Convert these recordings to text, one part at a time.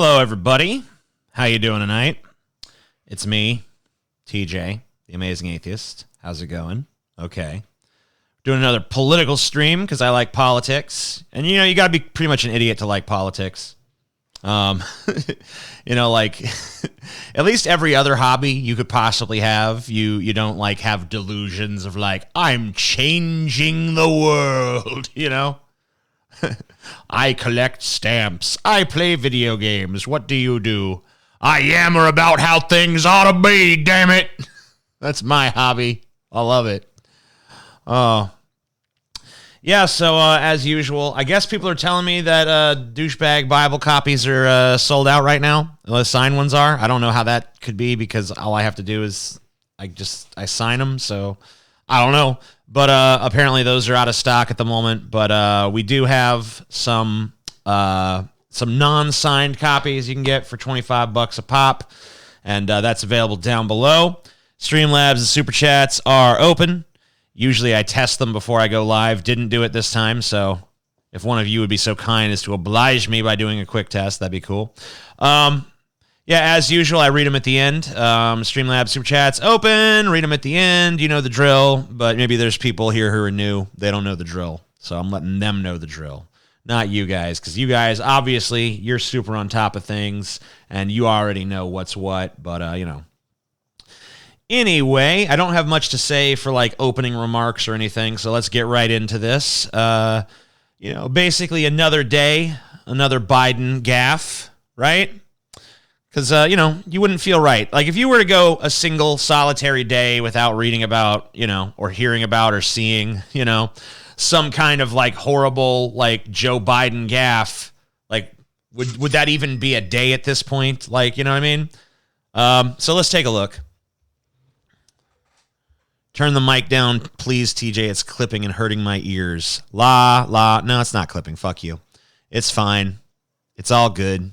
Hello, everybody. How you doing tonight? It's me, TJ, the Amazing Atheist. How's it going? Okay. Doing another political stream because I like politics. And, you know, you got to be pretty much an idiot to like politics. You know, like, at least every other hobby you could possibly have, you don't, like, have delusions of, like, I'm changing the world, you know? I collect stamps. I play video games. What do you do? I yammer about how things ought to be, damn it. That's my hobby. I love it. Yeah, so as usual, I guess people are telling me that douchebag Bible copies are sold out right now. The signed ones are. I don't know how that could be because all I have to do is I sign them, so I don't know. But apparently those are out of stock at the moment. But we do have some non-signed copies you can get for $25 a pop, and that's available down below. Streamlabs and Super Chats are open. Usually I test them before I go live. Didn't do it this time, so if one of you would be so kind as to oblige me by doing a quick test, that'd be cool. Yeah, as usual, I read them at the end. Streamlabs Super Chats open, read them at the end. You know the drill, but maybe there's people here who are new. They don't know the drill, so I'm letting them know the drill. Not you guys, because you guys, obviously, you're super on top of things, and you already know what's what, but, you know. Anyway, I don't have much to say for, like, opening remarks or anything, so let's get right into this. You know, basically another day, another Biden gaffe, right? Because, you know, you wouldn't feel right. Like, if you were to go a single solitary day without reading about, you know, or hearing about or seeing, you know, some kind of, like, horrible, like, Joe Biden gaffe, like, would that even be a day at this point? Like, you know what I mean? So let's take a look. Turn the mic down, please, TJ. It's clipping and hurting my ears. No, it's not clipping. Fuck you. It's fine. It's all good.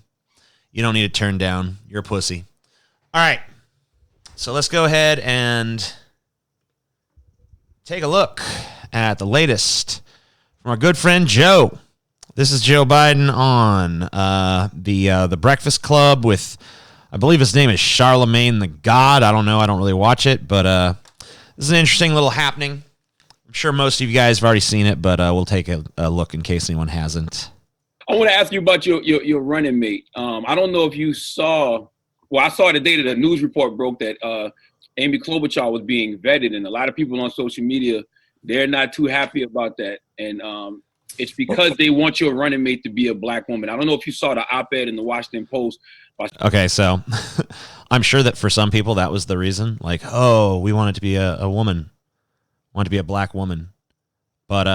You don't need to turn down. You're a pussy. All right. So let's go ahead and take a look at the latest from our good friend Joe. This is Joe Biden on the Breakfast Club with, I believe his name is Charlemagne the God. I don't know. I don't really watch it, but this is an interesting little happening. I'm sure most of you guys have already seen it, but we'll take a look in case anyone hasn't. I want to ask you about your running mate. I don't know if you saw, well, I saw the day that a news report broke that Amy Klobuchar was being vetted, and a lot of people on social media, they're not too happy about that. And it's because they want your running mate to be a black woman. I don't know if you saw the op-ed in the Washington Post. Okay, so I'm sure that for some people that was the reason. Like, oh, we want it to be a woman. Want it to be a black woman. But,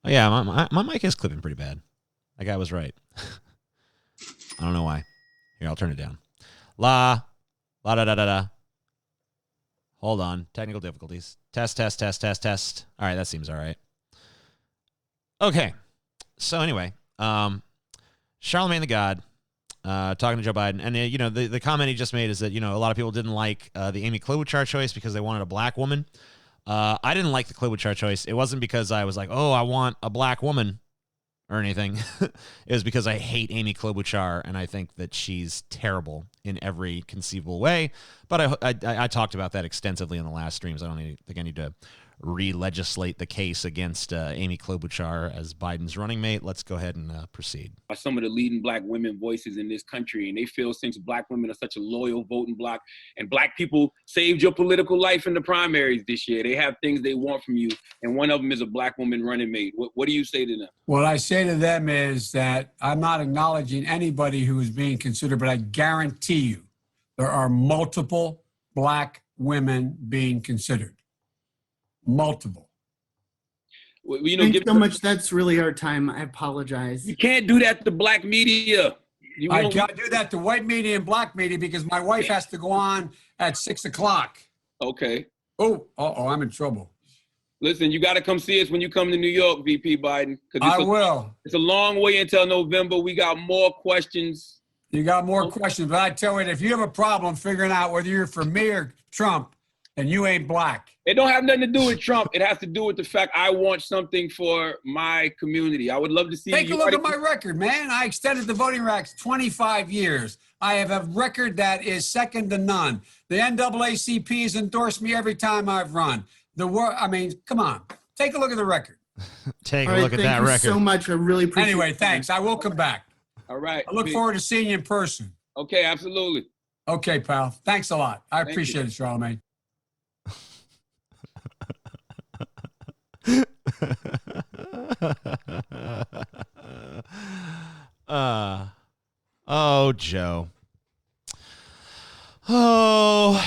yeah, my mic is clipping pretty bad. That guy was right. I don't know why. Here, I'll turn it down. La da da da da. Hold on. Technical difficulties. Test. All right, that seems all right. Okay. So anyway, Charlemagne the God, talking to Joe Biden. And, you know, the comment he just made is that, you know, a lot of people didn't like the Amy Klobuchar choice because they wanted a black woman. I didn't like the Klobuchar choice. It wasn't because I was like, oh, I want a black woman or anything. It was because I hate Amy Klobuchar, and I think that she's terrible in every conceivable way. But I talked about that extensively in the last streams. I don't think I need to re-legislate the case against Amy Klobuchar as Biden's running mate. Let's go ahead and proceed. Some of the leading black women voices in this country, and they feel since black women are such a loyal voting bloc, and black people saved your political life in the primaries this year, they have things they want from you, and one of them is a black woman running mate. What do you say to them? What I say to them is that I'm not acknowledging anybody who is being considered, but I guarantee you there are multiple black women being considered. Multiple. Well, you know, Thanks so much. That's really our time. I apologize. You can't do that to black media. I can't do that to white media and black media because my wife has to go on at 6 o'clock. Okay. Oh, I'm in trouble. Listen, you got to come see us when you come to New York, VP Biden. I will. It's a long way until November. We got more questions. You got more questions, but I tell you, if you have a problem figuring out whether you're for me or Trump, and you ain't black. It don't have nothing to do with Trump. It has to do with the fact I want something for my community. I would love to see. Take a look at my record, man. I extended the voting rights 25 years. I have a record that is second to none. The NAACP has endorsed me every time I've run. I mean, come on. Take a look at the record. Take a look at that record. Thank you so much. I really appreciate it. Anyway, thanks. I will come back. All right. I look forward to seeing you in person. Okay, absolutely. Okay, pal. Thanks a lot. I appreciate it, Charlamagne. Oh, Joe. Oh.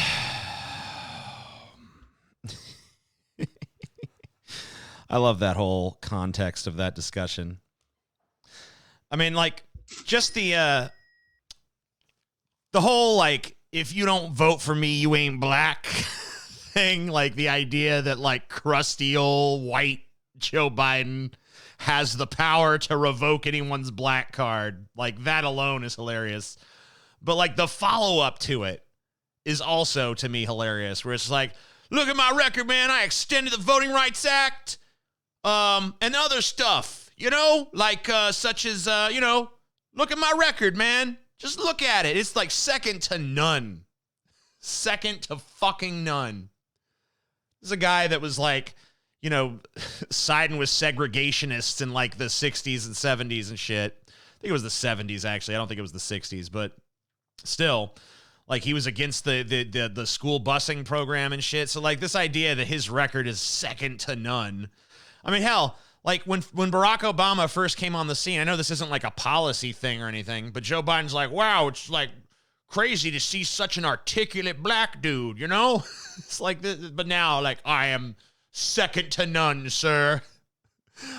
I love that whole context of that discussion. I mean, like, just the whole, like, if you don't vote for me, you ain't black thing. Like, the idea that, like, crusty old white Joe Biden has the power to revoke anyone's black card. Like, that alone is hilarious. But, like, the follow-up to it is also, to me, hilarious, where it's like, look at my record, man. I extended the Voting Rights Act and other stuff, you know, like such as, you know, look at my record, man. Just look at it. It's like second to none. Second to fucking none. There's a guy that was like, you know, siding with segregationists in like the 60s and 70s and shit. I think it was the 70s, actually. I don't think it was the 60s, but still, like, he was against the school busing program and shit. So, like, this idea that his record is second to none. I mean, hell, like, when Barack Obama first came on the scene, I know this isn't like a policy thing or anything, but Joe Biden's like, wow, it's like crazy to see such an articulate black dude, you know? It's like, but now, like, I am second to none, sir.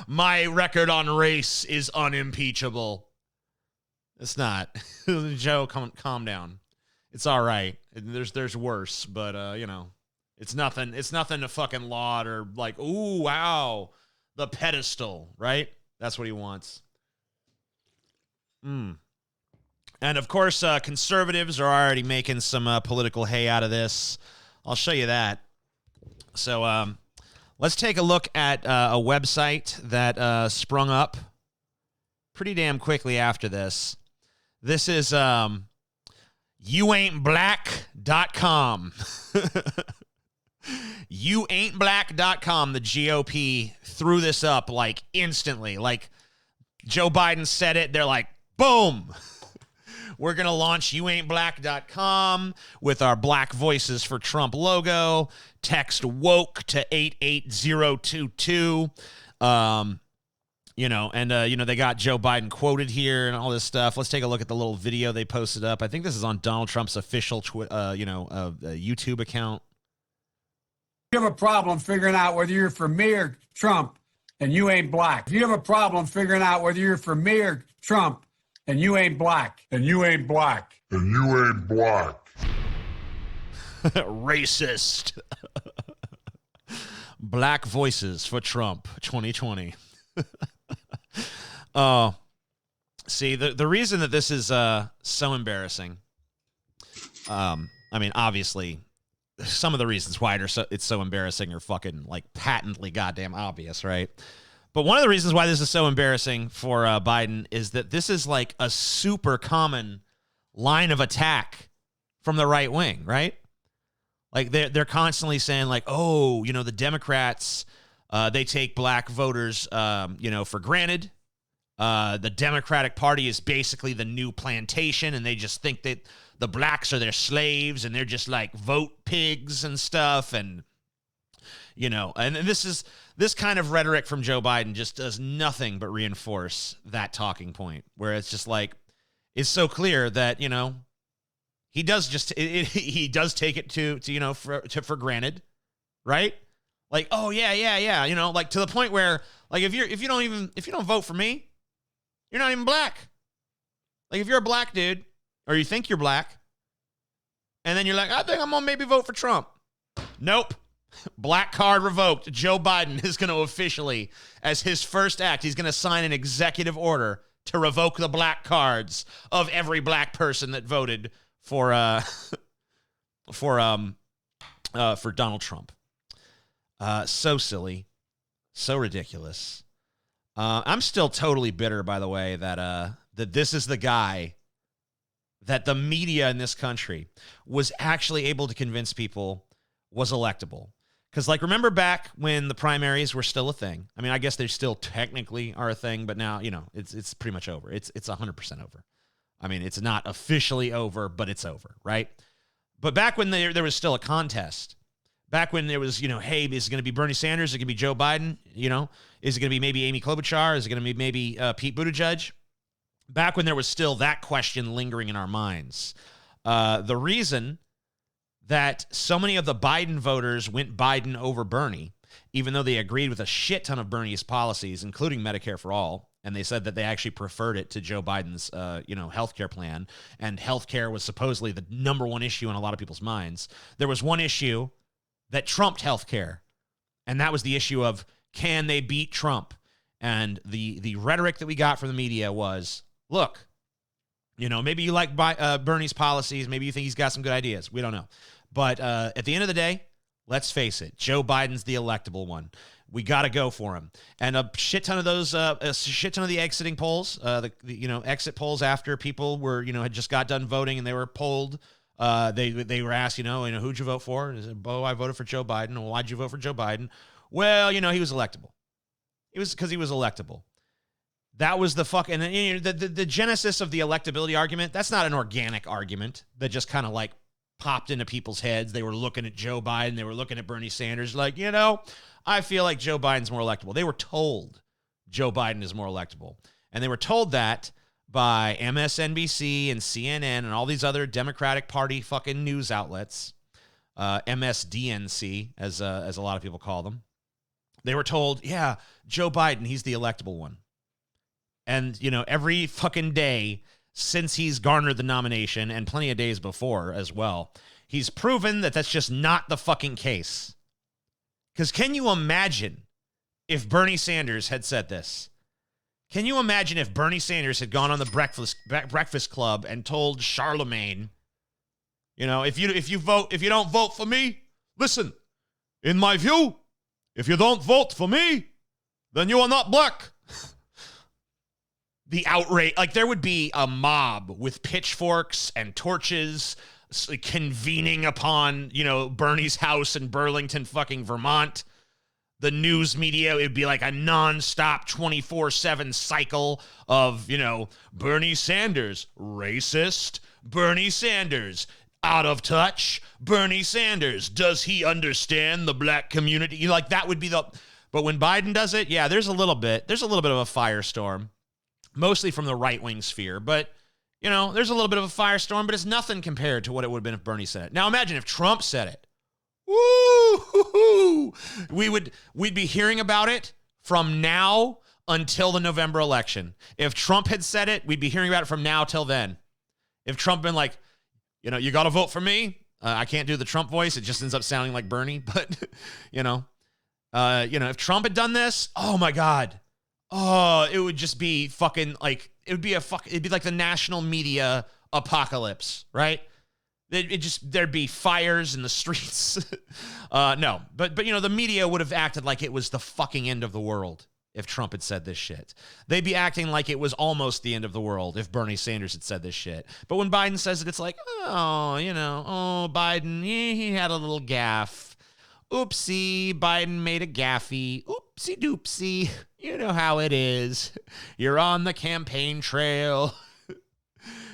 My record on race is unimpeachable. It's not. Joe, calm down. It's all right. There's worse, but you know, it's nothing to fucking laud or like, ooh, wow, the pedestal, right? That's what he wants. And of course, conservatives are already making some political hay out of this. I'll show you that. So let's take a look at a website that sprung up pretty damn quickly after this. This is youaintblack.com. Youaintblack.com. The GOP threw this up like instantly. Like, Joe Biden said it. They're like, boom. We're going to launch youaintblack.com with our Black Voices for Trump logo. Text woke to 88022. You know, and, you know, they got Joe Biden quoted here and all this stuff. Let's take a look at the little video they posted up. I think this is on Donald Trump's official, YouTube account. You have a problem figuring out whether you're for me or Trump and you ain't black. If you have a problem figuring out whether you're for me or Trump and you ain't black, and you ain't black, and you ain't black. Racist. Black Voices for Trump 2020. See, the reason that this is so embarrassing, I mean, obviously, some of the reasons why it's so embarrassing are fucking, like, patently goddamn obvious, right? But one of the reasons why this is so embarrassing for Biden is that this is, like, a super common line of attack from the right wing, right? Like, they're constantly saying, like, oh, you know, the Democrats, they take black voters, you know, for granted. The Democratic Party is basically the new plantation, and they just think that the blacks are their slaves, and they're just like vote pigs and stuff. And, you know, and this kind of rhetoric from Joe Biden just does nothing but reinforce that talking point, where it's just like, it's so clear that, you know, he does just, he does take it to you know, for granted, right? Like, oh yeah, you know, like, to the point where, like, if you don't vote for me, you're not even black. Like, if you're a black dude, or you think you're black, and then you're like, I think I'm gonna maybe vote for Trump. Nope. Black card revoked. Joe Biden is gonna officially, as his first act, he's gonna sign an executive order to revoke the black cards of every black person that voted for for Donald Trump. So silly, so ridiculous. I'm still totally bitter, by the way, that this is the guy that the media in this country was actually able to convince people was electable. Because, like, remember back when the primaries were still a thing? I mean, I guess they still technically are a thing, but now, you know, it's pretty much over. It's 100% over. I mean, it's not officially over, but it's over, right? But back when there was still a contest, back when there was, you know, hey, is it going to be Bernie Sanders? Is it going to be Joe Biden? You know, is it going to be maybe Amy Klobuchar? Is it going to be maybe Pete Buttigieg? Back when there was still that question lingering in our minds. The reason that so many of the Biden voters went Biden over Bernie, even though they agreed with a shit ton of Bernie's policies, including Medicare for all, and they said that they actually preferred it to Joe Biden's, healthcare plan, and healthcare was supposedly the number one issue in a lot of people's minds. There was one issue that trumped healthcare, and that was the issue of, can they beat Trump? And the rhetoric that we got from the media was, look, you know, maybe you like Bernie's policies, maybe you think he's got some good ideas. We don't know. But at the end of the day, let's face it, Joe Biden's the electable one. We got to go for him. And a shit ton of those, a shit ton of the exiting polls, exit polls after people were, had just got done voting and they were polled. They were asked, who'd you vote for? And they said, I voted for Joe Biden. Well, why'd you vote for Joe Biden? Well, he was electable. It was because he was electable. That was the fuck. And the genesis of the electability argument, that's not an organic argument that just kind of like popped into people's heads. They were looking at Joe Biden. They were looking at Bernie Sanders like, I feel like Joe Biden's more electable. They were told Joe Biden is more electable. And they were told that by MSNBC and CNN and all these other Democratic Party fucking news outlets, MSDNC, as a lot of people call them. They were told, yeah, Joe Biden, he's the electable one. And, every fucking day since he's garnered the nomination, and plenty of days before as well, he's proven that that's just not the fucking case. Because can you imagine if Bernie Sanders had said this? Can you imagine if Bernie Sanders had gone on the Breakfast Club and told Charlemagne, if you don't vote for me, listen, in my view, if you don't vote for me, then you are not black. The outrage, like there would be a mob with pitchforks and torches convening upon, Bernie's house in Burlington, fucking Vermont. The news media, it would be like a nonstop 24/7 cycle of, Bernie Sanders, racist, Bernie Sanders, out of touch, Bernie Sanders, does he understand the black community? That would be but when Biden does it, yeah, there's a little bit of a firestorm. Mostly from the right-wing sphere, but, there's a little bit of a firestorm, but it's nothing compared to what it would have been if Bernie said it. Now, imagine if Trump said it. Woo! We'd be hearing about it from now until the November election. If Trump had said it, we'd be hearing about it from now till then. If Trump been like, you got to vote for me. I can't do the Trump voice. It just ends up sounding like Bernie, but, if Trump had done this, oh my God. Oh, it would just be fucking like, it'd be like the national media apocalypse, right? There'd be fires in the streets. No, but the media would have acted like it was the fucking end of the world if Trump had said this shit. They'd be acting like it was almost the end of the world if Bernie Sanders had said this shit. But when Biden says it, it's like, Biden, he had a little gaffe. Oopsie, Biden made a gaffy. Oopsie doopsie. You know how it is. You're on the campaign trail.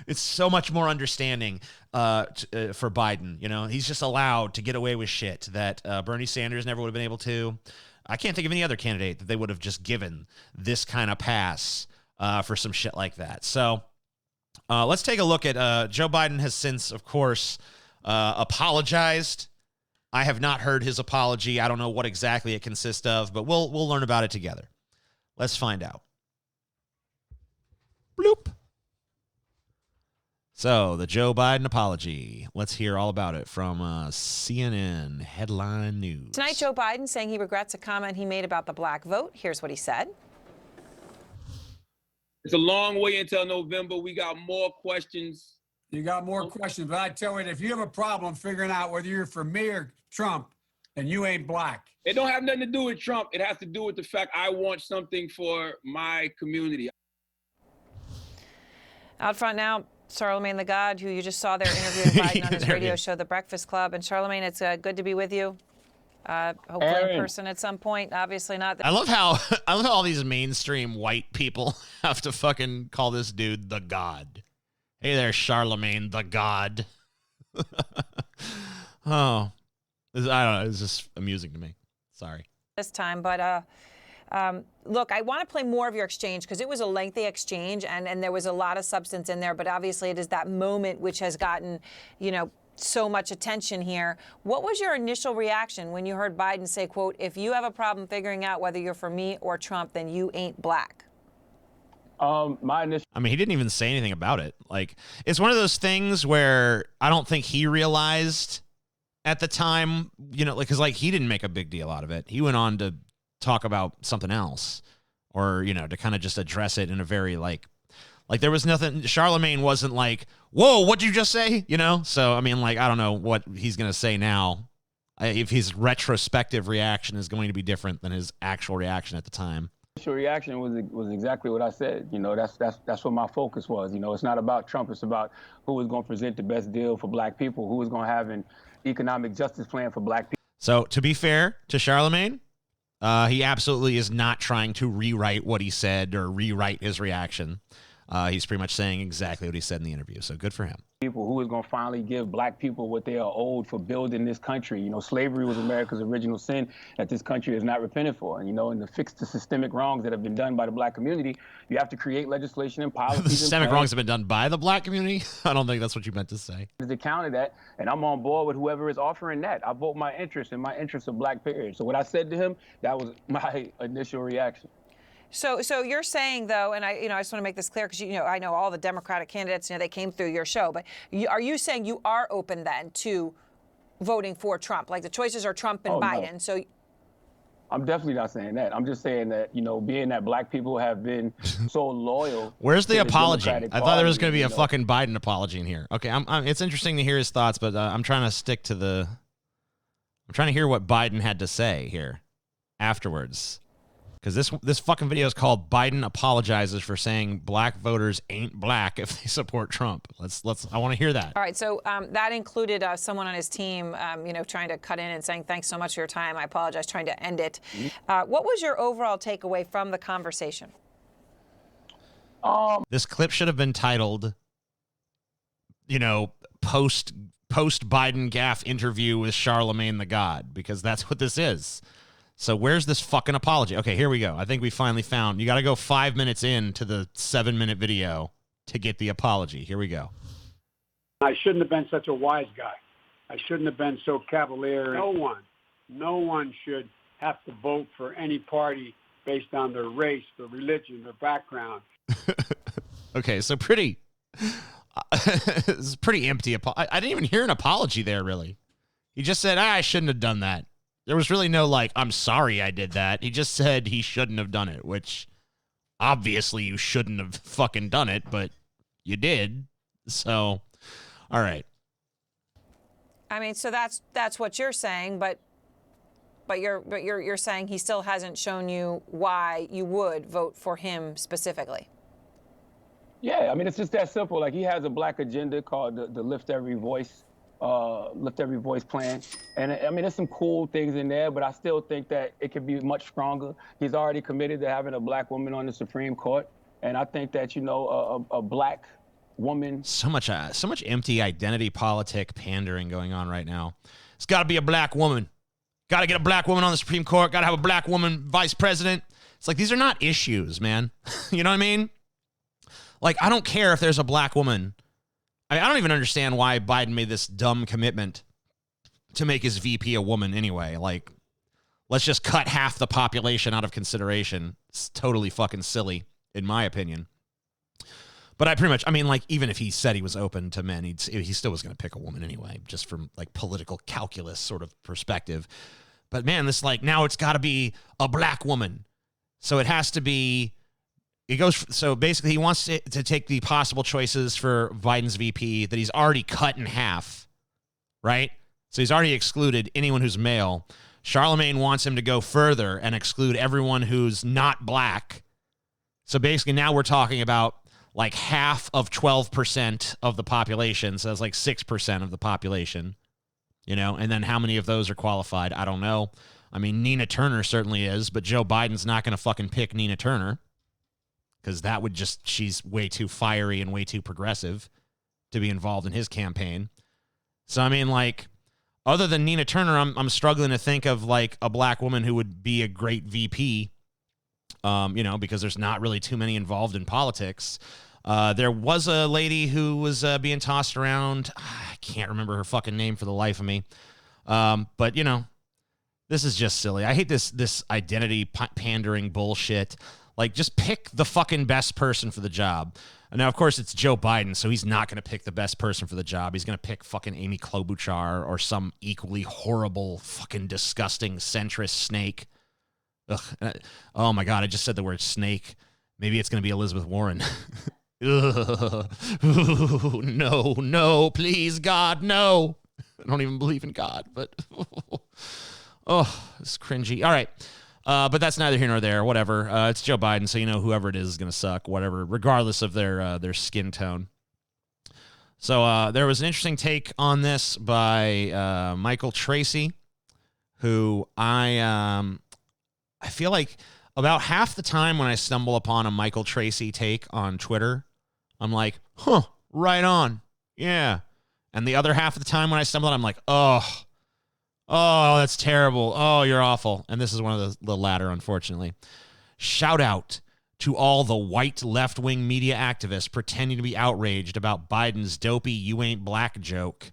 It's so much more understanding for Biden. He's just allowed to get away with shit that Bernie Sanders never would have been able to. I can't think of any other candidate that they would have just given this kind of pass for some shit like that. So let's take a look at Joe Biden has since, of course, apologized. I have not heard his apology. I don't know what exactly it consists of, but we'll learn about it together. Let's find out. Bloop. So, the Joe Biden apology. Let's hear all about it from CNN Headline News. Tonight, Joe Biden saying he regrets a comment he made about the black vote. Here's what he said. It's a long way until November. We got more questions You got more questions, but I tell you, if you have a problem figuring out whether you're for me or Trump, then you ain't black. It don't have nothing to do with Trump. It has to do with the fact I want something for my community. Out front now, Charlemagne the God, who you just saw there interviewing Biden on his radio show, The Breakfast Club. And Charlemagne, it's good to be with you. Hopefully in person at some point. Obviously not. I love how all these mainstream white people have to fucking call this dude the God. Hey there, Charlemagne the God. Oh, I don't know. It's just amusing to me. Sorry. This time, but look, I want to play more of your exchange because it was a lengthy exchange and there was a lot of substance in there. But obviously, it is that moment which has gotten, so much attention here. What was your initial reaction when you heard Biden say, quote, if you have a problem figuring out whether you're for me or Trump, then you ain't black? I mean, he didn't even say anything about it. Like, it's one of those things where I don't think he realized at the time, because he didn't make a big deal out of it. He went on to talk about something else or, to kind of just address it in a very like there was nothing. Charlemagne wasn't like, whoa, what'd you just say? So, I mean, I don't know what he's going to say now. If his retrospective reaction is going to be different than his actual reaction at the time. Initial reaction was exactly what I said. That's what my focus was. It's not about Trump. It's about who is going to present the best deal for black people, who is going to have an economic justice plan for black people. So to be fair to Charlemagne, he absolutely is not trying to rewrite what he said or rewrite his reaction. He's pretty much saying exactly what he said in the interview. So good for him. People who is going to finally give black people what they are owed for building this country. Slavery was America's original sin that this country has not repented for. And, and to fix the systemic wrongs that have been done by the black community, you have to create legislation and policies. The systemic wrongs have been done by the black community? I don't think that's what you meant to say. To counter that, and I'm on board with whoever is offering that. I vote my interest and my interests of black period. So what I said to him, that was my initial reaction. So you're saying, though, and I just want to make this clear because, I know all the Democratic candidates, they came through your show, but are you saying you are open then to voting for Trump? Like the choices are Trump and Biden. No. So I'm definitely not saying that. I'm just saying that, being that black people have been so loyal. Where's the apology? I thought there was going to be a fucking Biden apology in here. Okay, it's interesting to hear his thoughts, but I'm trying to stick to I'm trying to hear what Biden had to say here afterwards. Because this fucking video is called "Biden Apologizes for Saying Black Voters Ain't Black If They Support Trump." I want to hear that. All right, so that included someone on his team, trying to cut in and saying, "Thanks so much for your time. I apologize," trying to end it. What was your overall takeaway from the conversation? This clip should have been titled, post Biden gaffe interview with Charlemagne the God, because that's what this is. So where's this fucking apology? Okay, here we go. I think we finally found. You got to go 5 minutes into the 7-minute video to get the apology. Here we go. I shouldn't have been such a wise guy. I shouldn't have been so cavalier. No one should have to vote for any party based on their race, their religion, their background. Okay, so it's pretty empty. I didn't even hear an apology there, really. He just said, I shouldn't have done that. There was really no, I'm sorry I did that. He just said he shouldn't have done it, which obviously you shouldn't have fucking done it, but you did. So, all right. I mean, so that's what you're saying, but you're saying he still hasn't shown you why you would vote for him specifically. Yeah, I mean, it's just that simple. He has a black agenda called the Lift Every Voice plan. And I mean, there's some cool things in there, but I still think that it could be much stronger. He's already committed to having a black woman on the Supreme Court. And I think that, a black woman. So much empty identity politic pandering going on right now. It's got to be a black woman. Got to get a black woman on the Supreme Court. Got to have a black woman vice president. It's these are not issues, man. You know what I mean? I don't care if there's a black woman. I don't even understand why Biden made this dumb commitment to make his VP a woman anyway. Let's just cut half the population out of consideration. It's totally fucking silly, in my opinion. But even if he said he was open to men, he still was going to pick a woman anyway, just from political calculus sort of perspective. But man, this now it's got to be a black woman. So it has to be it goes, so basically he wants to take the possible choices for Biden's VP that he's already cut in half, right? So he's already excluded anyone who's male. Charlemagne wants him to go further and exclude everyone who's not black. So basically now we're talking about like half of 12% of the population. So that's like 6% of the population, you know, and then how many of those are qualified? I don't know. I mean, Nina Turner certainly is, but Joe Biden's not going to fucking pick Nina Turner because that would just, she's way too fiery and way too progressive to be involved in his campaign. So, I mean, like, other than Nina Turner, I'm struggling to think of like a black woman who would be a great VP, you know, because there's not really too many involved in politics. There was a lady who was being tossed around. I can't remember her fucking name for the life of me. But, you know, this is just silly. I hate this identity pandering bullshit. Like, just pick the fucking best person for the job. And now, of course, it's Joe Biden, so he's not going to pick the best person for the job. He's going to pick fucking Amy Klobuchar or some equally horrible, fucking disgusting centrist snake. Ugh. Oh, my God, I just said the word snake. Maybe it's going to be Elizabeth Warren. Ugh. No, please, God, no. I don't even believe in God, but oh, it's cringy. All right. But that's neither here nor there. Whatever. It's Joe Biden, so you know whoever it is going to suck. Whatever, regardless of their skin tone. So there was an interesting take on this by Michael Tracy, who I feel like about half the time when I stumble upon a Michael Tracy take on Twitter, I'm like, huh, right on, yeah. And the other half of the time when I stumble on, I'm like, oh, that's terrible. Oh, you're awful. And this is one of the latter, unfortunately. Shout out to all the white left-wing media activists pretending to be outraged about Biden's dopey "you ain't black" joke.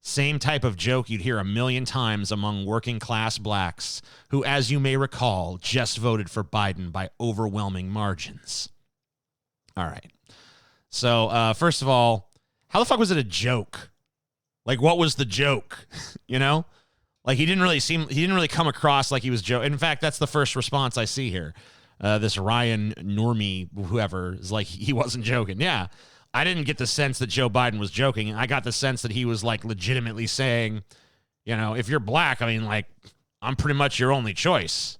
Same type of joke you'd hear a million times among working-class blacks who, as you may recall, just voted for Biden by overwhelming margins. All right. So, first of all, how the fuck was it a joke? Like, what was the joke? You know? Like, he didn't really come across like he was joking. In fact, that's the first response I see here. This Ryan Normie, whoever, is like, he wasn't joking. Yeah, I didn't get the sense that Joe Biden was joking. I got the sense that he was, like, legitimately saying, you know, if you're black, I mean, like, I'm pretty much your only choice.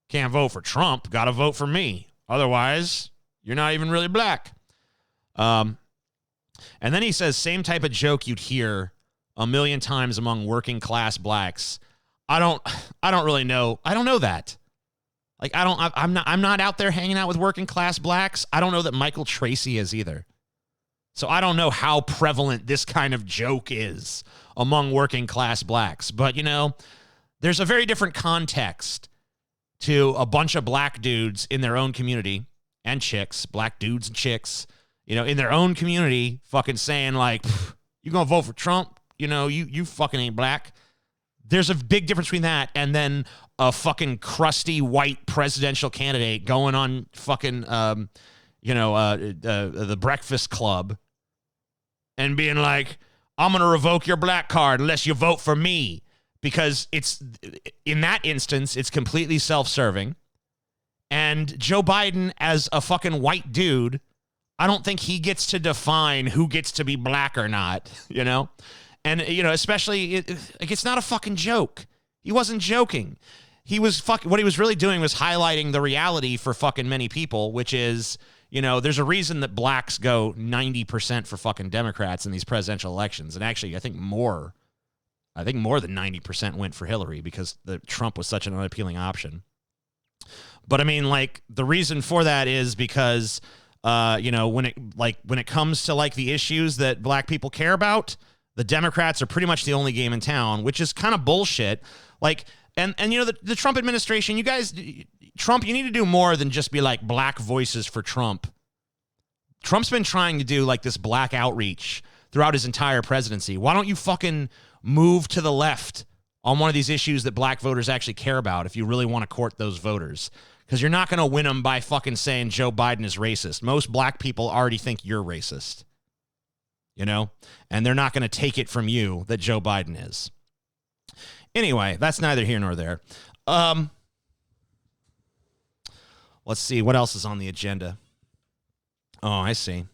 Can't vote for Trump. Got to vote for me. Otherwise, you're not even really black. And then he says, same type of joke you'd hear a million times among working class blacks. I don't really know. I don't know that. Like, I'm not out there hanging out with working class blacks. I don't know that Michael Tracy is either. So I don't know how prevalent this kind of joke is among working class blacks. But, you know, there's a very different context to a bunch of black dudes in their own community and chicks, black dudes and chicks, you know, in their own community fucking saying like, you gonna vote for Trump? You know, you fucking ain't black. There's a big difference between that and then a fucking crusty white presidential candidate going on fucking, the Breakfast Club and being like, I'm going to revoke your black card unless you vote for me. Because it's, in that instance, it's completely self-serving. And Joe Biden, as a fucking white dude, I don't think he gets to define who gets to be black or not, you know? And, you know, especially, it's not a fucking joke. He wasn't joking. What he was really doing was highlighting the reality for fucking many people, which is, you know, there's a reason that blacks go 90% for fucking Democrats in these presidential elections. And actually, I think more than 90% went for Hillary because Trump was such an unappealing option. But I mean, like, the reason for that is because, when it comes to like the issues that black people care about, the Democrats are pretty much the only game in town, which is kind of bullshit. Like, and you know, the Trump administration, Trump, you need to do more than just be like black voices for Trump. Trump's been trying to do like this black outreach throughout his entire presidency. Why don't you fucking move to the left on one of these issues that black voters actually care about if you really want to court those voters? Because you're not going to win them by fucking saying Joe Biden is racist. Most black people already think you're racist. You know? And they're not going to take it from you that Joe Biden is. Anyway, that's neither here nor there. Let's see what else is on the agenda. Oh, I see.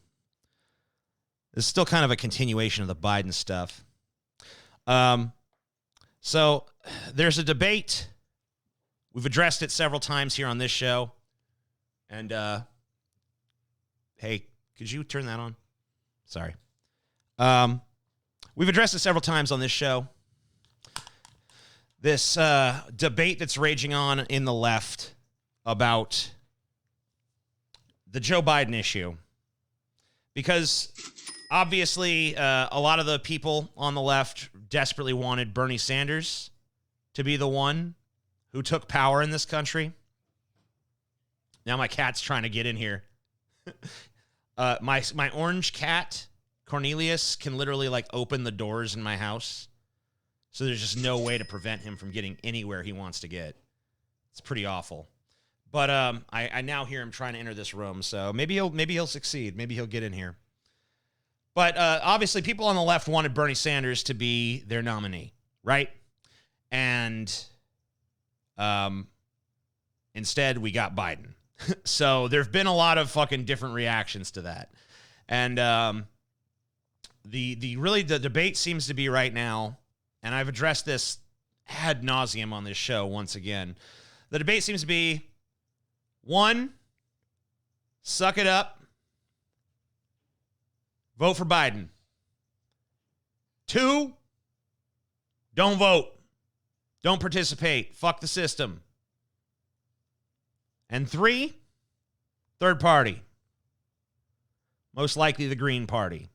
This is still kind of a continuation of the Biden stuff. So there's a debate. We've addressed it several times here on this show. And, hey, could you turn that on? Sorry. We've addressed it several times on this show. This debate that's raging on in the left about the Joe Biden issue. Because obviously a lot of the people on the left desperately wanted Bernie Sanders to be the one who took power in this country. Now my cat's trying to get in here. My orange cat, Cornelius, can literally like open the doors in my house. So there's just no way to prevent him from getting anywhere he wants to get. It's pretty awful. But I now hear him trying to enter this room, so maybe he'll succeed. Maybe he'll get in here. But obviously, people on the left wanted Bernie Sanders to be their nominee, right? And instead, we got Biden. So there've been a lot of fucking different reactions to that, and the debate seems to be right now, and I've addressed this ad nauseum on this show once again. The debate seems to be. 1, suck it up. Vote for Biden. 2, don't vote. Don't participate. Fuck the system. And 3, third party. Most likely the Green Party.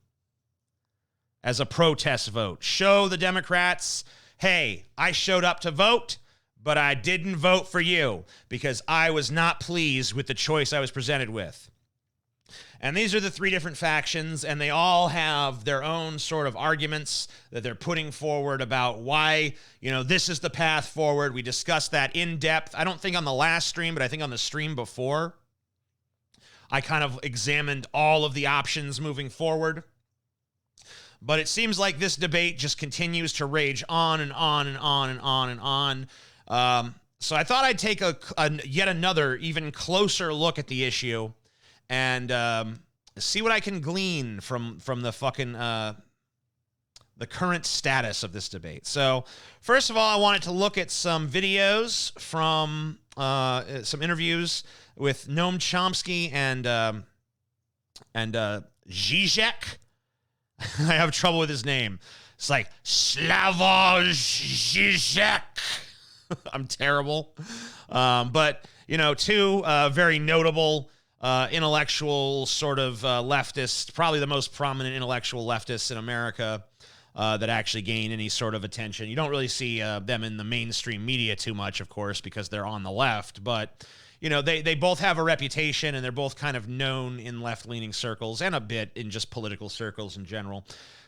As a protest vote. Show the Democrats, hey, I showed up to vote. But I didn't vote for you because I was not pleased with the choice I was presented with. And these are the 3 different factions, and they all have their own sort of arguments that they're putting forward about why, this is the path forward. We discussed that in depth. I don't think on the last stream, but I think on the stream before, I kind of examined all of the options moving forward. But it seems like this debate just continues to rage on and on and on and on and on. So I thought I'd take a yet another even closer look at the issue and see what I can glean from the fucking the current status of this debate. So first of all, I wanted to look at some videos from some interviews with Noam Chomsky and Zizek. I have trouble with his name. It's like Slavoj Zizek. I'm terrible. But, 2 very notable intellectual sort of leftists, probably the most prominent intellectual leftists in America that actually gain any sort of attention. You don't really see them in the mainstream media too much, of course, because they're on the left. But, they both have a reputation, and they're both kind of known in left-leaning circles and a bit in just political circles in general.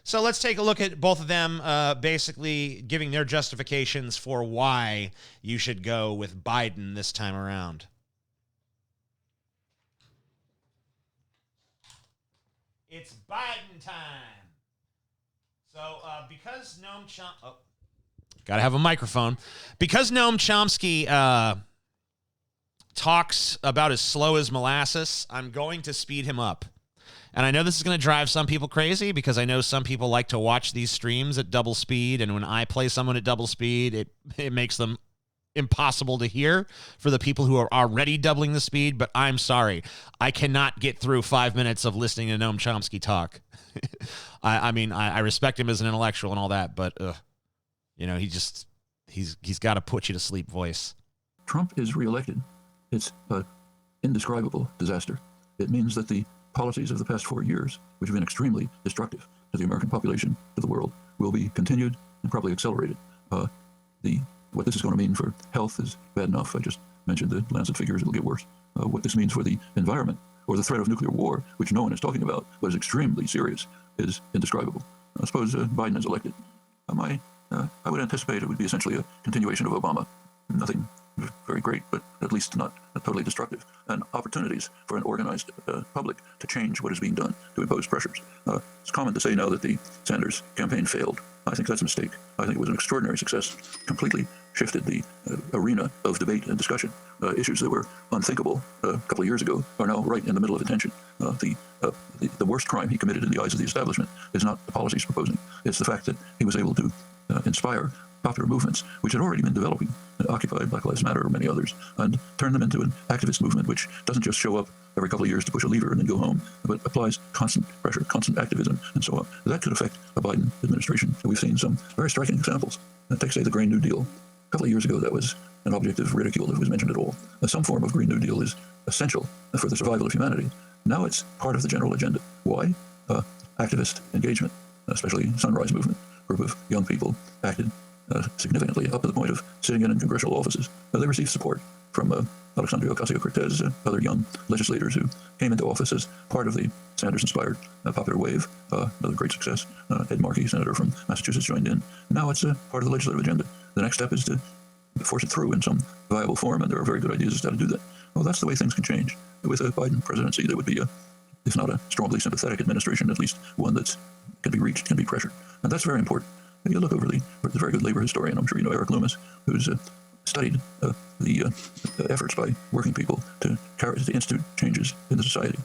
So let's take a look at both of them basically giving their justifications for why you should go with Biden this time around. It's Biden time. So because Noam Chomsky... Got to have a microphone. Because Noam Chomsky talks about as slow as molasses, I'm going to speed him up. And I know this is going to drive some people crazy because I know some people like to watch these streams at double speed. And when I play someone at double speed, it makes them impossible to hear for the people who are already doubling the speed. But I'm sorry. I cannot get through 5 minutes of listening to Noam Chomsky talk. I mean, I respect him as an intellectual and all that, but, he's got a put you to sleep voice. Trump is reelected. It's an indescribable disaster. It means that the policies of the past 4 years, which have been extremely destructive to the American population, to the world, will be continued and probably accelerated. What this is going to mean for health is bad enough. I just mentioned the Lancet figures. It'll get worse. What this means for the environment or the threat of nuclear war, which no one is talking about, but is extremely serious, is indescribable. Suppose Biden is elected. I would anticipate it would be essentially a continuation of Obama. Nothing very great, but at least not totally destructive, and opportunities for an organized public to change what is being done, to impose pressures. It's common to say now that the Sanders campaign failed. I think that's a mistake. I think it was an extraordinary success, completely shifted the arena of debate and discussion. Issues that were unthinkable a couple of years ago are now right in the middle of attention. The worst crime he committed in the eyes of the establishment is not the policies he's proposing. It's the fact that he was able to inspire popular movements, which had already been developing, Occupy, Black Lives Matter, or many others, and turn them into an activist movement, which doesn't just show up every couple of years to push a lever and then go home, but applies constant pressure, constant activism, and so on. That could affect a Biden administration. We've seen some very striking examples. Take, say, the Green New Deal. A couple of years ago, that was an object of ridicule if it was mentioned at all. Some form of Green New Deal is essential for the survival of humanity. Now it's part of the general agenda. Why? Activist engagement, especially Sunrise Movement, group of young people acted significantly up to the point of sitting in congressional offices. They received support from Alexandria Ocasio-Cortez, other young legislators who came into office as part of the Sanders-inspired popular wave. Another great success. Ed Markey, senator from Massachusetts, joined in. Now it's part of the legislative agenda. The next step is to force it through in some viable form, and there are very good ideas as to how to do that. Well, that's the way things can change. With a Biden presidency, there would be if not a strongly sympathetic administration, at least one that can be reached, can be pressured. And that's very important. And you look over the very good labor historian, I'm sure you know Eric Loomis, who's studied the efforts by working people to institute changes in the society,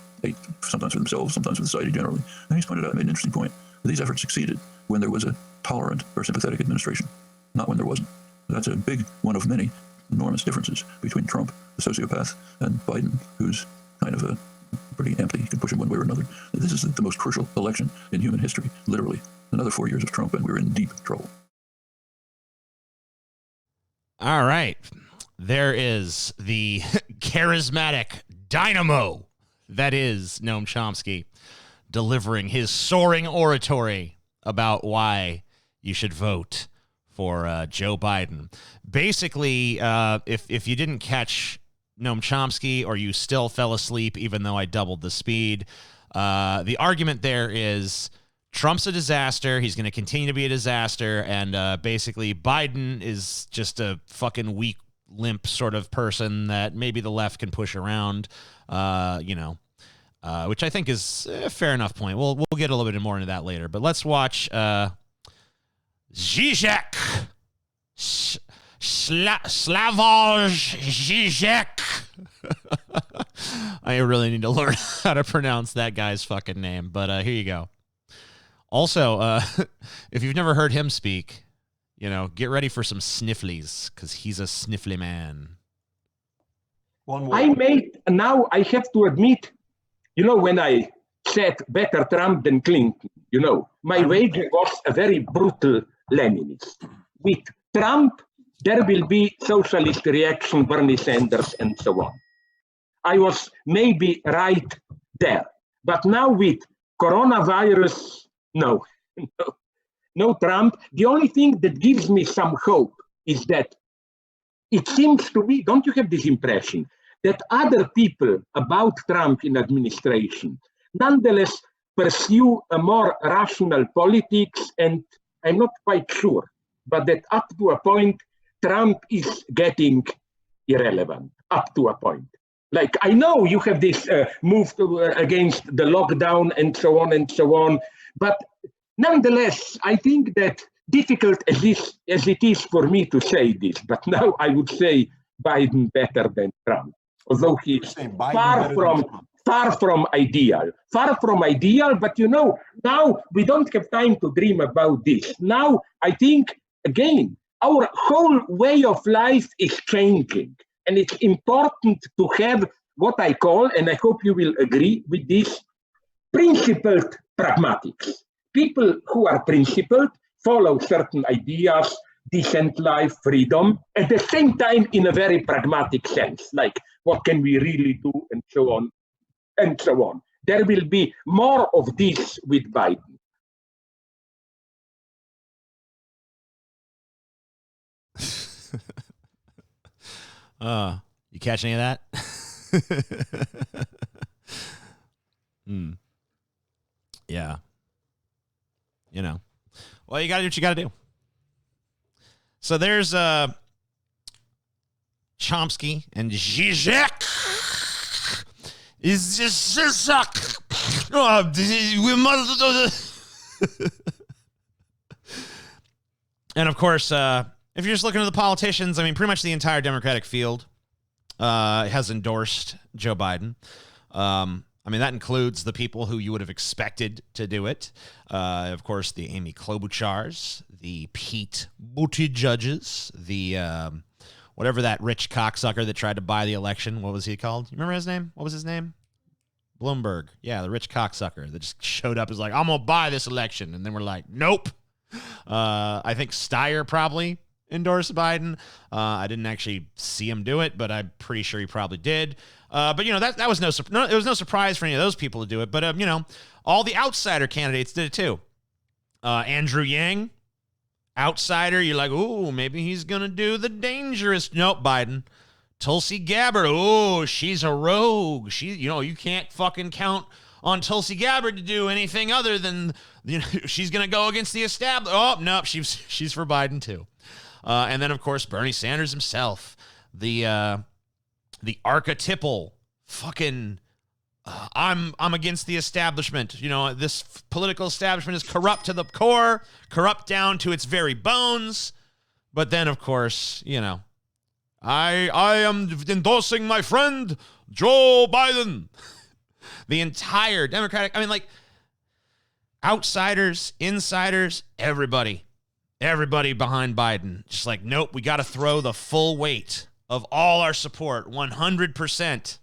sometimes for themselves, sometimes for the society generally. And he's pointed out, made an interesting point, that these efforts succeeded when there was a tolerant or sympathetic administration, not when there wasn't. That's a big one of many enormous differences between Trump, the sociopath, and Biden, who's kind of pretty empty. You can push him one way or another. This is the most crucial election in human history, literally. Another 4 years of Trump, and we're in deep trouble. All right. There is the charismatic dynamo that is Noam Chomsky delivering his soaring oratory about why you should vote for Joe Biden. Basically, if you didn't catch Noam Chomsky or you still fell asleep even though I doubled the speed, the argument there is Trump's a disaster. He's going to continue to be a disaster. And basically, Biden is just a fucking weak, limp sort of person that maybe the left can push around, which I think is a fair enough point. We'll get a little bit more into that later. But let's watch Zizek. Slavoj Zizek. I really need to learn how to pronounce that guy's fucking name. But here you go. Also, if you've never heard him speak, get ready for some snifflies, because he's a sniffly man. Now I have to admit, when I said better Trump than Clinton, my wager was a very brutal Leninist. With Trump, there will be socialist reaction, Bernie Sanders, and so on. I was maybe right there. But now with coronavirus, no Trump. The only thing that gives me some hope is that it seems to me, don't you have this impression, that other people about Trump in administration nonetheless pursue a more rational politics, and I'm not quite sure, but that up to a point, Trump is getting irrelevant, up to a point. Like, I know you have this move against the lockdown and so on, but nonetheless, I think that difficult as it is for me to say this, but now I would say Biden better than Trump, although he is far from ideal. But now we don't have time to dream about this. Now, I think, again, our whole way of life is changing. And it's important to have what I call, and I hope you will agree with this, principled pragmatics. People who are principled follow certain ideas, decent life, freedom, at the same time in a very pragmatic sense, like what can we really do, and so on, and so on. There will be more of this with Biden. You catch any of that? Yeah. Well, you got to do what you got to do. So there's Chomsky and Zizek. Is Zizek? We must. And of course, if you're just looking at the politicians, I mean, pretty much the entire Democratic field has endorsed Joe Biden. I mean, that includes the people who you would have expected to do it. Of course, the Amy Klobuchars, the Pete Buttigiegs, the whatever that rich cocksucker that tried to buy the election. What was he called? You remember his name? What was his name? Bloomberg. Yeah, the rich cocksucker that just showed up as like, I'm going to buy this election. And then we're like, nope. I think Steyer probably endorsed Biden. I didn't actually see him do it, but I'm pretty sure he probably did. But you know, that was it was no surprise for any of those people to do it. But you know, all the outsider candidates did it too. Andrew Yang, outsider. You're like, ooh, maybe he's gonna do the dangerous. Nope, Biden. Tulsi Gabbard. Oh, she's a rogue. You can't fucking count on Tulsi Gabbard to do anything other than, she's gonna go against the establishment. Oh, nope, she's for Biden too. And then, of course, Bernie Sanders himself, the archetypal fucking, I'm against the establishment. You know, this political establishment is corrupt to the core, corrupt down to its very bones. But then, of course, you know, I am endorsing my friend Joe Biden. The entire Democratic, I mean, like, outsiders, insiders, everybody behind Biden. Just like, nope, we got to throw the full weight of all our support, 100%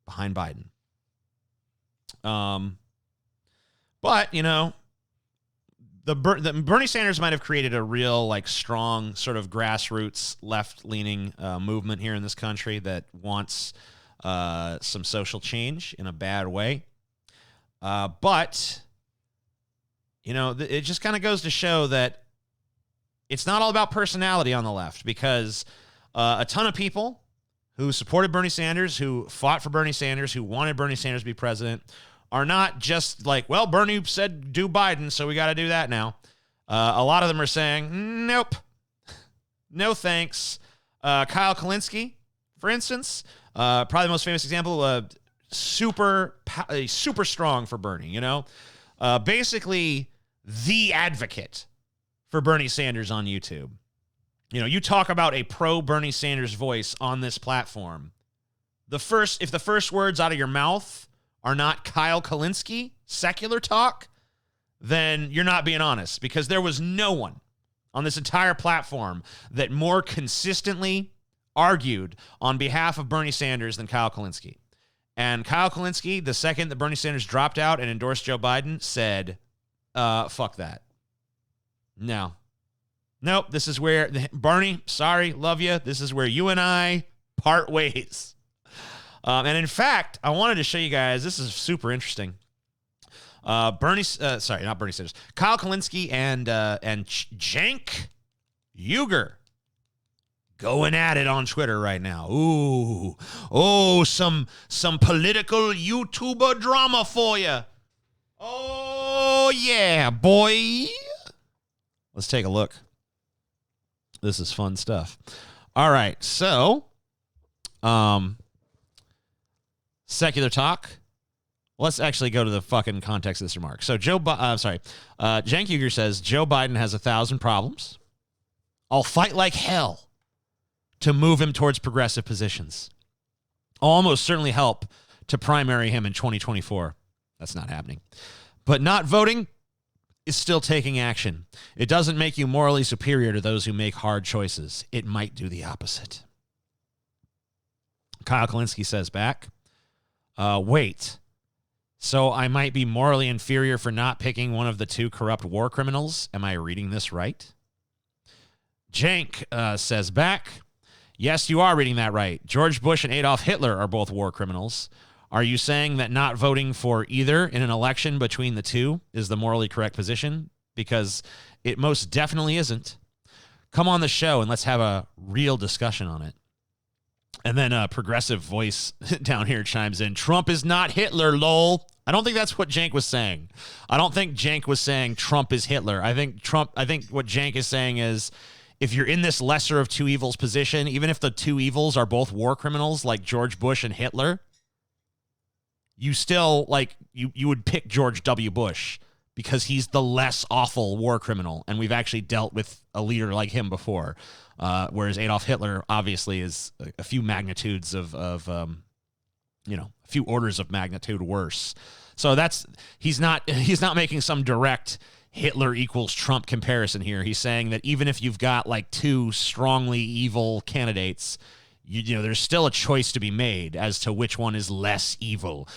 behind Biden. But, you know, the Bernie Sanders might have created a real, like, strong sort of grassroots left-leaning movement here in this country that wants some social change in a bad way. But, you know, it just kind of goes to show that it's not all about personality on the left, because a ton of people who supported Bernie Sanders, who fought for Bernie Sanders, who wanted Bernie Sanders to be president, are not just like, well, Bernie said do Biden, so we got to do that now. A lot of them are saying, nope, no thanks. Kyle Kalinske, for instance, probably the most famous example, super strong for Bernie, you know? Basically the advocate for Bernie Sanders on YouTube. You know, you talk about a pro Bernie Sanders voice on this platform. If the first words out of your mouth are not Kyle Kalinske, secular talk, then you're not being honest, because there was no one on this entire platform that more consistently argued on behalf of Bernie Sanders than Kyle Kalinske. And Kyle Kalinske, the second that Bernie Sanders dropped out and endorsed Joe Biden, said, fuck that. No. Nope, this is where, Bernie, sorry, love you. This is where you and I part ways. And in fact, I wanted to show you guys, this is super interesting. Not Bernie Sanders. Kyle Kalinske and Cenk Uygur going at it on Twitter right now. Ooh, some political YouTuber drama for you. Oh yeah, boy. Let's take a look. This is fun stuff. All right, so, secular talk. Let's actually go to the fucking context of this remark. So Cenk Uygur says, Joe Biden has 1,000 problems. I'll fight like hell to move him towards progressive positions. I'll almost certainly help to primary him in 2024. That's not happening. But not voting is still taking action. It doesn't make you morally superior to those who make hard choices. It might do the opposite. Kyle Kalinske says back, wait, so I might be morally inferior for not picking one of the two corrupt war criminals? Am I reading this right? Cenk says back, yes, you are reading that right. George Bush and Adolf Hitler are both war criminals. Are you saying that not voting for either in an election between the two is the morally correct position? Because it most definitely isn't. Come on the show and let's have a real discussion on it. And then a progressive voice down here chimes in, Trump is not Hitler, lol. I don't think that's what Cenk was saying. I don't think Cenk was saying Trump is Hitler. I think what Cenk is saying is, if you're in this lesser of two evils position, even if the two evils are both war criminals like George Bush and Hitler, you still, like, you would pick George W. Bush because he's the less awful war criminal, and we've actually dealt with a leader like him before. Whereas Adolf Hitler obviously is a few magnitudes of a few orders of magnitude worse. So he's not making some direct Hitler equals Trump comparison here. He's saying that even if you've got like two strongly evil candidates, you know, there's still a choice to be made as to which one is less evil.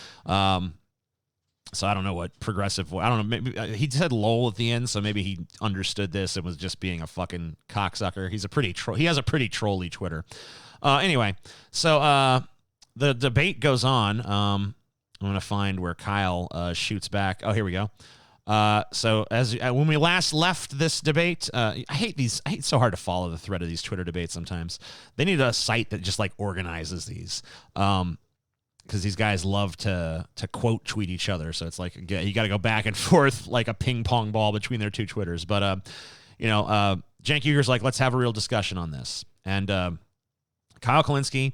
So I don't know what progressive. I don't know. Maybe he said lol at the end, so maybe he understood this and was just being a fucking cocksucker. He has a pretty trolly Twitter. Anyway, so the debate goes on. I'm gonna find where Kyle shoots back. Oh, here we go. So when we last left this debate, I hate so hard to follow the thread of these Twitter debates sometimes. They need a site that just like organizes these. Because these guys love to quote tweet each other, so it's like you got to go back and forth like a ping pong ball between their two Twitters. But Cenk Uger's like, let's have a real discussion on this, and Kyle Kulinski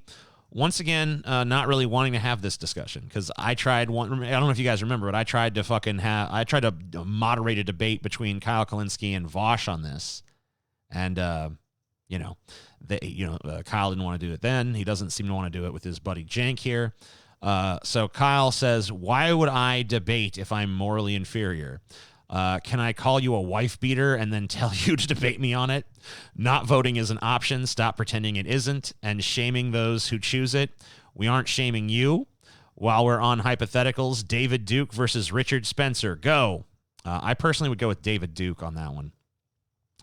once again not really wanting to have this discussion because I tried one. I don't know if you guys remember, but I tried to moderate a debate between Kyle Kulinski and Vaush on this, and Kyle didn't want to do it then. He doesn't seem to want to do it with his buddy Cenk here. So Kyle says, why would I debate if I'm morally inferior? Can I call you a wife beater and then tell you to debate me on it? Not voting is an option. Stop pretending it isn't and shaming those who choose it. We aren't shaming you. While we're on hypotheticals, David Duke versus Richard Spencer. Go. I personally would go with David Duke on that one.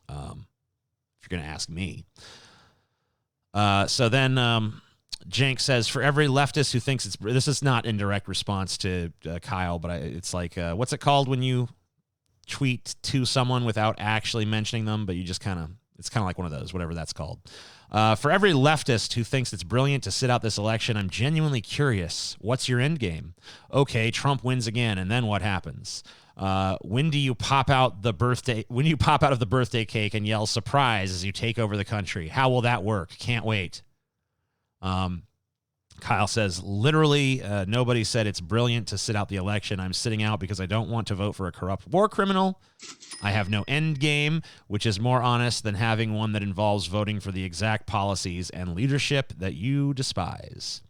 If you're going to ask me. So then Cenk says, for every leftist who thinks this is not in direct response to Kyle, but it's like, what's it called when you tweet to someone without actually mentioning them, but you just it's kind of like one of those, whatever that's called. For every leftist who thinks it's brilliant to sit out this election, I'm genuinely curious. What's your end game? Okay, Trump wins again, and then what happens? When do you pop out of the birthday cake and yell surprise as you take over the country? How will that work? Can't wait. Kyle says, literally, nobody said it's brilliant to sit out the election. I'm sitting out because I don't want to vote for a corrupt war criminal. I have no end game, which is more honest than having one that involves voting for the exact policies and leadership that you despise.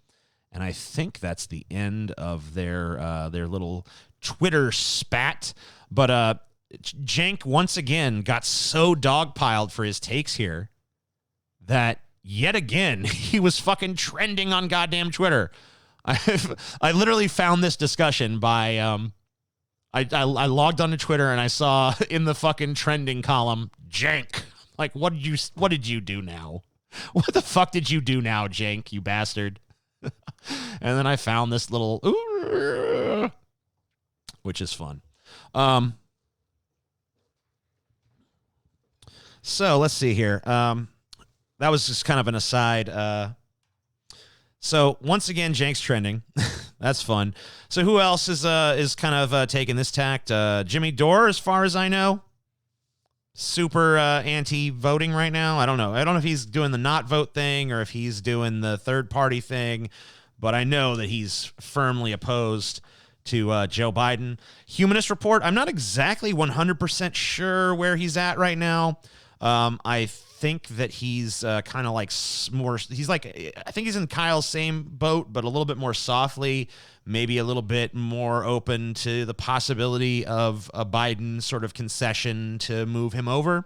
And I think that's the end of their little Twitter spat. But Cenk once again got so dogpiled for his takes here that yet again he was fucking trending on goddamn Twitter. I literally found this discussion by I logged onto Twitter and I saw in the fucking trending column Cenk. Like, what did you do now? What the fuck did you do now, Cenk, you bastard? And then I found this little which is fun. So let's see here. That was just kind of an aside. So once again, Cenk's trending. That's fun. So who else is kind of taking this tact? Jimmy Dore, as far as I know, super anti-voting right now. I don't know if he's doing the not vote thing or if he's doing the third party thing, but I know that he's firmly opposed to Joe Biden. Humanist Report, I'm not exactly 100% sure where he's at right now. I think that he's kind of like more, I think he's in Kyle's same boat, but a little bit more softly, maybe a little bit more open to the possibility of a Biden sort of concession to move him over.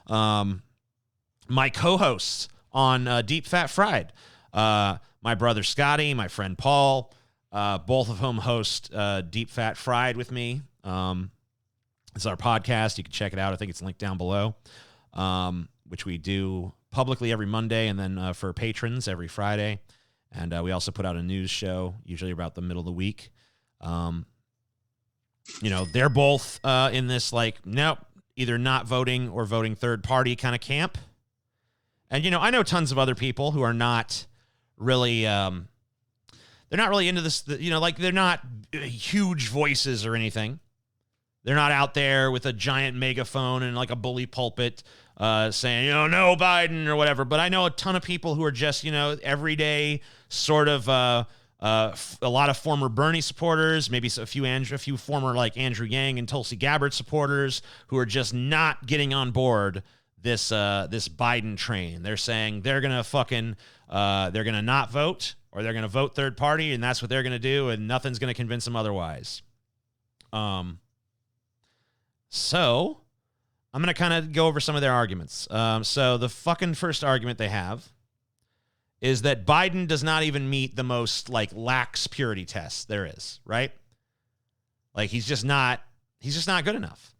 My co-hosts on Deep Fat Fried, my brother Scotty, my friend Paul, both of whom host Deep Fat Fried with me. It's our podcast. You can check it out. I think it's linked down below. Which we do publicly every Monday and then for patrons every Friday. And we also put out a news show, usually about the middle of the week. They're both in this nope, either not voting or voting third party kind of camp. And, I know tons of other people who are not really, they're not really into this, they're not huge voices or anything. They're not out there with a giant megaphone and like a bully pulpit saying, no Biden or whatever. But I know a ton of people who are just, everyday sort of a lot of former Bernie supporters, maybe a few former like Andrew Yang and Tulsi Gabbard supporters who are just not getting on board this Biden train. They're saying they're gonna they're gonna not vote, or they're gonna vote third party, and that's what they're gonna do, and nothing's gonna convince them otherwise. So I'm gonna kind of go over some of their arguments. So the fucking first argument they have is that Biden does not even meet the most like lax purity test there is, right? Like he's just not good enough.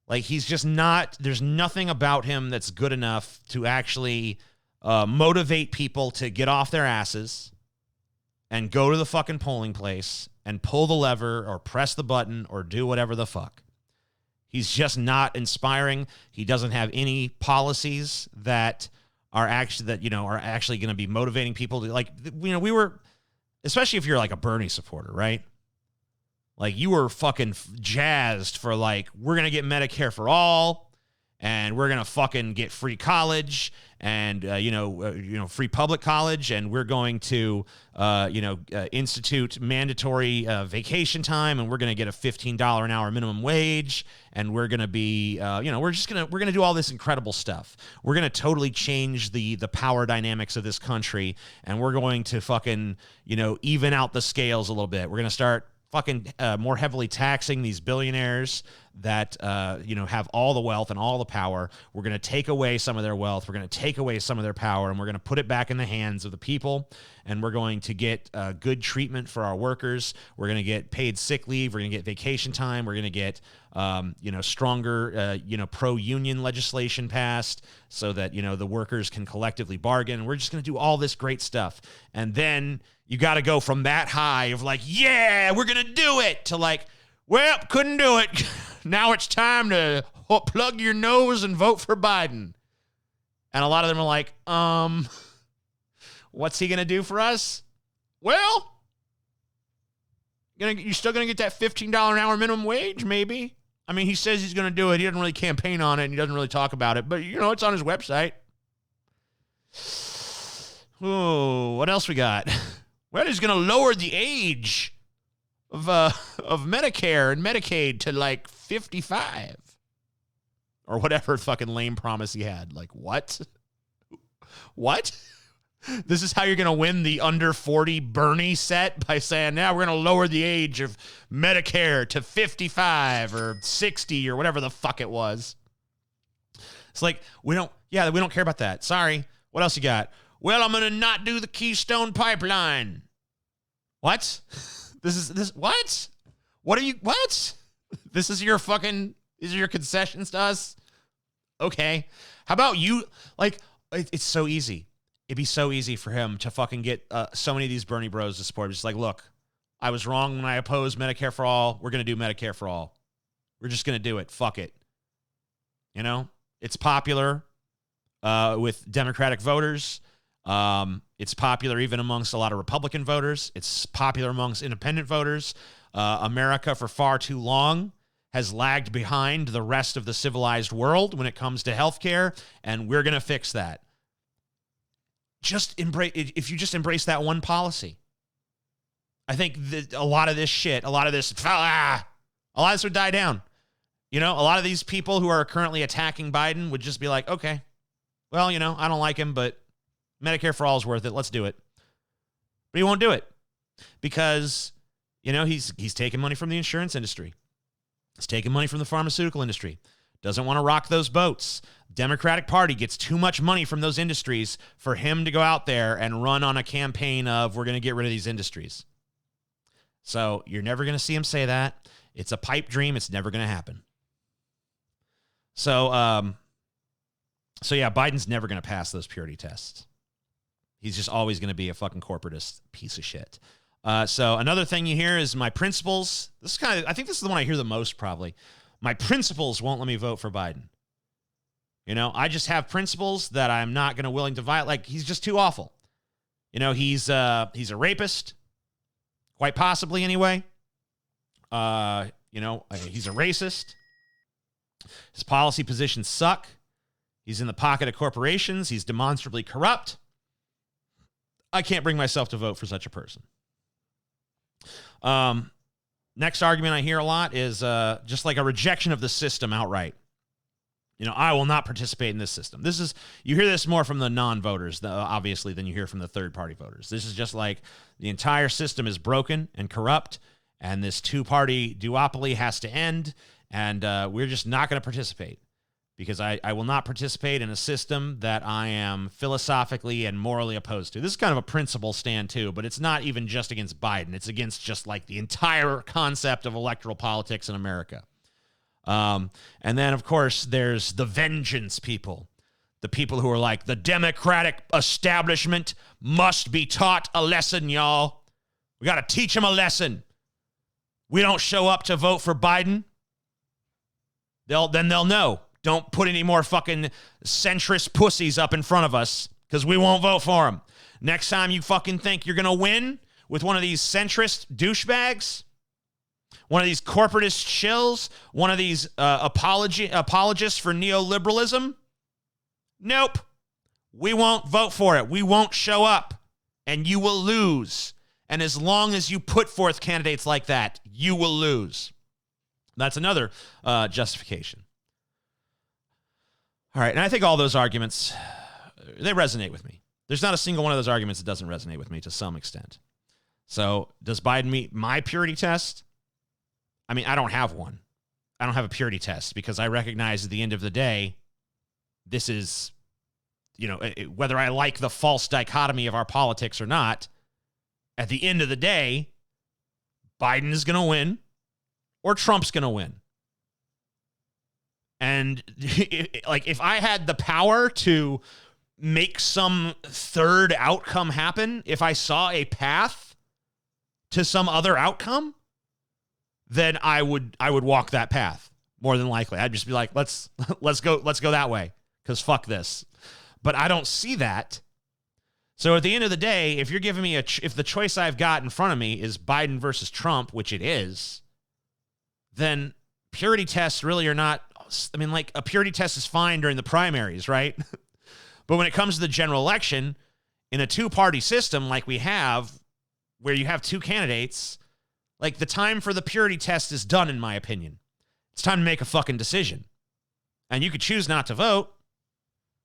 Like there's nothing about him that's good enough to actually motivate people to get off their asses and go to the fucking polling place and pull the lever or press the button or do whatever the fuck. He's just not inspiring. He doesn't have any policies that are actually going to be motivating people to, like, we were, especially if you're like a Bernie supporter, right? Like you were fucking jazzed for like, we're going to get Medicare for all, and we're going to fucking get free college and, free public college. And we're going to, institute mandatory vacation time, and we're going to get a $15 an hour minimum wage. And we're going to be, we're going to do all this incredible stuff. We're going to totally change the power dynamics of this country. And we're going to fucking, even out the scales a little bit. We're going to start fucking more heavily taxing these billionaires that, have all the wealth and all the power. We're going to take away some of their wealth. We're going to take away some of their power, and we're going to put it back in the hands of the people. And we're going to get good treatment for our workers. We're going to get paid sick leave. We're going to get vacation time. We're going to get, stronger, pro-union legislation passed so that, the workers can collectively bargain. We're just going to do all this great stuff. And then you got to go from that high of like, yeah, we're going to do it, to like, well, couldn't do it. Now it's time to plug your nose and vote for Biden. And a lot of them are like, what's he going to do for us? Well, you're still going to get that $15 an hour minimum wage, maybe. I mean, he says he's going to do it. He doesn't really campaign on it, and he doesn't really talk about it. But, it's on his website. Oh, what else we got? Well, he's going to lower the age of Medicare and Medicaid to like 55 or whatever fucking lame promise he had. Like, what? This is how you're going to win the under 40 Bernie set, by saying, now we're going to lower the age of Medicare to 55 or 60 or whatever the fuck it was. It's like, we don't care about that. Sorry. What else you got? Well, I'm going to not do the Keystone Pipeline. What? What? What? These are your concessions to us? Okay. How about you? Like, it's so easy. It'd be so easy for him to fucking get so many of these Bernie bros to support him. Just like, look, I was wrong when I opposed Medicare for all. We're going to do Medicare for all. We're just going to do it. Fuck it. It's popular with Democratic voters. It's popular even amongst a lot of Republican voters. It's popular amongst independent voters. America, for far too long, has lagged behind the rest of the civilized world when it comes to healthcare, and we're going to fix that. If you just embrace that one policy, I think that a lot of this would die down. A lot of these people who are currently attacking Biden would just be like, okay, well, I don't like him, but Medicare for all is worth it. Let's do it. But he won't do it because, he's taking money from the insurance industry. He's taking money from the pharmaceutical industry. Doesn't want to rock those boats. Democratic Party gets too much money from those industries for him to go out there and run on a campaign of, we're going to get rid of these industries. So you're never going to see him say that. It's a pipe dream. It's never going to happen. So yeah, Biden's never going to pass those purity tests. He's just always going to be a fucking corporatist piece of shit. So another thing you hear is my principles. I think this is the one I hear the most probably. My principles won't let me vote for Biden. I just have principles that I'm not going to willing to violate. Like, he's just too awful. He's a rapist, quite possibly anyway. He's a racist. His policy positions suck. He's in the pocket of corporations. He's demonstrably corrupt. I can't bring myself to vote for such a person. Next argument I hear a lot is just like a rejection of the system outright. You know, I will not participate in this system. You hear this more from the non-voters, obviously, than you hear from the third-party voters. This is just like the entire system is broken and corrupt, and this two-party duopoly has to end, and we're just not going to participate because I will not participate in a system that I am philosophically and morally opposed to. This is kind of a principle stand, too, but it's not even just against Biden. It's against just like the entire concept of electoral politics in America. And then, of course, there's the vengeance people, the people who are like, the Democratic establishment must be taught a lesson, y'all. We got to teach them a lesson. We don't show up to vote for Biden. They'll know. Don't put any more fucking centrist pussies up in front of us because we won't vote for them. Next time you fucking think you're going to win with one of these centrist douchebags, one of these corporatist shills, one of these apologists for neoliberalism, nope. We won't vote for it. We won't show up, and you will lose. And as long as you put forth candidates like that, you will lose. That's another justification. All right, and I think all those arguments, they resonate with me. There's not a single one of those arguments that doesn't resonate with me to some extent. So does Biden meet my purity test? I mean, I don't have one. I don't have a purity test because I recognize at the end of the day, this is, you know, whether I like the false dichotomy of our politics or not, at the end of the day, Biden is going to win or Trump's going to win. And like, if I had the power to make some third outcome happen, if I saw a path to some other outcome, then I would walk that path more than likely. I'd just be like, let's go that way because fuck this. But I don't see that. So at the end of the day, if you're giving me if the choice I've got in front of me is Biden versus Trump, which it is, then purity tests really are not. I mean, like, a purity test is fine during the primaries, right? But when it comes to the general election, in a two-party system like we have, where you have two candidates, like, the time for the purity test is done, in my opinion. It's time to make a fucking decision. And you could choose not to vote,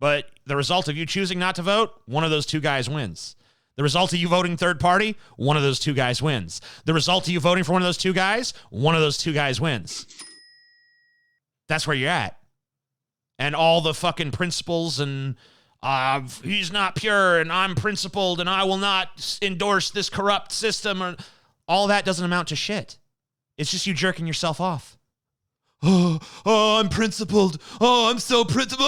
but the result of you choosing not to vote, one of those two guys wins. The result of you voting third party, one of those two guys wins. The result of you voting for one of those two guys, one of those two guys wins. That's where you're at. And all the fucking principles and he's not pure and I'm principled and I will not endorse this corrupt system, or all that doesn't amount to shit. It's just you jerking yourself off. Oh, I'm principled. Oh, I'm so principled.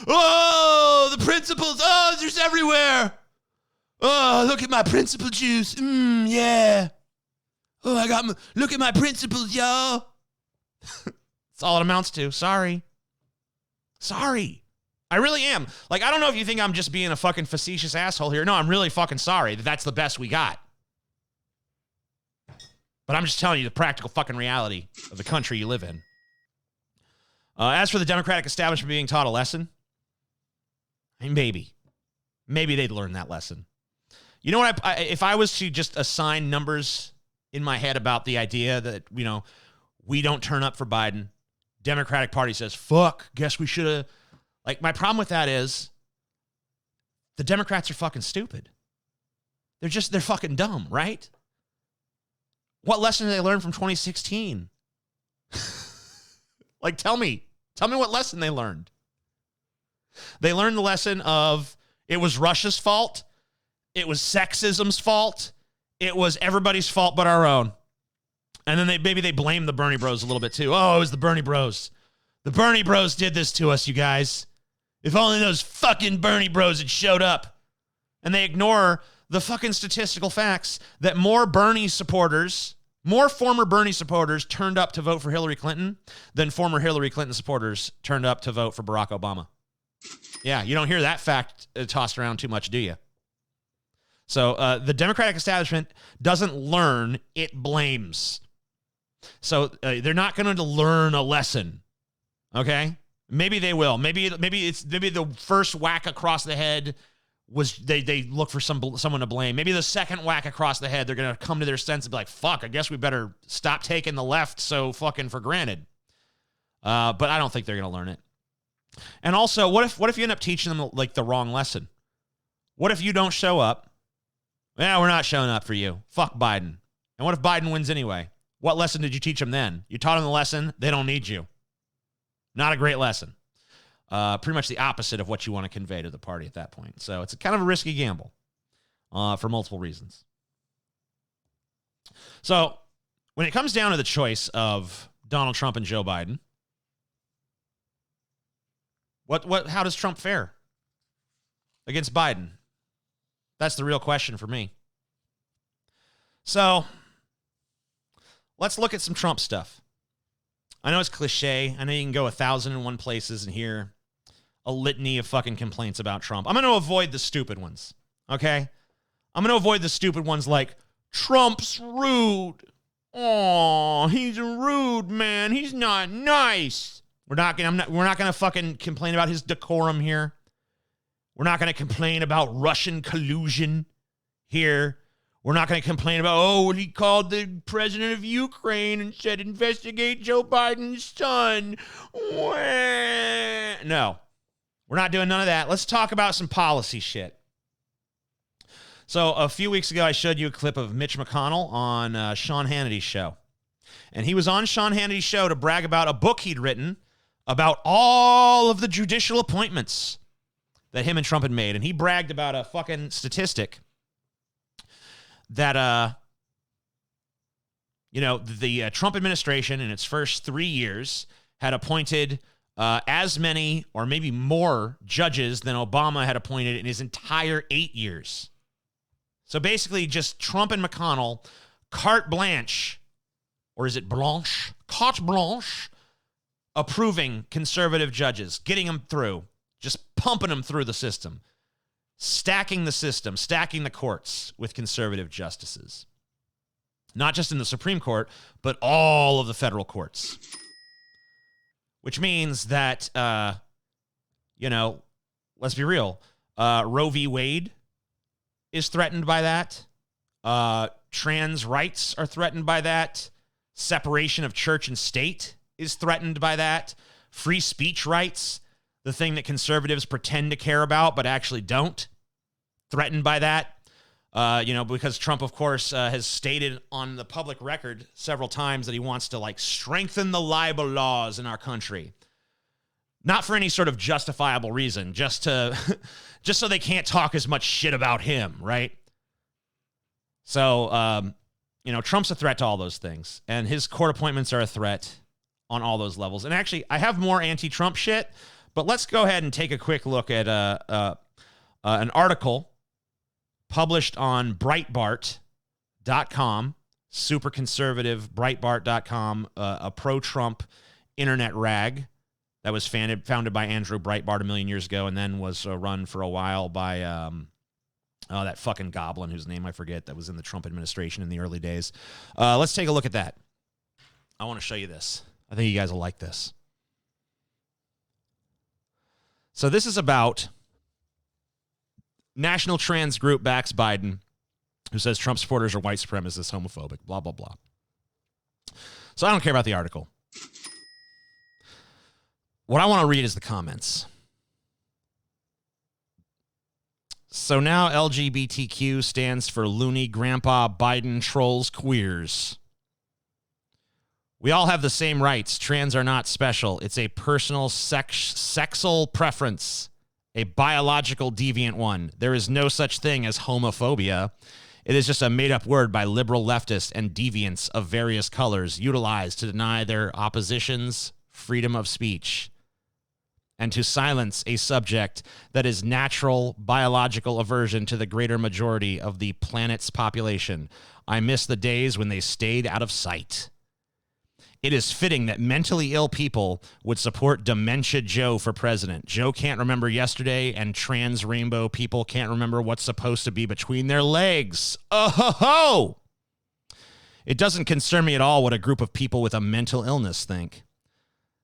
Oh, the principles. Oh, there's everywhere. Oh, look at my principle juice. Yeah. Oh, look at my principles, y'all. That's all it amounts to. Sorry. I really am. Like, I don't know if you think I'm just being a fucking facetious asshole here. No, I'm really fucking sorry that that's the best we got. But I'm just telling you the practical fucking reality of the country you live in. As for the Democratic establishment being taught a lesson, I mean, maybe they'd learn that lesson. You know what? If I was to just assign numbers in my head about the idea that, you know, we don't turn up for Biden, Democratic Party says, fuck, guess we should have. Like, my problem with that is the Democrats are fucking stupid. They're fucking dumb, right? What lesson did they learn from 2016? Like, tell me what lesson they learned. They learned the lesson of it was Russia's fault. It was sexism's fault. It was everybody's fault but our own. And then maybe they blame the Bernie Bros a little bit too. Oh, it was the Bernie Bros. The Bernie Bros did this to us, you guys. If only those fucking Bernie Bros had showed up. And they ignore the fucking statistical facts that more former Bernie supporters turned up to vote for Hillary Clinton than former Hillary Clinton supporters turned up to vote for Barack Obama. Yeah, you don't hear that fact tossed around too much, do you? So the Democratic establishment doesn't learn, it blames. So they're not going to learn a lesson, okay? Maybe they will. Maybe the first whack across the head was they look for someone to blame. Maybe the second whack across the head, they're going to come to their sense and be like, fuck, I guess we better stop taking the left so fucking for granted. But I don't think they're going to learn it. And also, what if you end up teaching them like the wrong lesson? What if you don't show up? Yeah, we're not showing up for you. Fuck Biden. And what if Biden wins anyway? What lesson did you teach them then? You taught them the lesson. They don't need you. Not a great lesson. Pretty much the opposite of what you want to convey to the party at that point. So it's kind of a risky gamble for multiple reasons. So when it comes down to the choice of Donald Trump and Joe Biden, how does Trump fare against Biden? That's the real question for me. So let's look at some Trump stuff. I know it's cliche. I know you can go 1,001 places and hear a litany of fucking complaints about Trump. I'm going to avoid the stupid ones, okay? I'm going to avoid the stupid ones like, Trump's rude. Oh, he's a rude man. He's not nice. We're not going to fucking complain about his decorum here. We're not going to complain about Russian collusion here. We're not going to complain about, he called the president of Ukraine and said, investigate Joe Biden's son. No, we're not doing none of that. Let's talk about some policy shit. So a few weeks ago, I showed you a clip of Mitch McConnell on Sean Hannity's show. And he was on Sean Hannity's show to brag about a book he'd written about all of the judicial appointments that him and Trump had made. And he bragged about a fucking statistic that, the Trump administration in its first 3 years had appointed as many or maybe more judges than Obama had appointed in his entire 8 years. So basically just Trump and McConnell, carte blanche, or is it blanche? Carte blanche, approving conservative judges, getting them through, just pumping them through the system. Stacking the system, stacking the courts with conservative justices. Not just in the Supreme Court, but all of the federal courts. Which means that, let's be real, Roe v. Wade is threatened by that. Trans rights are threatened by that. Separation of church and state is threatened by that. Free speech rights, the thing that conservatives pretend to care about but actually don't, threatened by that. Because Trump, of course, has stated on the public record several times that he wants to strengthen the libel laws in our country. Not for any sort of justifiable reason, just so they can't talk as much shit about him, right? So, Trump's a threat to all those things, and his court appointments are a threat on all those levels. And actually, I have more anti-Trump shit, but let's go ahead and take a quick look at an article published on Breitbart.com, super conservative Breitbart.com, a pro-Trump internet rag that was founded by Andrew Breitbart a million years ago and then was run for a while by that fucking goblin whose name I forget that was in the Trump administration in the early days. Let's take a look at that. I want to show you this. I think you guys will like this. So this is about National Trans Group backs Biden, who says Trump supporters are white supremacists, homophobic, blah, blah, blah. So I don't care about the article. What I want to read is the comments. So now LGBTQ stands for Loony Grandpa Biden Trolls Queers. We all have the same rights. Trans are not special. It's a personal sexual preference, a biological deviant one. There is no such thing as homophobia. It is just a made-up word by liberal leftists and deviants of various colors utilized to deny their opposition's freedom of speech and to silence a subject that is natural biological aversion to the greater majority of the planet's population. I miss the days when they stayed out of sight. It is fitting that mentally ill people would support Dementia Joe for president. Joe can't remember yesterday, and trans rainbow people can't remember what's supposed to be between their legs. Oh ho ho! It doesn't concern me at all what a group of people with a mental illness think.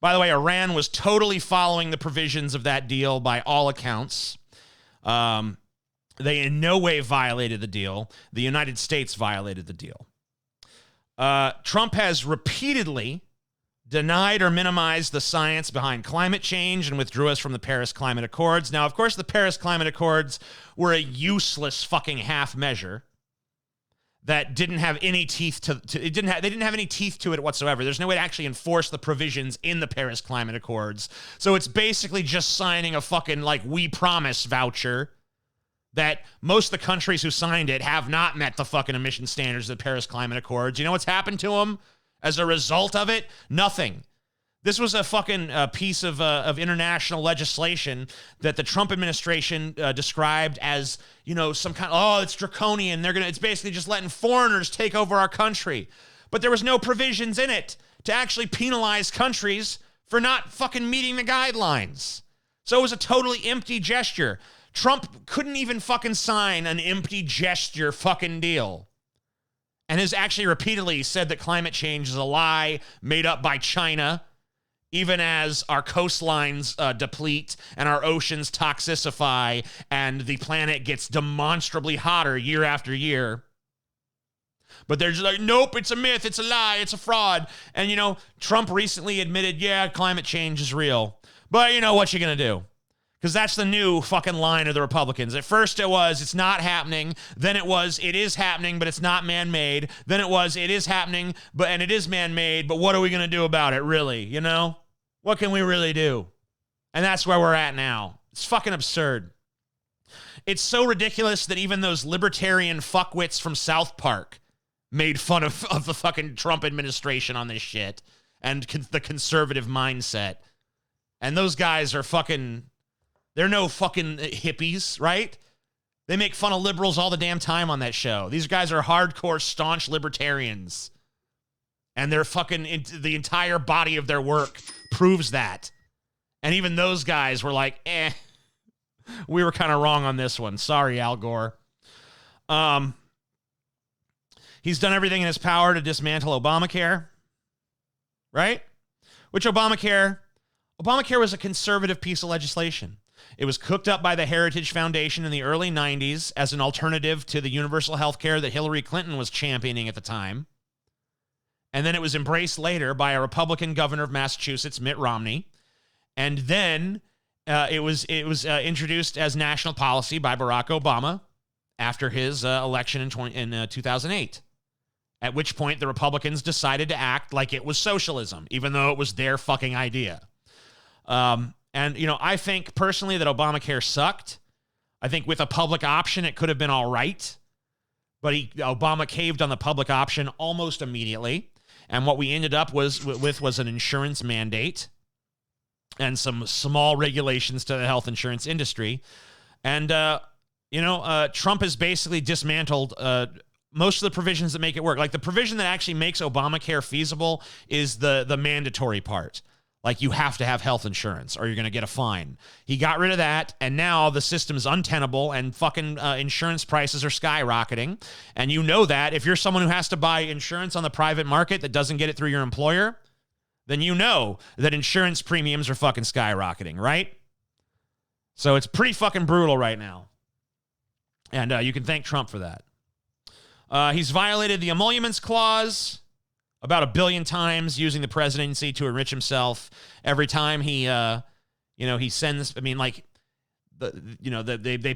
By the way, Iran was totally following the provisions of that deal by all accounts. They in no way violated the deal. The United States violated the deal. Trump has repeatedly denied or minimized the science behind climate change and withdrew us from the Paris Climate Accords. Now, of course, the Paris Climate Accords were a useless fucking half measure that didn't have any teeth they didn't have any teeth to it whatsoever. There's no way to actually enforce the provisions in the Paris Climate Accords. So it's basically just signing a fucking like we promise voucher that most of the countries who signed it have not met the fucking emission standards of the Paris Climate Accords. You know what's happened to them as a result of it? Nothing. This was a fucking piece of international legislation that the Trump administration described as, you know, some kind of, it's draconian. It's basically just letting foreigners take over our country. But there was no provisions in it to actually penalize countries for not fucking meeting the guidelines. So it was a totally empty gesture. Trump couldn't even fucking sign an empty gesture fucking deal. And has actually repeatedly said that climate change is a lie made up by China, even as our coastlines deplete and our oceans toxify and the planet gets demonstrably hotter year after year. But they're just like, nope, it's a myth, it's a lie, it's a fraud. And, you know, Trump recently admitted, yeah, climate change is real. But you know what you're going to do? Because that's the new fucking line of the Republicans. At first it was, it's not happening. Then it was, it is happening, but it's not man-made. Then it was, it is happening, and it is man-made, but what are we going to do about it, really? You know? What can we really do? And that's where we're at now. It's fucking absurd. It's so ridiculous that even those libertarian fuckwits from South Park made fun of the fucking Trump administration on this shit and the conservative mindset. And those guys are fucking... They're no fucking hippies, right? They make fun of liberals all the damn time on that show. These guys are hardcore, staunch libertarians. And they're fucking, the entire body of their work proves that. And even those guys were like, we were kind of wrong on this one. Sorry, Al Gore. He's done everything in his power to dismantle Obamacare, right? Which Obamacare was a conservative piece of legislation. It was cooked up by the Heritage Foundation in the early 90s as an alternative to the universal health care that Hillary Clinton was championing at the time. And then it was embraced later by a Republican governor of Massachusetts, Mitt Romney. And then it was introduced as national policy by Barack Obama after his election in 2008. At which point the Republicans decided to act like it was socialism, even though it was their fucking idea. And, you know, I think personally that Obamacare sucked. I think with a public option, it could have been all right. But Obama caved on the public option almost immediately. And what we ended up with was an insurance mandate and some small regulations to the health insurance industry. And, Trump has basically dismantled most of the provisions that make it work. Like the provision that actually makes Obamacare feasible is the mandatory part. Like you have to have health insurance or you're going to get a fine. He got rid of that, and now the system is untenable and fucking insurance prices are skyrocketing. And you know that if you're someone who has to buy insurance on the private market that doesn't get it through your employer, then you know that insurance premiums are fucking skyrocketing, right? So it's pretty fucking brutal right now. And you can thank Trump for that. He's violated the emoluments clause about 1 billion times, using the presidency to enrich himself. Every time he sends, they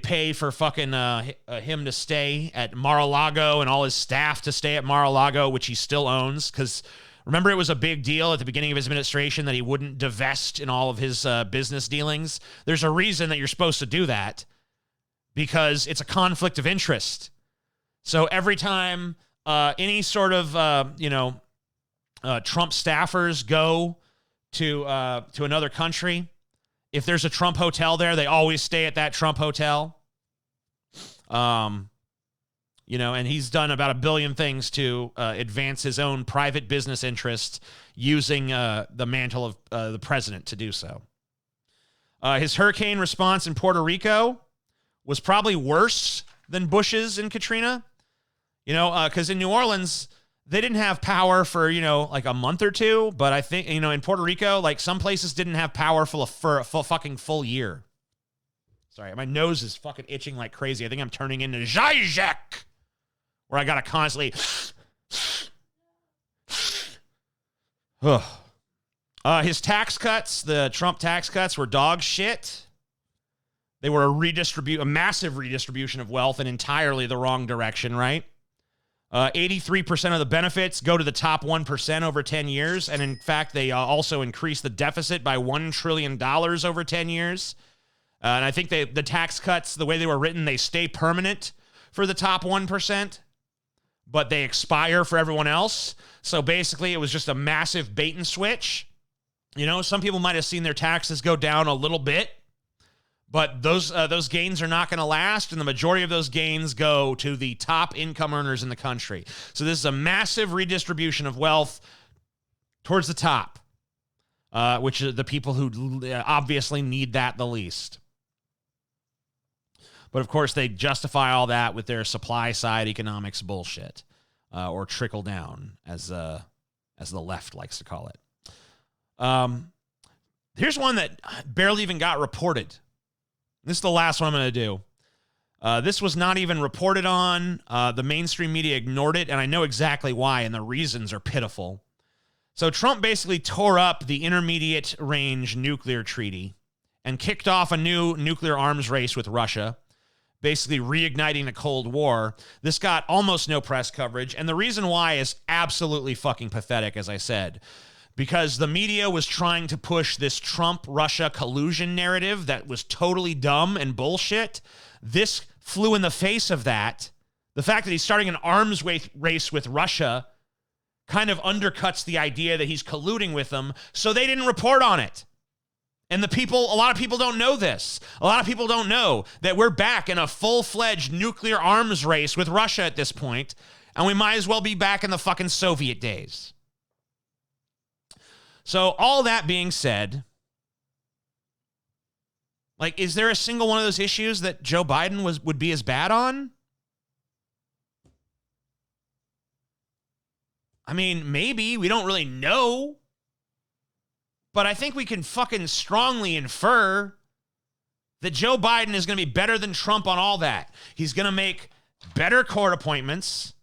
pay for fucking him to stay at Mar-a-Lago and all his staff to stay at Mar-a-Lago, which he still owns. Because remember, it was a big deal at the beginning of his administration that he wouldn't divest in all of his business dealings. There's a reason that you're supposed to do that, because it's a conflict of interest. So every time any sort of Trump staffers go to another country, if there's a Trump hotel there, they always stay at that Trump hotel. And he's done about 1 billion things to advance his own private business interests using the mantle of the president to do so. His hurricane response in Puerto Rico was probably worse than Bush's in Katrina. Because in New Orleans, they didn't have power for, like a month or two, but I think, in Puerto Rico, like some places didn't have power for a full year. Sorry, my nose is fucking itching like crazy. I think I'm turning into Zizek, where I gotta constantly. His tax cuts, the Trump tax cuts, were dog shit. They were a massive redistribution of wealth in entirely the wrong direction, right? 83% of the benefits go to the top 1% over 10 years. And in fact, they also increased the deficit by $1 trillion over 10 years. And I think the tax cuts, the way they were written, they stay permanent for the top 1%, but they expire for everyone else. So basically, it was just a massive bait and switch. Some people might have seen their taxes go down a little bit, but those gains are not going to last, and the majority of those gains go to the top income earners in the country. So this is a massive redistribution of wealth towards the top, which are the people who obviously need that the least. But of course, they justify all that with their supply side economics bullshit, or trickle down, as the left likes to call it. Here's one that barely even got reported. This is the last one I'm going to do. This was not even reported on. The mainstream media ignored it, and I know exactly why, and the reasons are pitiful. So Trump basically tore up the Intermediate Range Nuclear Treaty and kicked off a new nuclear arms race with Russia, basically reigniting the Cold War. This got almost no press coverage, and the reason why is absolutely fucking pathetic, as I said. Because the media was trying to push this Trump-Russia collusion narrative that was totally dumb and bullshit. This flew in the face of that. The fact that he's starting an arms race with Russia kind of undercuts the idea that he's colluding with them, so they didn't report on it. And a lot of people don't know this. A lot of people don't know that we're back in a full-fledged nuclear arms race with Russia at this point, and we might as well be back in the fucking Soviet days. So all that being said, like, is there a single one of those issues that Joe Biden would be as bad on? I mean, maybe. We don't really know. But I think we can fucking strongly infer that Joe Biden is going to be better than Trump on all that. He's going to make better court appointments.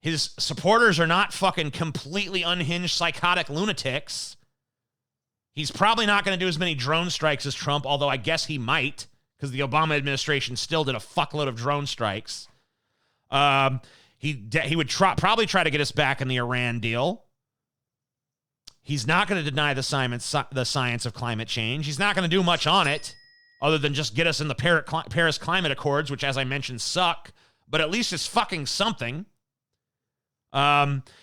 His supporters are not fucking completely unhinged psychotic lunatics. He's probably not going to do as many drone strikes as Trump, although I guess he might, because the Obama administration still did a fuckload of drone strikes. He would probably try to get us back in the Iran deal. He's not going to deny the science of climate change. He's not going to do much on it, other than just get us in the Paris Climate Accords, which, as I mentioned, suck, but at least it's fucking something.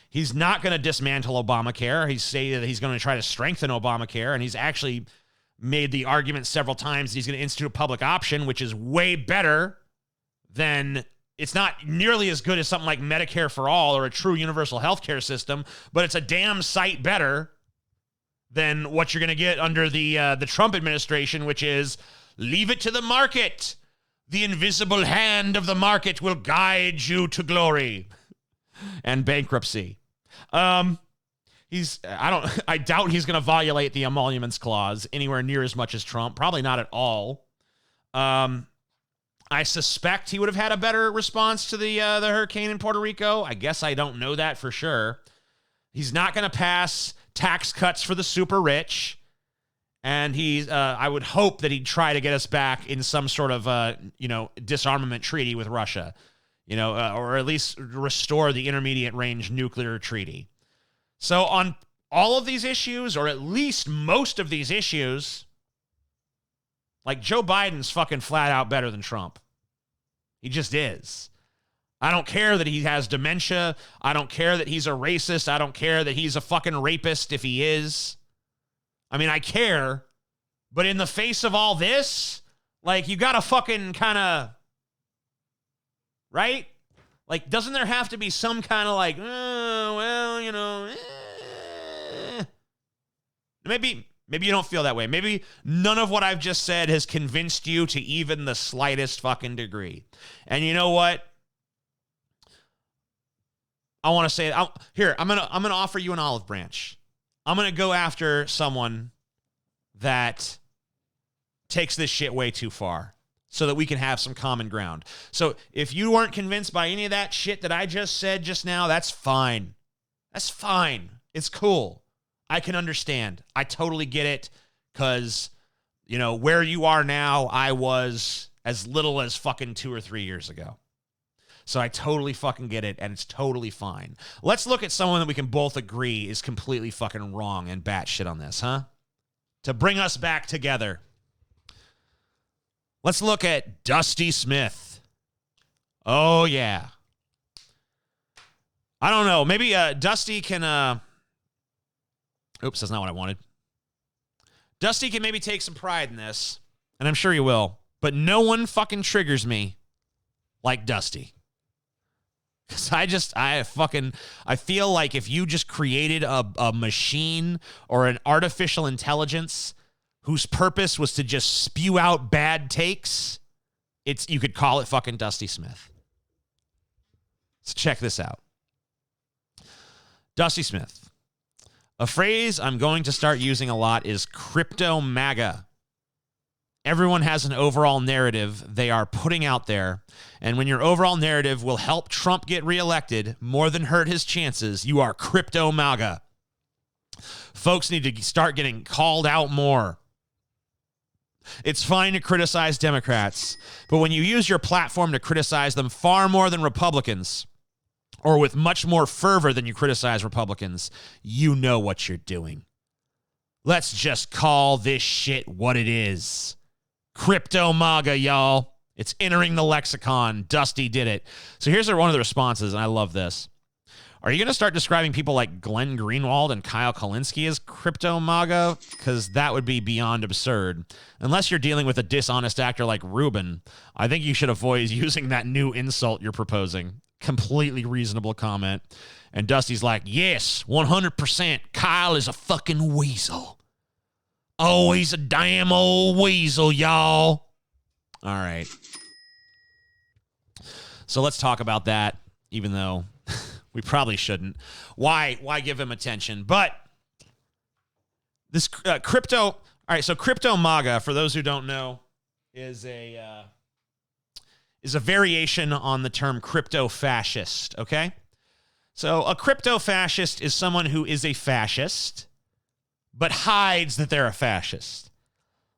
He's not going to dismantle Obamacare. He's saying that he's going to try to strengthen Obamacare, and he's actually made the argument several times that he's going to institute a public option, which is way better than, it's not nearly as good as something like Medicare for all or a true universal healthcare system, but it's a damn sight better than what you're going to get under the Trump administration, which is leave it to the market. The invisible hand of the market will guide you to glory and bankruptcy. I doubt he's going to violate the emoluments clause anywhere near as much as Trump. Probably not at all. I suspect he would have had a better response to the hurricane in Puerto Rico. I guess I don't know that for sure. He's not going to pass tax cuts for the super rich. And I would hope that he'd try to get us back in some sort of, disarmament treaty with Russia, or at least restore the Intermediate Range Nuclear Treaty. So on all of these issues, or at least most of these issues, like, Joe Biden's fucking flat out better than Trump. He just is. I don't care that he has dementia. I don't care that he's a racist. I don't care that he's a fucking rapist if he is. I mean, I care, but in the face of all this, like, you gotta fucking kind of, right? Like, doesn't there have to be some kind of like, maybe you don't feel that way. Maybe none of what I've just said has convinced you to even the slightest fucking degree. And you know what? I want to say here. I'm gonna offer you an olive branch. I'm gonna go after someone that takes this shit way too far, so that we can have some common ground. So if you weren't convinced by any of that shit that I just said just now, that's fine. That's fine. It's cool. I can understand. I totally get it, because where you are now, I was as little as fucking 2 or 3 years ago. So I totally fucking get it, and it's totally fine. Let's look at someone that we can both agree is completely fucking wrong and batshit on this, huh? To bring us back together. Let's look at Dusty Smith. Oh, yeah. I don't know. Maybe Dusty can... Oops, that's not what I wanted. Dusty can maybe take some pride in this, and I'm sure he will. But no one fucking triggers me like Dusty. Because I feel like if you just created a machine or an artificial intelligence whose purpose was to just spew out bad takes, you could call it fucking Dusty Smith. So check this out. Dusty Smith. A phrase I'm going to start using a lot is crypto MAGA. Everyone has an overall narrative they are putting out there, and when your overall narrative will help Trump get reelected more than hurt his chances, you are crypto MAGA. Folks need to start getting called out more. It's fine to criticize Democrats, but when you use your platform to criticize them far more than Republicans, or with much more fervor than you criticize Republicans, you know what you're doing. Let's just call this shit what it is. Crypto MAGA, y'all. It's entering the lexicon. Dusty did it. So here's one of the responses, and I love this. Are you going to start describing people like Glenn Greenwald and Kyle Kalinske as crypto MAGA? Because that would be beyond absurd. Unless you're dealing with a dishonest actor like Rubin, I think you should avoid using that new insult you're proposing. Completely reasonable comment. And Dusty's like, yes, 100%. Kyle is a fucking weasel. Oh, he's a damn old weasel, y'all. All right. So let's talk about that, even though we probably shouldn't. Why give him attention? But this crypto... All right, so crypto MAGA, for those who don't know, is a variation on the term crypto fascist, okay? So a crypto fascist is someone who is a fascist, but hides that they're a fascist.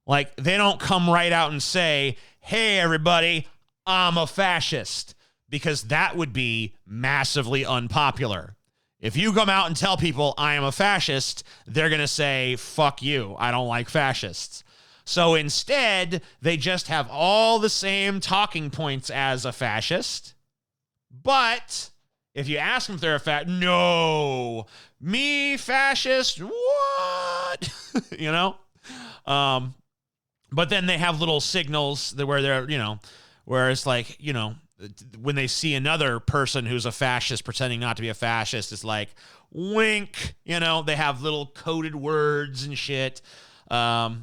Like, they don't come right out and say, hey, everybody, I'm a fascist, because that would be massively unpopular. If you come out and tell people I am a fascist, they're going to say, fuck you, I don't like fascists. So instead, they just have all the same talking points as a fascist, but if you ask them if they're a no, me fascist, what? You know? But then they have little signals that where they're, where it's like, when they see another person who's a fascist pretending not to be a fascist, it's like, wink, they have little coded words and shit. But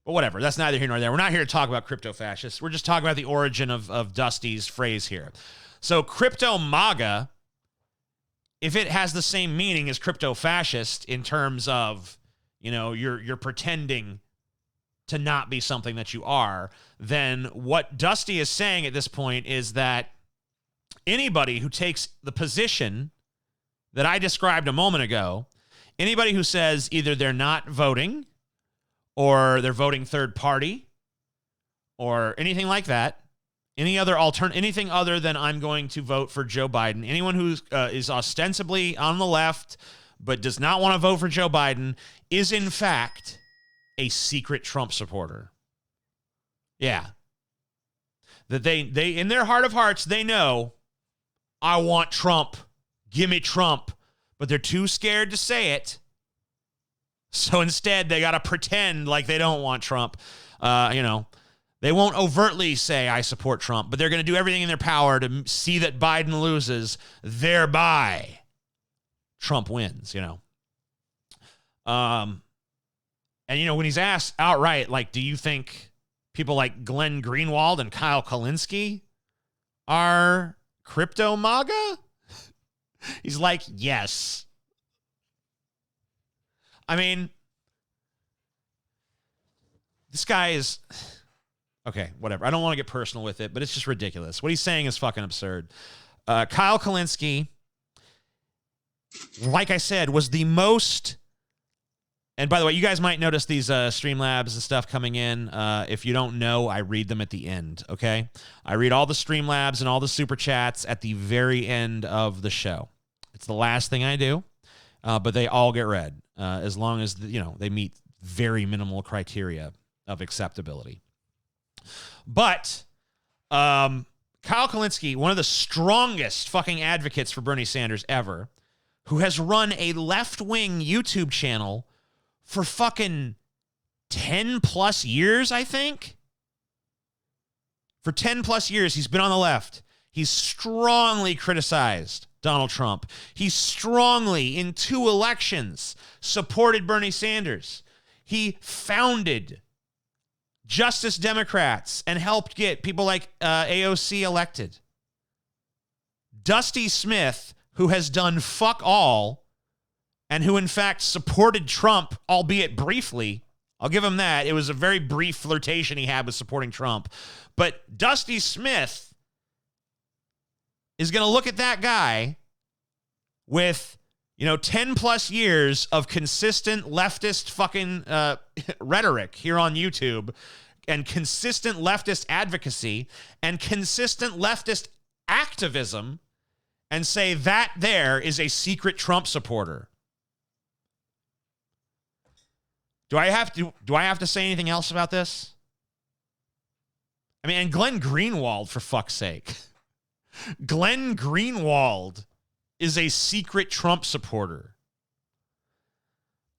whatever, that's neither here nor there. We're not here to talk about crypto fascists. We're just talking about the origin of Dusty's phrase here. So crypto MAGA, if it has the same meaning as crypto fascist in terms of, you're pretending to not be something that you are, then what Dusty is saying at this point is that anybody who takes the position that I described a moment ago, anybody who says either they're not voting or they're voting third party or anything like that, anything other than I'm going to vote for Joe Biden, anyone who is ostensibly on the left but does not want to vote for Joe Biden is in fact a secret Trump supporter. Yeah. That they in their heart of hearts, they know, I want Trump. Give me Trump. But they're too scared to say it. So instead, they got to pretend like they don't want Trump. They won't overtly say, I support Trump, but they're going to do everything in their power to see that Biden loses, thereby Trump wins, And, when he's asked outright, like, do you think people like Glenn Greenwald and Kyle Kalinske are crypto MAGA? He's like, yes. I mean, this guy is... Okay, whatever. I don't want to get personal with it, but it's just ridiculous. What he's saying is fucking absurd. Kyle Kalinske, like I said, was the most... And by the way, you guys might notice these Streamlabs and stuff coming in. If you don't know, I read them at the end, okay? I read all the Streamlabs and all the Super Chats at the very end of the show. It's the last thing I do, but they all get read as long as, they meet very minimal criteria of acceptability. But Kyle Kalinske, one of the strongest fucking advocates for Bernie Sanders ever, who has run a left-wing YouTube channel for fucking 10 plus years, I think. For 10 plus years, he's been on the left. He's strongly criticized Donald Trump. He strongly, in 2 elections, supported Bernie Sanders. He founded Justice Democrats and helped get people like AOC elected. Dusty Smith, who has done fuck all, and who in fact supported Trump, albeit briefly. I'll give him that. It was a very brief flirtation he had with supporting Trump. But Dusty Smith is going to look at that guy with, 10 plus years of consistent leftist fucking rhetoric here on YouTube, and consistent leftist advocacy and consistent leftist activism, and say that there is a secret Trump supporter. Do I have to say anything else about this? I mean, and Glenn Greenwald, for fuck's sake. Glenn Greenwald is a secret Trump supporter.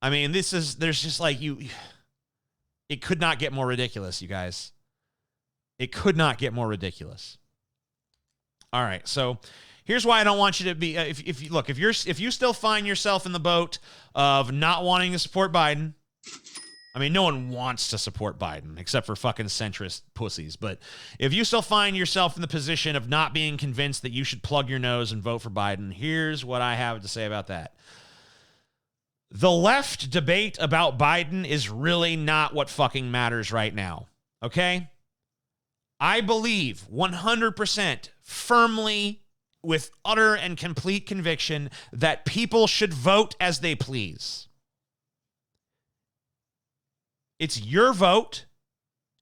I mean, there's just like it could not get more ridiculous, you guys. It could not get more ridiculous. All right, so here's why I don't want you to be, if you still find yourself in the boat of not wanting to support Biden. I mean, no one wants to support Biden except for fucking centrist pussies. But if you still find yourself in the position of not being convinced that you should plug your nose and vote for Biden, here's what I have to say about that. The left debate about Biden is really not what fucking matters right now. Okay? I believe 100% firmly, with utter and complete conviction, that people should vote as they please. It's your vote.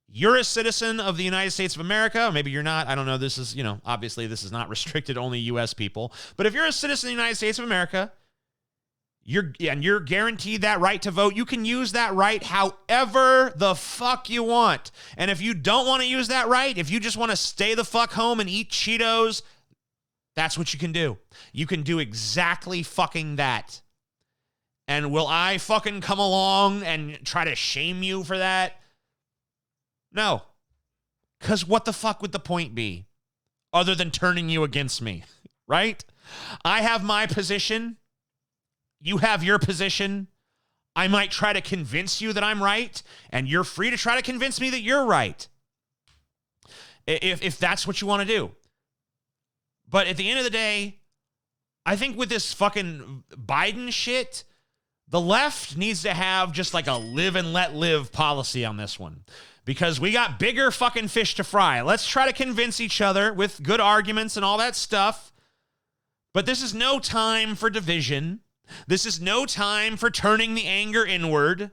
You're a citizen of the United States of America. Or maybe you're not. I don't know. This is, obviously this is not restricted only U.S. people. But if you're a citizen of the United States of America, you're guaranteed that right to vote. You can use that right however the fuck you want. And if you don't want to use that right, if you just want to stay the fuck home and eat Cheetos, that's what you can do. You can do exactly fucking that. And will I fucking come along and try to shame you for that? No. Because what the fuck would the point be other than turning you against me, right? I have my position. You have your position. I might try to convince you that I'm right, and you're free to try to convince me that you're right. If that's what you want to do. But at the end of the day, I think with this fucking Biden shit, the left needs to have just like a live and let live policy on this one, because we got bigger fucking fish to fry. Let's try to convince each other with good arguments and all that stuff. But this is no time for division. This is no time for turning the anger inward,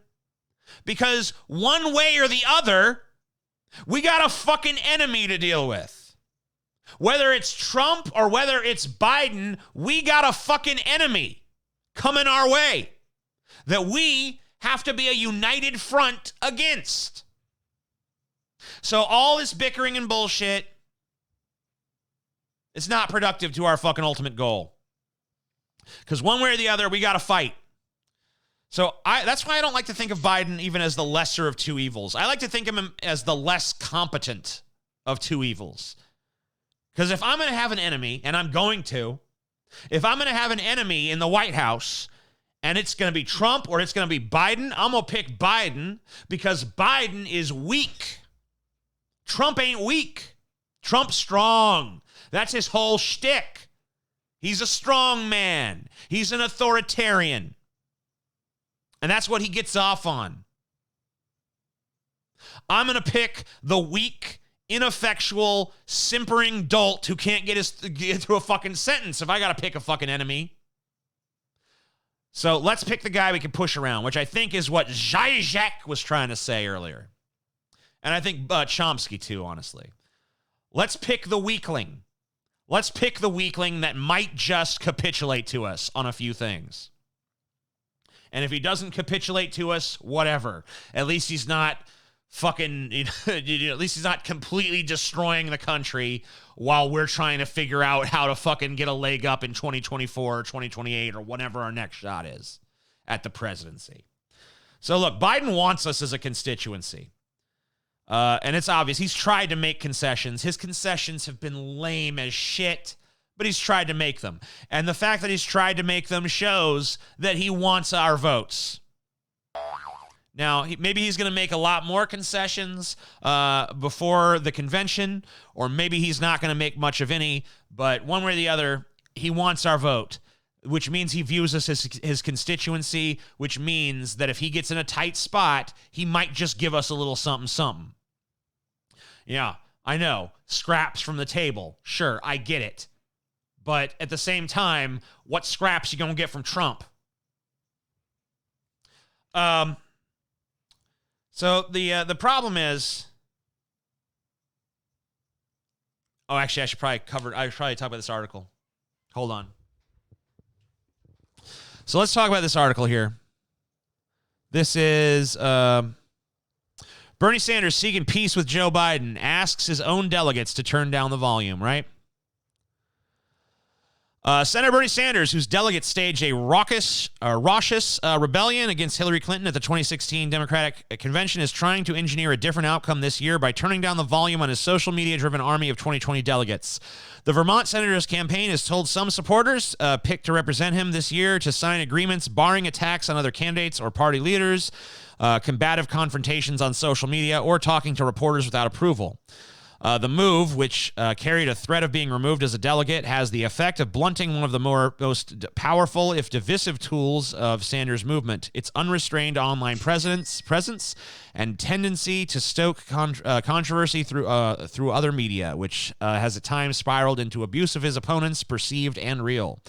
because one way or the other, we got a fucking enemy to deal with. Whether it's Trump or whether it's Biden, we got a fucking enemy coming our way that we have to be a united front against. So all this bickering and bullshit, it's not productive to our fucking ultimate goal. Because one way or the other, we got to fight. So that's why I don't like to think of Biden even as the lesser of two evils. I like to think of him as the less competent of two evils. Because if I'm going to have an enemy, and I'm going to, if I'm going to have an enemy in the White House, and it's going to be Trump or it's going to be Biden, I'm going to pick Biden because Biden is weak. Trump ain't weak. Trump's strong. That's his whole shtick. He's a strong man. He's an authoritarian. And that's what he gets off on. I'm going to pick the weak, ineffectual, simpering dolt who can't get through a fucking sentence if I got to pick a fucking enemy. So let's pick the guy we can push around, which I think is what Zizek was trying to say earlier. And I think Chomsky too, honestly. Let's pick the weakling. Let's pick the weakling that might just capitulate to us on a few things. And if he doesn't capitulate to us, whatever. At least he's not fucking, at least he's not completely destroying the country while we're trying to figure out how to fucking get a leg up in 2024 or 2028 or whatever our next shot is at the presidency. So look, Biden wants us as a constituency. And it's obvious. He's tried to make concessions. His concessions have been lame as shit, but he's tried to make them. And the fact that he's tried to make them shows that he wants our votes. Now, maybe he's going to make a lot more concessions before the convention, or maybe he's not going to make much of any, but one way or the other, he wants our vote, which means he views us as his constituency, which means that if he gets in a tight spot, he might just give us a little something, something. Yeah, I know. Scraps from the table. Sure, I get it. But at the same time, what scraps you going to get from Trump? So the problem is, oh, actually, I should probably talk about this article. Hold on. So let's talk about this article here. This is Bernie Sanders seeking peace with Joe Biden, asks his own delegates to turn down the volume, right? Senator Bernie Sanders, whose delegates staged a raucous rebellion against Hillary Clinton at the 2016 Democratic Convention, is trying to engineer a different outcome this year by turning down the volume on his social media-driven army of 2020 delegates. The Vermont senator's campaign has told some supporters picked to represent him this year to sign agreements barring attacks on other candidates or party leaders, combative confrontations on social media, or talking to reporters without approval. The move, which carried a threat of being removed as a delegate, has the effect of blunting one of the most powerful, if divisive, tools of Sanders' movement: its unrestrained online presence and tendency to stoke controversy through other media, which has at times spiraled into abuse of his opponents, perceived and real.